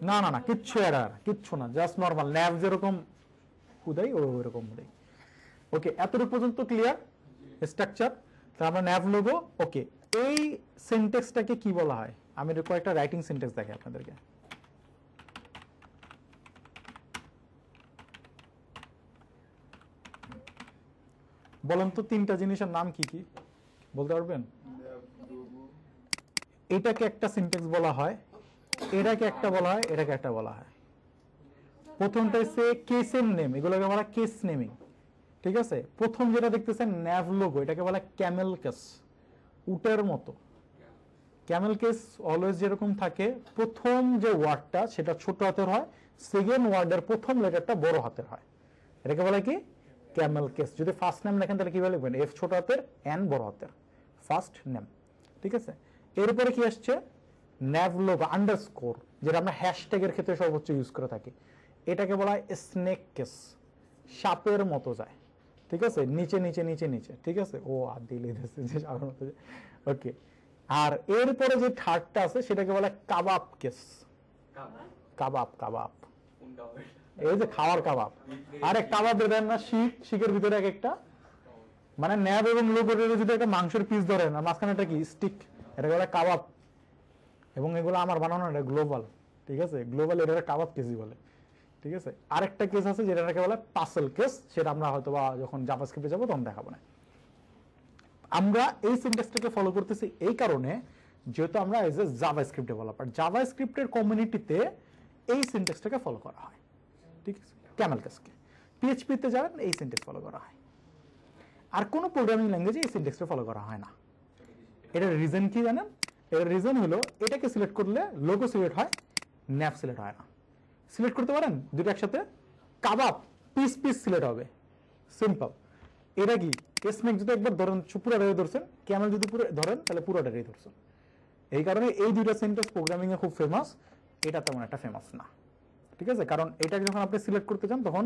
না না না, কিচ্ছু এরার কিচ্ছু না, জাস্ট নরমাল ন্যাভ যেরকম হুদাই ওরকম হুদাই। ওকে, এতটুকু পর্যন্ত ক্লিয়ার স্ট্রাকচার? তাহলে আমরা ন্যাভ লোগো। ওকে, এই সিনট্যাক্সটাকে কি বলা হয়? আমি কয়েকটা রাইটিং সিনট্যাক্স দেখাই আপনাদেরকে। বলেন তো তিনটা জিনিসের নাম কি কি বলতে পারবেন? এটাকে একটা সিনট্যাক্স বলা হয়, এটাকে একটা বলা হয়, এটাকে একটা বলা হয়। প্রথমটা হচ্ছে কেসের নেম, এগুলোকে বলা কেস নেমিং, ঠিক আছে? প্রথম যেটা দেখতেছেন ন্যাভ লোগো, এটাকে বলা ক্যামেল কেস, উটের মতো। ক্যামেল কেস অলওয়েজ যেরকম থাকে, প্রথম যে ওয়ার্ডটা সেটা ছোট হাতের হয়, সেকেন্ড ওয়ার্ডের প্রথম লেটারটা বড় হাতের হয়, এটাকে বলা কি ক্যামেল কেস। যদি ফার্স্ট নেম লেখেন তাহলে কিভাবে লিখবেন? এফ ছোট হাতের, এন বড় হাতের, ফার্স্ট নেম, ঠিক আছে? এরপরে কি আসছে? ন্যাভ লোগো আন্ডারস্কোর, যেটা আমরা হ্যাশট্যাগের ক্ষেত্রে সর্বোচ্চ ইউজ করে থাকি, এটাকে বলা হয় স্নেক কেস, সাপের মতো যায়, ঠিক আছে, নিচে নিচে নিচে নিচে, ঠিক আছে, ও আর দিলে ওকে। আর এরপরে যে থার্ডটা আছে সেটাকে বলে কাবাব কেস। কাবাব কাবাব এই যে খাওয়ার কাবাব। আরে কাবাব দেন না, শিকের ভিতরে এক একটা মানে ন্যাব এবং লোগোর যদি একটা মাংসের পিস ধরেন আর মাঝখানে একটা কি স্টিক, এটাকে বলে কাবাব। এবং এগুলো আমার বানানো, এটা গ্লোবাল, ঠিক আছে, গ্লোবাল এটা কাবাব কেসই বলে, ঠিক আছে। আরেকটা কেস আছে যেটাকে বলে পাসেল কেস, সেটা আমরা হয়তো বা যখন জাভাস্ক্রিপ্টে যাবো তখন দেখাবো না। আমরা এই সিনট্যাক্সটাকে ফলো করতেছি এই কারণে যেহেতু আমরা এজ এ জাভাস্ক্রিপ্ট ডেভেলপার, জাভাস্ক্রিপ্টের কমিউনিটিতে এই সিনট্যাক্সটাকে ফলো করা হয়, ঠিক আছে, ক্যামেল কেসকে। পিএইচপিতে যাবেন এই সিনট্যাক্স ফলো করা হয়, আর কোনো প্রোগ্রামিং ল্যাঙ্গুয়েজে এই সিনট্যাক্সটা ফলো করা হয় না। এটার রিজন কি জানেন? এর রিজন হলো এটাকে সিলেক্ট করলে লোগো সিলেক্ট হয়, ন্যাপ সিলেক্ট হয় না। সিলেক্ট করতে পারেন দুটো একসাথে, কাবাব পিস পিস সিলেক্ট হবে, সিম্পল। এটা কি কেসমেক যদি একবার ধরেন পুরোটাই ধরছেন, ক্যামেল যদি পুরো ধরেন তাহলে পুরোটাই ধরছেন। এই কারণে এই দুইটা সেন্টেন্স প্রোগ্রামিং এ খুব ফেমাস, এটা তেমন একটা ফেমাস না, ঠিক আছে। কারণ এটাকে যখন আপনি সিলেক্ট করতে চান তখন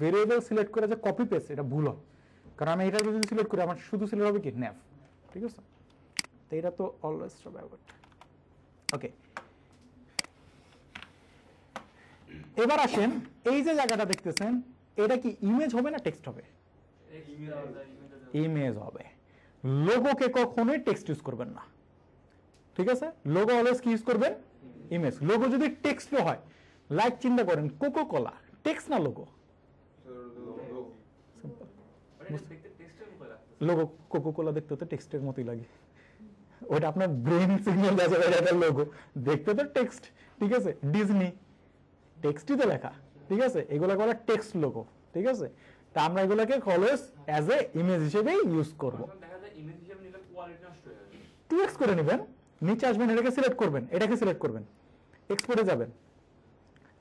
ভেরিয়েবল সিলেক্ট করে যে কপি পেস্ট, এটা ভুল হয়। কারণ আমি এটাকে যদি সিলেক্ট করি আমার শুধু সিলেক্ট হবে কি ন্যাপ, ঠিক আছে। তো এটা তো অলওয়েজ ব্যবহার। ওকে, এবার আসেন এই যে জায়গাটা দেখতেছেন, এটা কি ইমেজ হবে না টেক্সট হবে? ইমেজ হবে। লোগোকে কখনোই টেক্সট ইউজ করবেন না, ঠিক আছে। লোগো অলওয়েজ কি ইউজ করবেন? ইমেজ। লোগো যদি টেক্সটও হয়, লাইক চিন্তা করেন কোকো কোলা, টেক্সট না লোগো? লোগো কোকো কোলা দেখতে তো টেক্সটের মতোই লাগে, ওটা আপনার ব্রেন সিগন্যাল আছে, এটা লোগো, দেখতে তো টেক্সট, ঠিক আছে। ডিজনি টেক্সটই তো লেখা, ঠিক আছে, এগুলোকে বলে টেক্সট লোগো, ঠিক আছে। তা আমরা এগুলোকে অলওয়েজ অ্যাজ এ ইমেজ হিসেবেই ইউজ করব। টু এক্স করে নেবেন, নিচে আসবেন, এটাকে সিলেক্ট করবেন, এটাকে সিলেক্ট করবেন, এক্সপোর্টে যাবেন,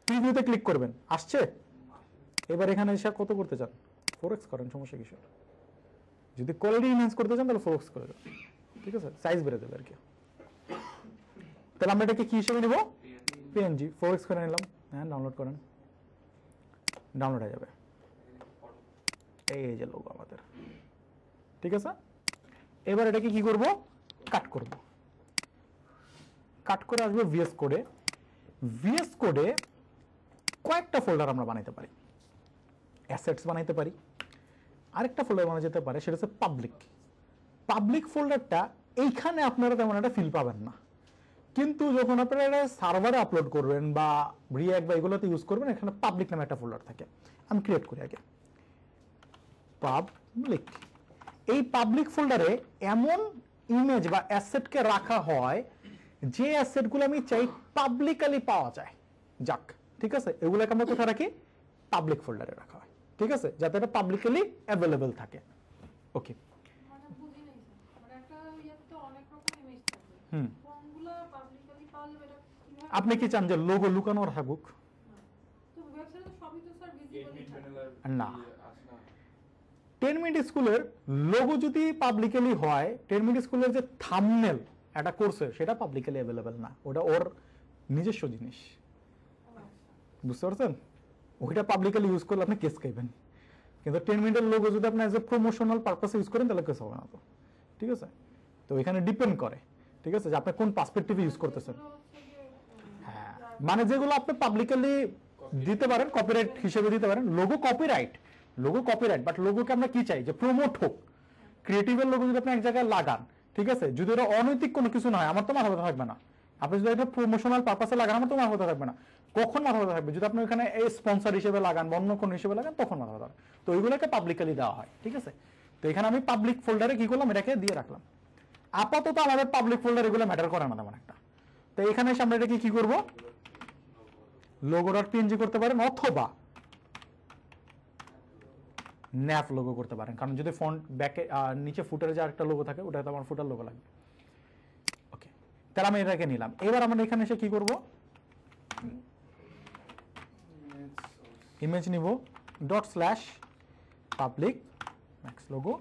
প্রিভিউতে ক্লিক করবেন, আসছে। এবার এখানে এসে কত করতে চান? 4x করেন, সমস্যা কিছু। যদি কোয়ালিটি এনহ্যান্স করতে চান তাহলে 4x করে দেন, ঠিক আছে, সাইজ বেড়ে যাবে আর কি। তাহলে আমরা এটাকে কি হিসেবে নিব? পিএনজি। 4x করে নিলাম, হ্যাঁ, ডাউনলোড করেন, ডাউনলোড হয়ে যাবে। এই যে লোগো আমাদের, ঠিক আছে। এবার এটাকে কি করব? কাট করব। কাট করে আসবে ভিএস কোডে। ভিএস কোডে কয়েকটা ফোল্ডার আমরা বানাইতে পারি। অ্যাসেটস বানাইতে পারি, আরেকটা ফোল্ডার বানানো যেতে পারে সেটা হচ্ছে পাবলিক। পাবলিক ফোল্ডারটা এইখানে আপনারা তেমন একটা ফিল পাবেন না, কিন্তু যখন আপনারা এটা সার্ভারে আপলোড করবেন বা রিঅ্যাক্ট বা এগুলোতে ইউজ করবেন, এখানে পাবলিক নামে একটা ফোল্ডার থাকে। আমি ক্রিয়েট করি আগে পাবলিক। এই পাবলিক ফোল্ডারে এমন ইমেজ বা অ্যাসেটকে রাখা হয় যে অ্যাসেটগুলো আমি চাই পাবলিকলি পাওয়া যায়, যাক, ঠিক আছে। এগুলোকে আমরা কোথায় রাখি? পাবলিক ফোল্ডারে রাখা হয়, ঠিক আছে, যাতে এটা পাবলিকলি অ্যাভেলেবল থাকে। ওকে, মানে বুঝি নাই স্যার, মানে একটা ইয়াতে তো অনেক রকম ইমেজ থাকে, হুম, কোনগুলো পাবলিকলি পাওয়া যাবে এটা কিভাবে? আপনি কি চান যে লোগো লুকানো থাকুক? তো ওয়েবসাইটে তো সবই তো স্যার ভিজিবলই থাকে। না, 10 মিনিট স্কুলের লোগো যদি পাবলিকলি হয়, 10 মিনিট স্কুলের যে থাম্বনেল একটা কোর্সে সেটা পাবলিকলি অ্যাভেলেবেল না, ওটা ওর নিজস্ব জিনিস, বুঝতে পারছেন? ওইটা পাবলিকলি ইউজ করলে আপনি কেস খাইবেন, কিন্তু 10 মিনিটের লোগো যদি আপনি অ্যাজ এ প্রমোশনাল পারপাসে ইউজ করেন তাহলে কেস হবে না, তো ঠিক আছে। তো এখানে ডিপেন্ড করে, ঠিক আছে, যে আপনি কোন পার্সপেক্টিভে ইউজ করতেছেন। হ্যাঁ, মানে যেগুলো আপনি পাবলিকলি দিতে পারেন, কপিরাইট হিসেবে দিতে পারেন। Logo copyright, logo copyright, but লোগোকে আমরা কি চাই? যে প্রমোট হোক। ক্রিয়েটিভের লোগো যদি আপনি এক জায়গায় লাগান, ঠিক আছে, যদি ওটা অনৈতিক কোনো কিছু না হয়, আমার তো মাথা ব্যথা থাকবে না। আপনি যদি এটা প্রমোশনাল পারপাসে লাগান, আমার তো মাথা ব্যথা থাকবে না। কখন মাথা ব্যথা থাকবে? যদি আপনি ওখানে এই স্পন্সর হিসেবে লাগান, অন্য কোনো হিসেবে লাগান, তখন মাথা ব্যথা। তো ওইগুলোকে পাবলিকলি দেওয়া হয়, ঠিক আছে। তো এখানে আমি পাবলিক ফোল্ডারে কি করলাম? এটাকে দিয়ে রাখলাম। আপাতত আমাদের পাবলিক ফোল্ডার এগুলো ম্যাটার করে না তেমন একটা। তো এখানে এসে আমরা এটাকে কি করব? logo.png করতে পারেন, অথবা ন্যাপ লোগো করতে পারেন, কারণ যদি ফন্ট ব্যাকে নিচে ফুটারে যে আরেকটা লোগো থাকে, ওটা তো আমার ফুটার লোগো লাগবে। ওকে, তাহলে আমি এটাকে নিলাম। এবার আমরা এখানে এসে কি করব? ইমেজ নিব, ./public max logo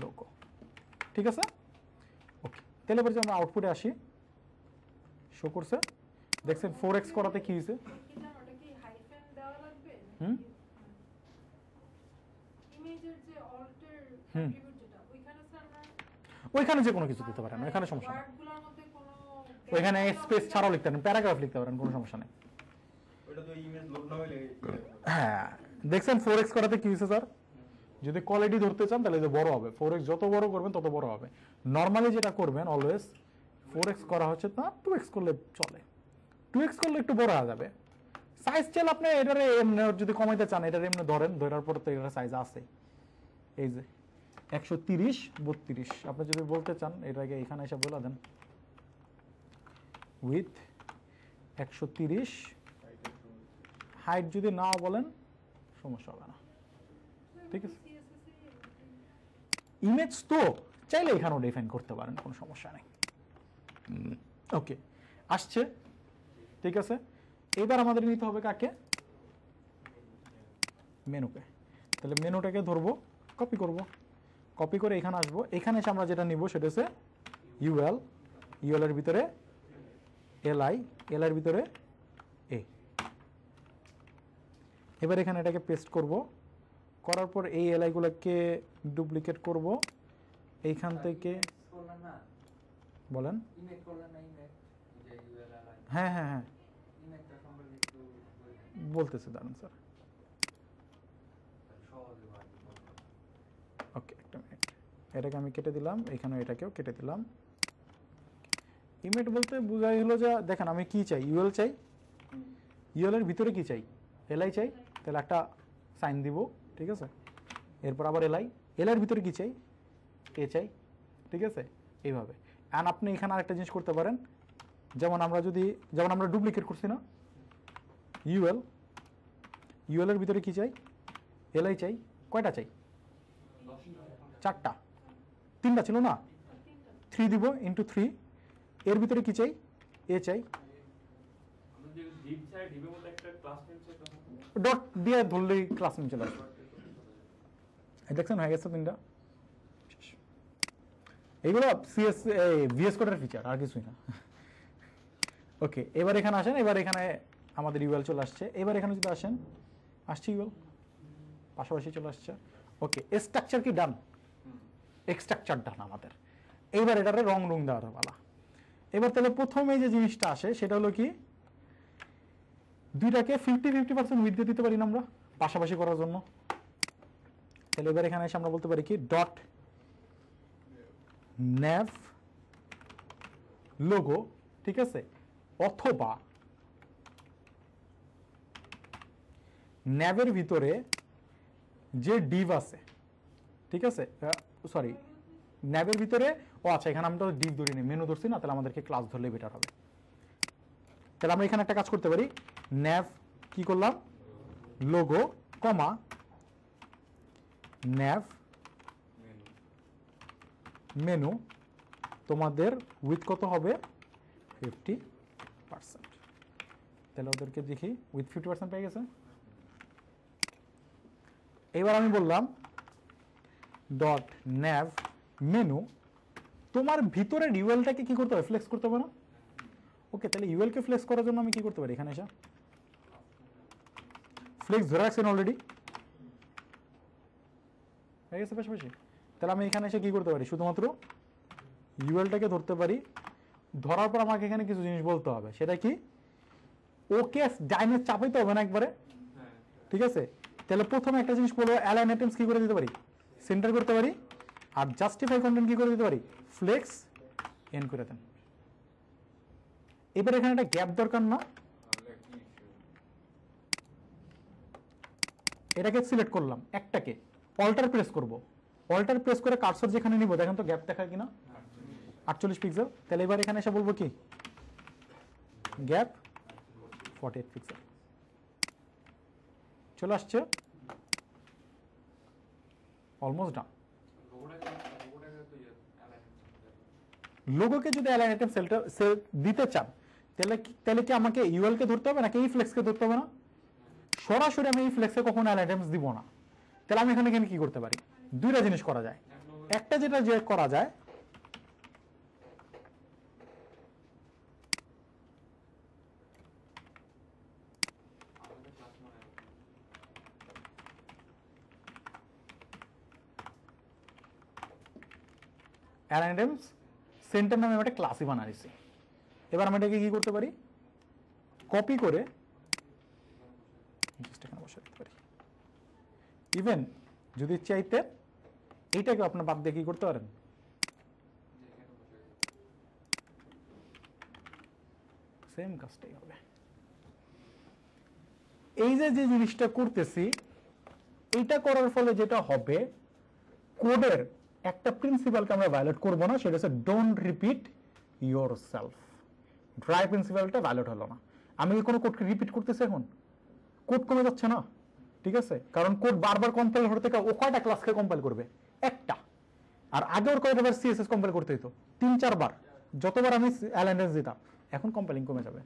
লোগো, ঠিক আছে। ওকে, তাহলে এবার যে আমরা আউটপুটে আসি, শো করছে, দেখছেন 4x করাতে কি হয়েছে? কি জানো, ওটা কি হাইফেন দেওয়া লাগবে? হুম, অ্যাট্রিবিউট যেটা ওইখানে স্যার আমরা ওইখানে যে কোনো কিছু দিতে পারেন, ওইখানে সমস্যা নেই। ওয়ার্ডগুলোর মধ্যে কোনো ওইখানে স্পেস ছাড়াও লিখতে পারেন, প্যারাগ্রাফ লিখতে পারেন, কোনো সমস্যা নেই। ওটা তো ইমেজ লোড না হলে হ্যাঁ, দেখছেন 4x করাতে কি হয়েছে স্যার? যদি কোয়ালিটি ধরতে চান তাহলে যে বড় হবে, 4x যত বড় করবেন তত বড় হবে। নর্মালি যেটা করবেন অলওয়েজ 4x করা হচ্ছে না, 2x করলে চলে, 2x করলে একটু বড় হয়ে যাবে। সাইজ চাইলে আপনি এটারে এমনি যদি কমাইতে চান এটারে এমনি ধরেন, ধরার পর তো এটার সাইজ আছে, এই যে 130 32 আপনি যদি বলতে চান এটাকে এখানে এসে বলে দেন উইথ 130, হাইট যদি না বলেন সমস্যা হবে না, ঠিক আছে। ইমেজ তো চাইলে এখানেও ডিফাইন করতে পারেন, কোনো সমস্যা নেই। ওকে, আসছে, ঠিক আছে। এবার আমাদের নিতে হবে কাকে? মেনুকে। তাহলে মেনুটাকে ধরবো, কপি করব, কপি করে এখানে আসবো, এখানে এসে আমরা যেটা নিব সেটা হচ্ছে ইউএল, ইউএল এর ভিতরে এলআই, এল এর ভিতরে এ। এবার এখানে এটাকে পেস্ট করব, করার পর এই এলআই গুলোকে ডুপ্লিকেট করব এইখান থেকে। করলেন না, বলেন। ইমেজ করলেন না, ইমেজ যে ইউআরএল হ্যাঁ হ্যাঁ হ্যাঁ, ইমেজটা সম্পর্কে একটু বলবেন। বলতেছি, দাঁড়ান স্যার। সহজে হয়। ওকে, একটা মিনিট, এটাকে আমি কেটে দিলাম, এখানে এটাকেও কেটে দিলাম। ইমেজ বলতে বোঝাই হলো যে দেখেন আমি কি চাই, ইউএল চাই, ইউএল এর ভিতরে কি চাই, এলআই চাই, তাহলে একটা সাইন দিব, ঠিক আছে। এরপর আবার এলআই, এল এর ভিতরে কি চাই, এ চাই, ঠিক আছে, এইভাবে। অ্যান্ড আপনি এখানে আরেকটা জিনিস করতে পারেন, যেমন আমরা ডুপ্লিকেট করছি না, ইউএল, ইউএল এর ভিতরে কি চাই, এলআই চাই, কয়টা চাই, 4টা, 3টা ছিল না, 3 দিব ইন্টু 3, এর ভিতরে কি চাই, এ চাই, আমরা যে ডিপ চাই, ডিপের মধ্যে একটা ক্লাস নেম চাই, তখন ডট দিয়ে ধরলেই ক্লাস নেম চলে আসবে। এই দেখছেন হয়ে গেছে 3টা। এইগুলো সিএস ভিএস কোডের ফিচার, আর কিছুই না। ওকে, এবার এখানে আসেন, এবার এখানে আমাদের ইউএল চলে আসছে। এবার এখানে যদি আসেন, আসছে ইউএল পাশাপাশি চলে আসছে। ওকে, স্ট্রাকচার কি ডান, এক্সট্রাকচার ডান আমাদের। এইবার এটারে রং দেওয়ার পালা। এবার তাহলে প্রথমে যে জিনিসটা আসে সেটা হলো কি, দুইটাকে 50-50% উইথ দিয়ে দিতে পারি না আমরা পাশাপাশি করার জন্য। তাহলে এবার এখানে এসে আমরা বলতে পারি কি, ডট nav লোগো, ঠিক আছে, অথবা ন্যাভের ভিতরে যে ডিভ আছে, ঠিক আছে, সরি ন্যাভের ভিতরে, ও আচ্ছা এখানে আমরা ডিভ ধরি নি, মেনু ধরছি না, তাহলে আমাদেরকে ক্লাস ধরলে বেটার হবে। তাহলে আমরা এখানে একটা কাজ করতে পারি, nav কি করলাম, লোগো কমা nav মেনু, তোমাদের উইথ কত হবে, 50%। তাহলে ওদেরকে দেখি উইথ 50% পেয়ে গেছে। এবার আমি বললাম ডট nav মেনু, তোমার ভিতরে ইউএলটাকে কি করতে হবে, ফ্লেক্স করতে হবে না। ওকে, তাহলে ইউএল কে ফ্লেক্স করার জন্য আমি কি করতে পারি, এখানে এসে ফ্লেক্স ধরে রাখছেন অলরেডি, হয়ে গেছে পাশাপাশি। তাহলে আমি এখানে এসে কি করতে পারি, শুধুমাত্র ইউএলটাকে ধরতে পারি, ধরার পর আমাকে এখানে কিছু জিনিস বলতে হবে, সেটা কি, ওকে ডাইনে চাপাইতে হবে না একবারে, ঠিক আছে। তাহলে প্রথমে একটা জিনিস বলবো, অ্যালাইন আইটেমস কি করে দিতে পারি, সেন্টার করতে পারি, আর জাস্টিফাই কন্টেন্ট কি করে দিতে পারি, ফ্লেক্স এন্ড করে দেন। এবার এখানে একটা গ্যাপ দরকার না, এটাকে সিলেক্ট করলাম, একটাকে অল্টার প্রেস করব, অল্টার প্রেস করে কার্সর যেখানে নিব, দেখেন তো গ্যাপ দেখায় কিনা, 48 পিক্সেল। তাহলে এবার এখানে এসে বলবো কি, গ্যাপ 48 পিক্সেল, চলে আসছে, অলমোস্ট ডান। লোগোকে যদি অ্যালাইন আইটেম সেল দিতে চান, তাহলে কি আমাকে ইউএল কে ধরতে হবে নাকি এই ফ্লেক্স কে ধরতে হবে না, সরাসরি আমি এই ফ্লেক্সে কখনো অ্যালাইন আইটেমস দিব না। তাহলে আমি এখানে কি করতে পারি, দুইটা জিনিস করা যায়। একটা যেটা যে করা যায়, অ্যালাইন্ডেমস সেন্টার নামে একটা ক্লাসই বানাইছি। এবার আমি এটাকে কি করতে পারি, কপি করে এখানে বসে দিতে পারি। ইভেন যদি চাইতে এইটাকে আপনার বাদ দিয়ে কি করতে পারেন, সেম কাজটাই হবে। এই যে যে জিনিসটা করতেছি, এইটা করার ফলে যেটা হবে, কোডের একটা প্রিন্সিপালকে আমরা ভায়োলেট করব না, সেটা হচ্ছে don't repeat yourself. Dry প্রিন্সিপালটা ভায়োলেট হলো না। আমি কি কোনো কোডকে রিপিট করতেছি এখন? কোড কমে যাচ্ছে না, ঠিক আছে? কারণ কোড বারবার কম্পাইল হতে থেকে ও কয়টা ক্লাসকে কম্পাইল করবে? একটা। আর আগে ওর কয়টাবার সিএসএস কম্পাইল করতে হতো? 3-4 বার। যতবার আমি অ্যালাইন্ডেন্স দিতাম। এখন কম্পাইলিং কমে যাবে।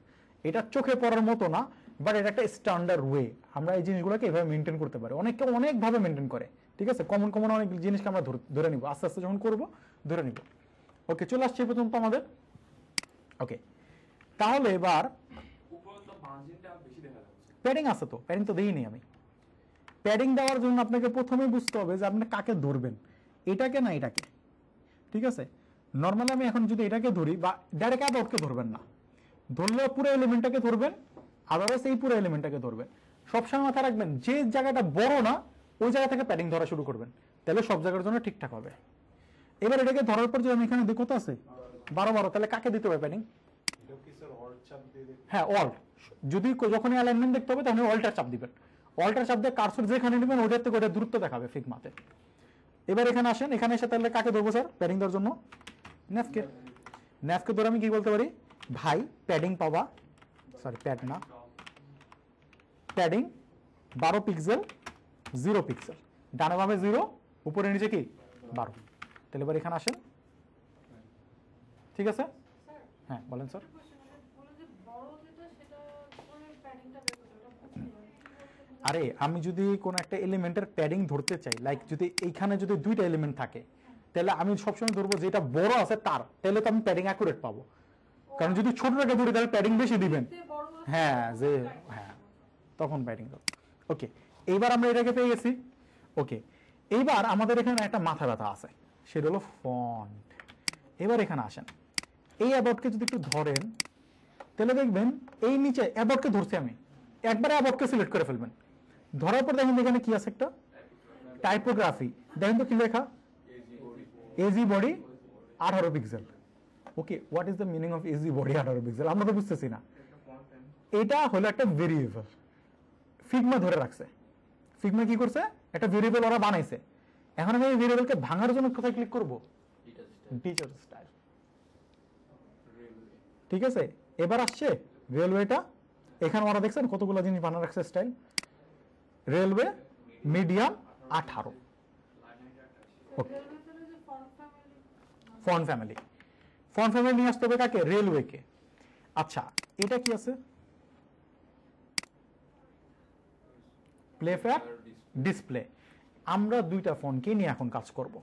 এটা চোখে পড়ার মতো না, বাট এটা একটা স্ট্যান্ডার্ড ওয়ে। আমরা এই জিনিসগুলোকে এভাবে মেনটেন করতে পারি। অনেকে অনেকভাবে মেনটেন করে, ঠিক আছে? কমন কমন অনেক জিনিসকে আমরা ধরে নিব, আস্তে আস্তে যখন করবো ধরে নিব। ওকে, চলে আসছে পর্যন্ত আমাদের। ওকে, তাহলে এবার প্যাডিং আছে তো, প্যাডিং তো দিইনি আমি। প্যাডিং দেওয়ার জন্য আপনাকে প্রথমে বুঝতে হবে যে আপনি কাকে ধরবেন, এটাকে না এটাকে, ঠিক আছে? নর্মালি আমি এখন যদি এটাকে ধরি, বা ডাইরেক্ট অ্যাবাউটকে ধরবেন না, ধরলে পুরো এলিমেন্টটাকে ধরবেন, আদারওয়াইজ এই পুরো এলিমেন্টটাকে ধরবেন। সবসময় মাথায় রাখবেন যে জায়গাটা বড় না ওই জায়গা থেকে প্যাডিং ধরা শুরু করবেন, তাহলে সব জায়গার জন্য ঠিকঠাক হবে। এবার এটাকে ধরার পর যদি আমি এখানে দেখো তো আছে 12, তাহলে কাকে দিতে হবে প্যাডিং? হ্যাঁ, অল্ট। যদি যখনই অ্যালাইনমেন্ট দেখতে হবে তখন অল্টার চাপ দিবেন। অল্টার চাপ দিয়ে কার্সর যেখানে নেবেন ওটার থেকে ওটা দূরত্ব দেখাবে ফিগমাতে। এবার এখানে আসেন, এখানে এসে তাহলে কাকে ধরবো স্যার প্যাডিং দেওয়ার জন্য? ন্যাভকে। ন্যাভকে ধরে আমি কি বলতে পারি, ভাই প্যাডিং পাবা, সরি প্যাড না, প্যাডিং 12 পিক্সেল 0 পিক্সেল, ডানে বামে 0, উপরে নিচে কি 12। তাহলে এবার এখানে আসেন, ঠিক আছে? হ্যাঁ বলেন স্যার। আরে আমি যদি কোন একটা এলিমেন্টের প্যাডিং ধরতে চাই, লাইক যদি এইখানে যদি 2টা এলিমেন্ট থাকে, তাহলে আমি সবসময় ধরবো যেটা বড় আছে তার, তাহলে তো আমি প্যাডিং অ্যাকুরেট পাবো। কারণ যদি ছোটটাকে ধরি তাহলে প্যাডিং বেশি দিবেন। হ্যাঁ, যে হ্যাঁ, তখন প্যাডিং দেবো। ওকে, এইবার আমরা এটাকে পেয়ে গেছি। ওকে, এইবার আমাদের এখানে একটা মাথা ব্যথা আছে, সেটা হলো ফন্ট। এবার এখানে আসেন, এই অ্যাবাউটকে যদি একটু ধরেন তাহলে দেখবেন এই নিচে অ্যাবাউটকে ধরছি আমি, একবারে অ্যাবাউটকে সিলেক্ট করে ফেলবেন। ধরার পর দেখেন এখানে কি আছে, একটা টাইপোগ্রাফি। দেখেন তো কি লেখা, AG body 18 pixel. Okay, what is the meaning of AG body 18 pixel? আমরা তো বুঝতেছি না। এটা হলো একটা ভেরিয়েবল ফিগমা ধরে রাখছে। ফিগমা কি করছে, একটা ভেরিয়েবল ওরা বানাইছে। এখন আমি এই ভেরিয়েবলকে ভাঙার জন্য কোথায় ক্লিক করব? টিচার স্টাইল, ঠিক আছে? এবার আসছে রেলওয়েটা। এখানে ওরা দেখছেন কতগুলো জিনিস বানানো রাখছে স্টাইল। Railway medium 18। ওকে, ফন্ট ফ্যামিলি। ফন্ট ফ্যামিলি নিয়ে আসতে হবে কাকে? রেলওয়েকে। আচ্ছা, এটা কি আছে? প্লেফেয়ার ডিসপ্লে। আমরা 2টা ফন্টকে নিয়ে এখন কাজ করব।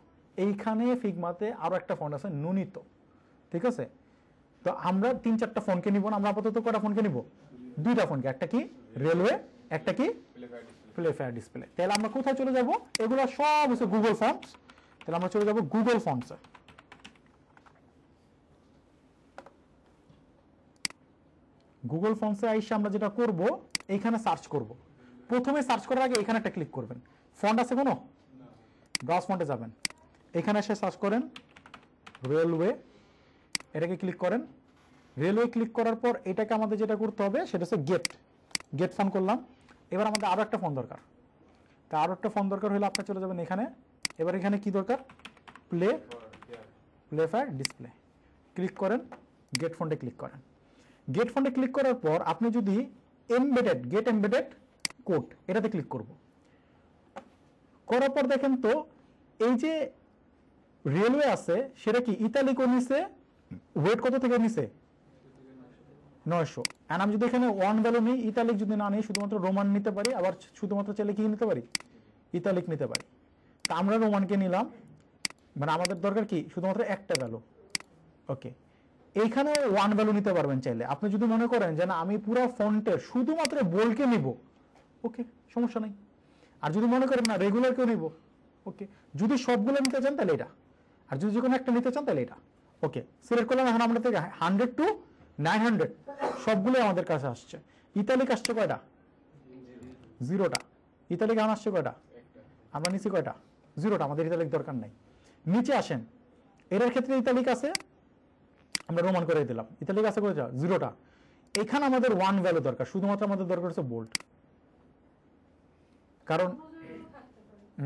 এইখানে ফিগমাতে আরো একটা ফন্ট আছে নুনিতো, ঠিক আছে? তো আমরা 3-4টা ফন্টকে নিব না, আমরা আপাতত কয়টা ফন্টকে নিব? 2টা ফন্টকে, একটা কি রেলওয়ে, একটা কি প্লেফেয়ার ডিসপ্লে। তাহলে আমরা কোথায় চলে যাব? এগুলো সব হচ্ছে গুগল ফন্টস। তাহলে আমরা চলে যাব গুগল ফন্টসে। গুগল ফন্টসে আইসা আমরা যেটা করব, এইখানে সার্চ করব। প্রথমে সার্চ করার আগে এখানে একটা ক্লিক করবেন। ফন্ট আছে কোনো? ব্রাউজ ফন্টে যাবেন, এখানে এসে সার্চ করেন রেলওয়ে, এটাকে ক্লিক করেন। রেলওয়ে ক্লিক করার পর এটাকে আমাদের যেটা করতে হবে সেটা হচ্ছে গেট ফন্ট করলাম। এবার আমাদের আরো একটা ফন্ট দরকার। তা আরো একটা ফন্ট দরকার হলে আপনি চলে যাবেন এখানে। এবার এখানে কি দরকার? প্লেফেয়ার ডিসপ্লে। ক্লিক করেন, গেট ফন্টে ক্লিক করেন। গেট ফন্টে ক্লিক করার পর আপনি যদি গেট এমবেডেড কোড এটাতে ক্লিক করব। করার পর দেখেন তো এই যে রেলওয়ে আছে সেটা কি ইতালিক ও নিচে, ওয়েট কত থেকে নিচে? 900। এন্ড আমি যদি এখানে 1 ভ্যালু নিই, ইতালিক যদি না নিই, শুধুমাত্র রোমান নিতে পারি, আবার শুধুমাত্র চাইলে কি নিতে পারি? ইতালিক নিতে পারি। তা আমরা রোমানকে নিলাম, মানে আমাদের দরকার কি শুধুমাত্র একটা ভ্যালু। ওকে, এইখানে 1 ভ্যালু নিতে পারবেন চাইলে। আপনি যদি মনে করেন যে না আমি পুরো ফন্টের শুধুমাত্র বোল্ডকে নিব, ওকে সমস্যা নাই। আর যদি মনে করেন না রেগুলারকেও নিব, ওকে। যদি সবগুলো নিতে চান তাহলে এটা। আর যদি যে কোনো একটা নিতে চান তাহলে এটা। ওকে, সিলেক্ট করলাম। এখন আমরা থেকে 100 to 900 সবগুলোই আমাদের কাছে আসছে। ইতালিক আসছে কয়টা? 0টা। ইতালিক এখন আসছে কয়টা? আমরা নিচে কয়টা? 0টা। আমাদের ইতালিক দরকার নাই। নিচে আসেন, এটার ক্ষেত্রে ইতালিক আছে, আমরা রোমান করে দিলাম। ইতালিক আছে কয়টা? 0টা। এখানে আমাদের 1 ভ্যালু দরকার, শুধুমাত্র আমাদের দরকার হচ্ছে বোল্ড। কারণ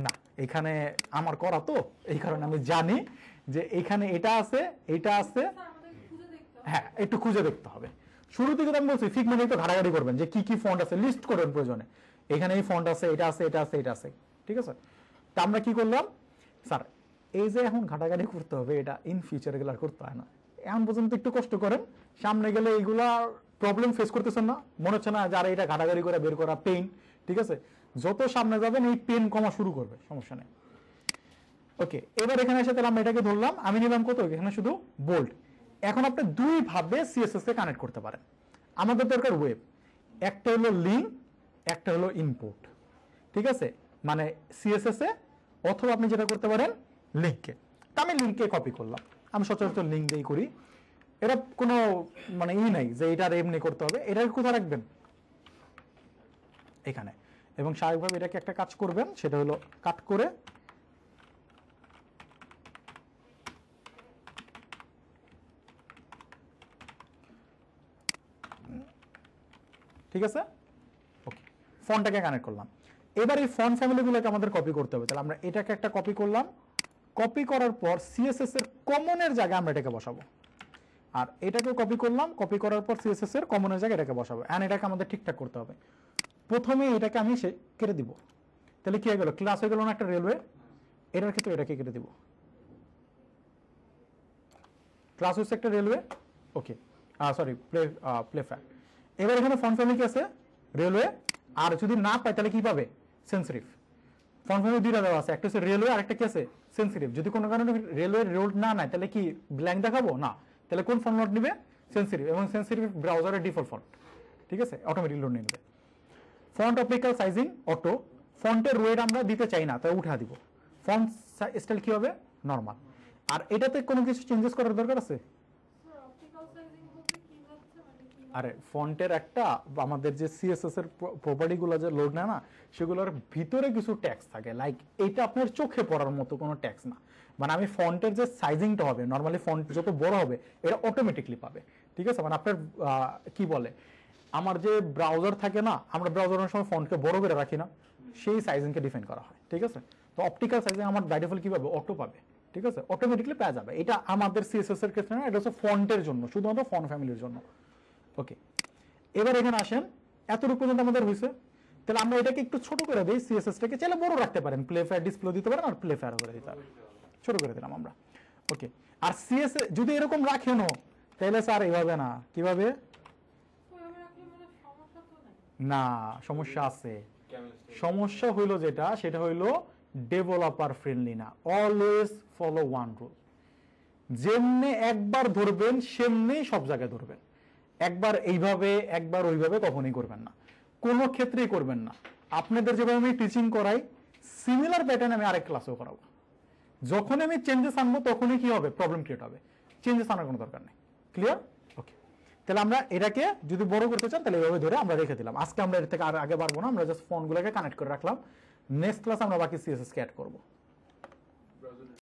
না, এখানে আমার করা তো, এই কারণে আমি জানি যে এখানে এটা আছে, এটা আছে। হ্যাঁ, একটু খুঁজে দেখতে হবে। শুরু থেকে আমি বলছি ফিগমেন্টে একটু ঘাটাঘাটি করবেন যে কি কি ফন্ট আছে, লিস্ট করবেন প্রয়োজনে। এখানে এই ফন্ট আছে, এটা আছে, এটা আছে, এটা আছে, ঠিক আছে। তা আমরা কি করলাম, স্যার এই যে এখন ঘাটাঘাটি করতে হবে, এটা ইন ফিউচার এগুলো আর করতে হয় না। এখন পর্যন্ত একটু কষ্ট করেন, সামনে গেলে এইগুলা প্রবলেম ফেস করতেছেন না, মনে হচ্ছে না যারা এটা ঘাটাঘাটি করে বের করা পেইন, ঠিক আছে। যত সামনে যাবেন এই পেন কমা শুরু করবে, সমস্যা নেই। ওকে, এবার এখানে এসে তাহলে আমরা এটাকে ধরলাম, আমি নিলাম কত, এখানে শুধু বোল্ড। এখন আপনি দুই ভাবে সিএসএস কে কানেক্ট করতে পারেন। আমাদের দরকার ওয়েব, একটা হলো লিঙ্ক, একটা হলো ইনপুট, ঠিক আছে। মানে সিএসএস এ, অথবা আপনি যেটা করতে পারেন লিঙ্কে। আমি লিঙ্কে কপি করলাম, আমি সচরাচর লিঙ্ক দিয়েই করি। এটা কোনো মানে নাই যে এটার এমনি করতে হবে। এটাকে কোথায় রাখবেন? এখানে। এবং স্বাভাবিকভাবে এটাকে একটা কাজ করবেন, সেটা হলো কাট করে ঠিক আছে। ওকে, ফন্টটাকে কানেক্ট করলাম। এবার এই ফন্ট ফ্যামিলিগুলোকে আমাদের কপি করতে হবে। তাহলে আমরা এটাকে একটা কপি করলাম, কপি করার পর সিএসএস এর কমনের জায়গায় আমরা এটাকে বসাবো। আর এটাকে কপি করলাম, কপি করার পর সিএসএস এর কমনের জায়গায় এটাকে বসাবো। এন্ড এটাকে আমাদের ঠিকঠাক করতে হবে। প্রথমে এটাকে আমি কেটে দিব, তাহলে কি হয়ে গেল, ক্লাস হয়ে গেল না একটা রেলওয়ে। এটার ক্ষেত্রে এটাকে কেটে দিব, ক্লাস হচ্ছে একটা রেলওয়ে। ওকে, সরি, প্লে ফ্যাক্ট। এবার এখানে ফন্ট ফ্যামিলি কি আছে? রেলওয়ে। আর যদি না পাই তাহলে কি পাবে? সেন্সিটিভ। ফন্ট ফ্যামিলি দুইটা দেওয়া আছে, একটা হচ্ছে রেলওয়ে আর একটা কি আছে? সেন্সিটিভ। যদি কোনো কারণে রেলওয়ে রোড না নেয় তাহলে কি ব্ল্যাঙ্ক দেখাবো? না। তাহলে কোন ফন্ট লোড নিবে? সেন্সিটিভ। এবং সেন্সিটিভ ব্রাউজারের ডিফল্ট ফন্ট, ঠিক আছে, অটোমেটিক লোড নিয়ে নেবে। Font optical sizing auto. ফন্টের ওয়েট আমরা দিতে চাই না, তাই উঠা দিব। ফন্ট স্টাইল কি হবে? নরমাল। আর এটাতে কোনো কিছু চেঞ্জেস করার দরকার আছে? আরে ফন্টের একটা আমাদের যে সিএসএস এর প্রপার্টিগুলো যে লোড নেয় না, সেগুলোর ভিতরে কিছু ট্যাক্স থাকে, লাইক এটা আপনার চোখে পড়ার মতো কোনো ট্যাক্স না। মানে আমি ফন্টের যে সাইজিংটা হবে, নর্মালি ফন্ট যত বড় হবে এটা অটোমেটিকলি পাবে, ঠিক আছে। মানে আপনার কি বলে, আমার যে ব্রাউজার থাকে না, আমরা ব্রাউজারের সময় ফন্টকে বড় করে রাখি না, সেই সাইজিংকে ডিফাইন করা হয়, ঠিক আছে। তো অপটিক্যাল সাইজিং আমার বাই ডিফল্ট কি পাবে? অটো পাবে, ঠিক আছে, অটোমেটিকলি পেয়ে যাবে। এটা আমাদের সিএসএস এর ক্ষেত্রে না, এটা হচ্ছে ফন্টের জন্য, শুধুমাত্র ফন্ট ফ্যামিলির জন্য। ওকে, এবার এখানে আসেন, এতটুকু পর্যন্ত আমাদের হয়েছে। তাহলে আমরা এটাকে একটু ছোট করে দিই, সিএসএসটাকে চাইলে বড় রাখতে পারেন, প্লে ফেয়ার ডিসপ্লে দিতে পারেন, আর প্লে ফেয়ার করে দিতে পারেন। ছোট করে দিলাম আমরা। ওকে, আর সিএসএস যদি এরকম রাখেন তাহলে স্যার এইভাবে না, কিভাবে? না, সমস্যা আছে। সমস্যা হইলো যেটা, সেটা হইলো ডেভেলপার ফ্রেন্ডলি না। Always follow one rule. যেমনি একবার ধরবেন সেমনি সব জায়গায় ধরবেন। একবার এইভাবে একবার ওইভাবে কখনোই করবেন না, কোনো ক্ষেত্রেই করবেন না। আপনাদের যেভাবে আমি টিচিং করাই সিমিলার প্যাটার্ন আমি আরেক ক্লাসেও করাবো। যখন আমি চেঞ্জেস আনবো তখনই কি হবে? প্রবলেম ক্রিয়েট হবে। চেঞ্জেস আনার কোনো দরকার নেই। ক্লিয়ার? ওকে, তাহলে আমরা এটাকে যদি বড় করতে চান তাহলে এইভাবে ধরে আমরা রেখে দিলাম। আজকে আমরা এর থেকে আর আগে পারবো না, আমরা জাস্ট ফোনগুলোকে কানেক্ট করে রাখলাম। নেক্সট ক্লাস আমরা বাকি সিএসএস কে অ্যাড করবো।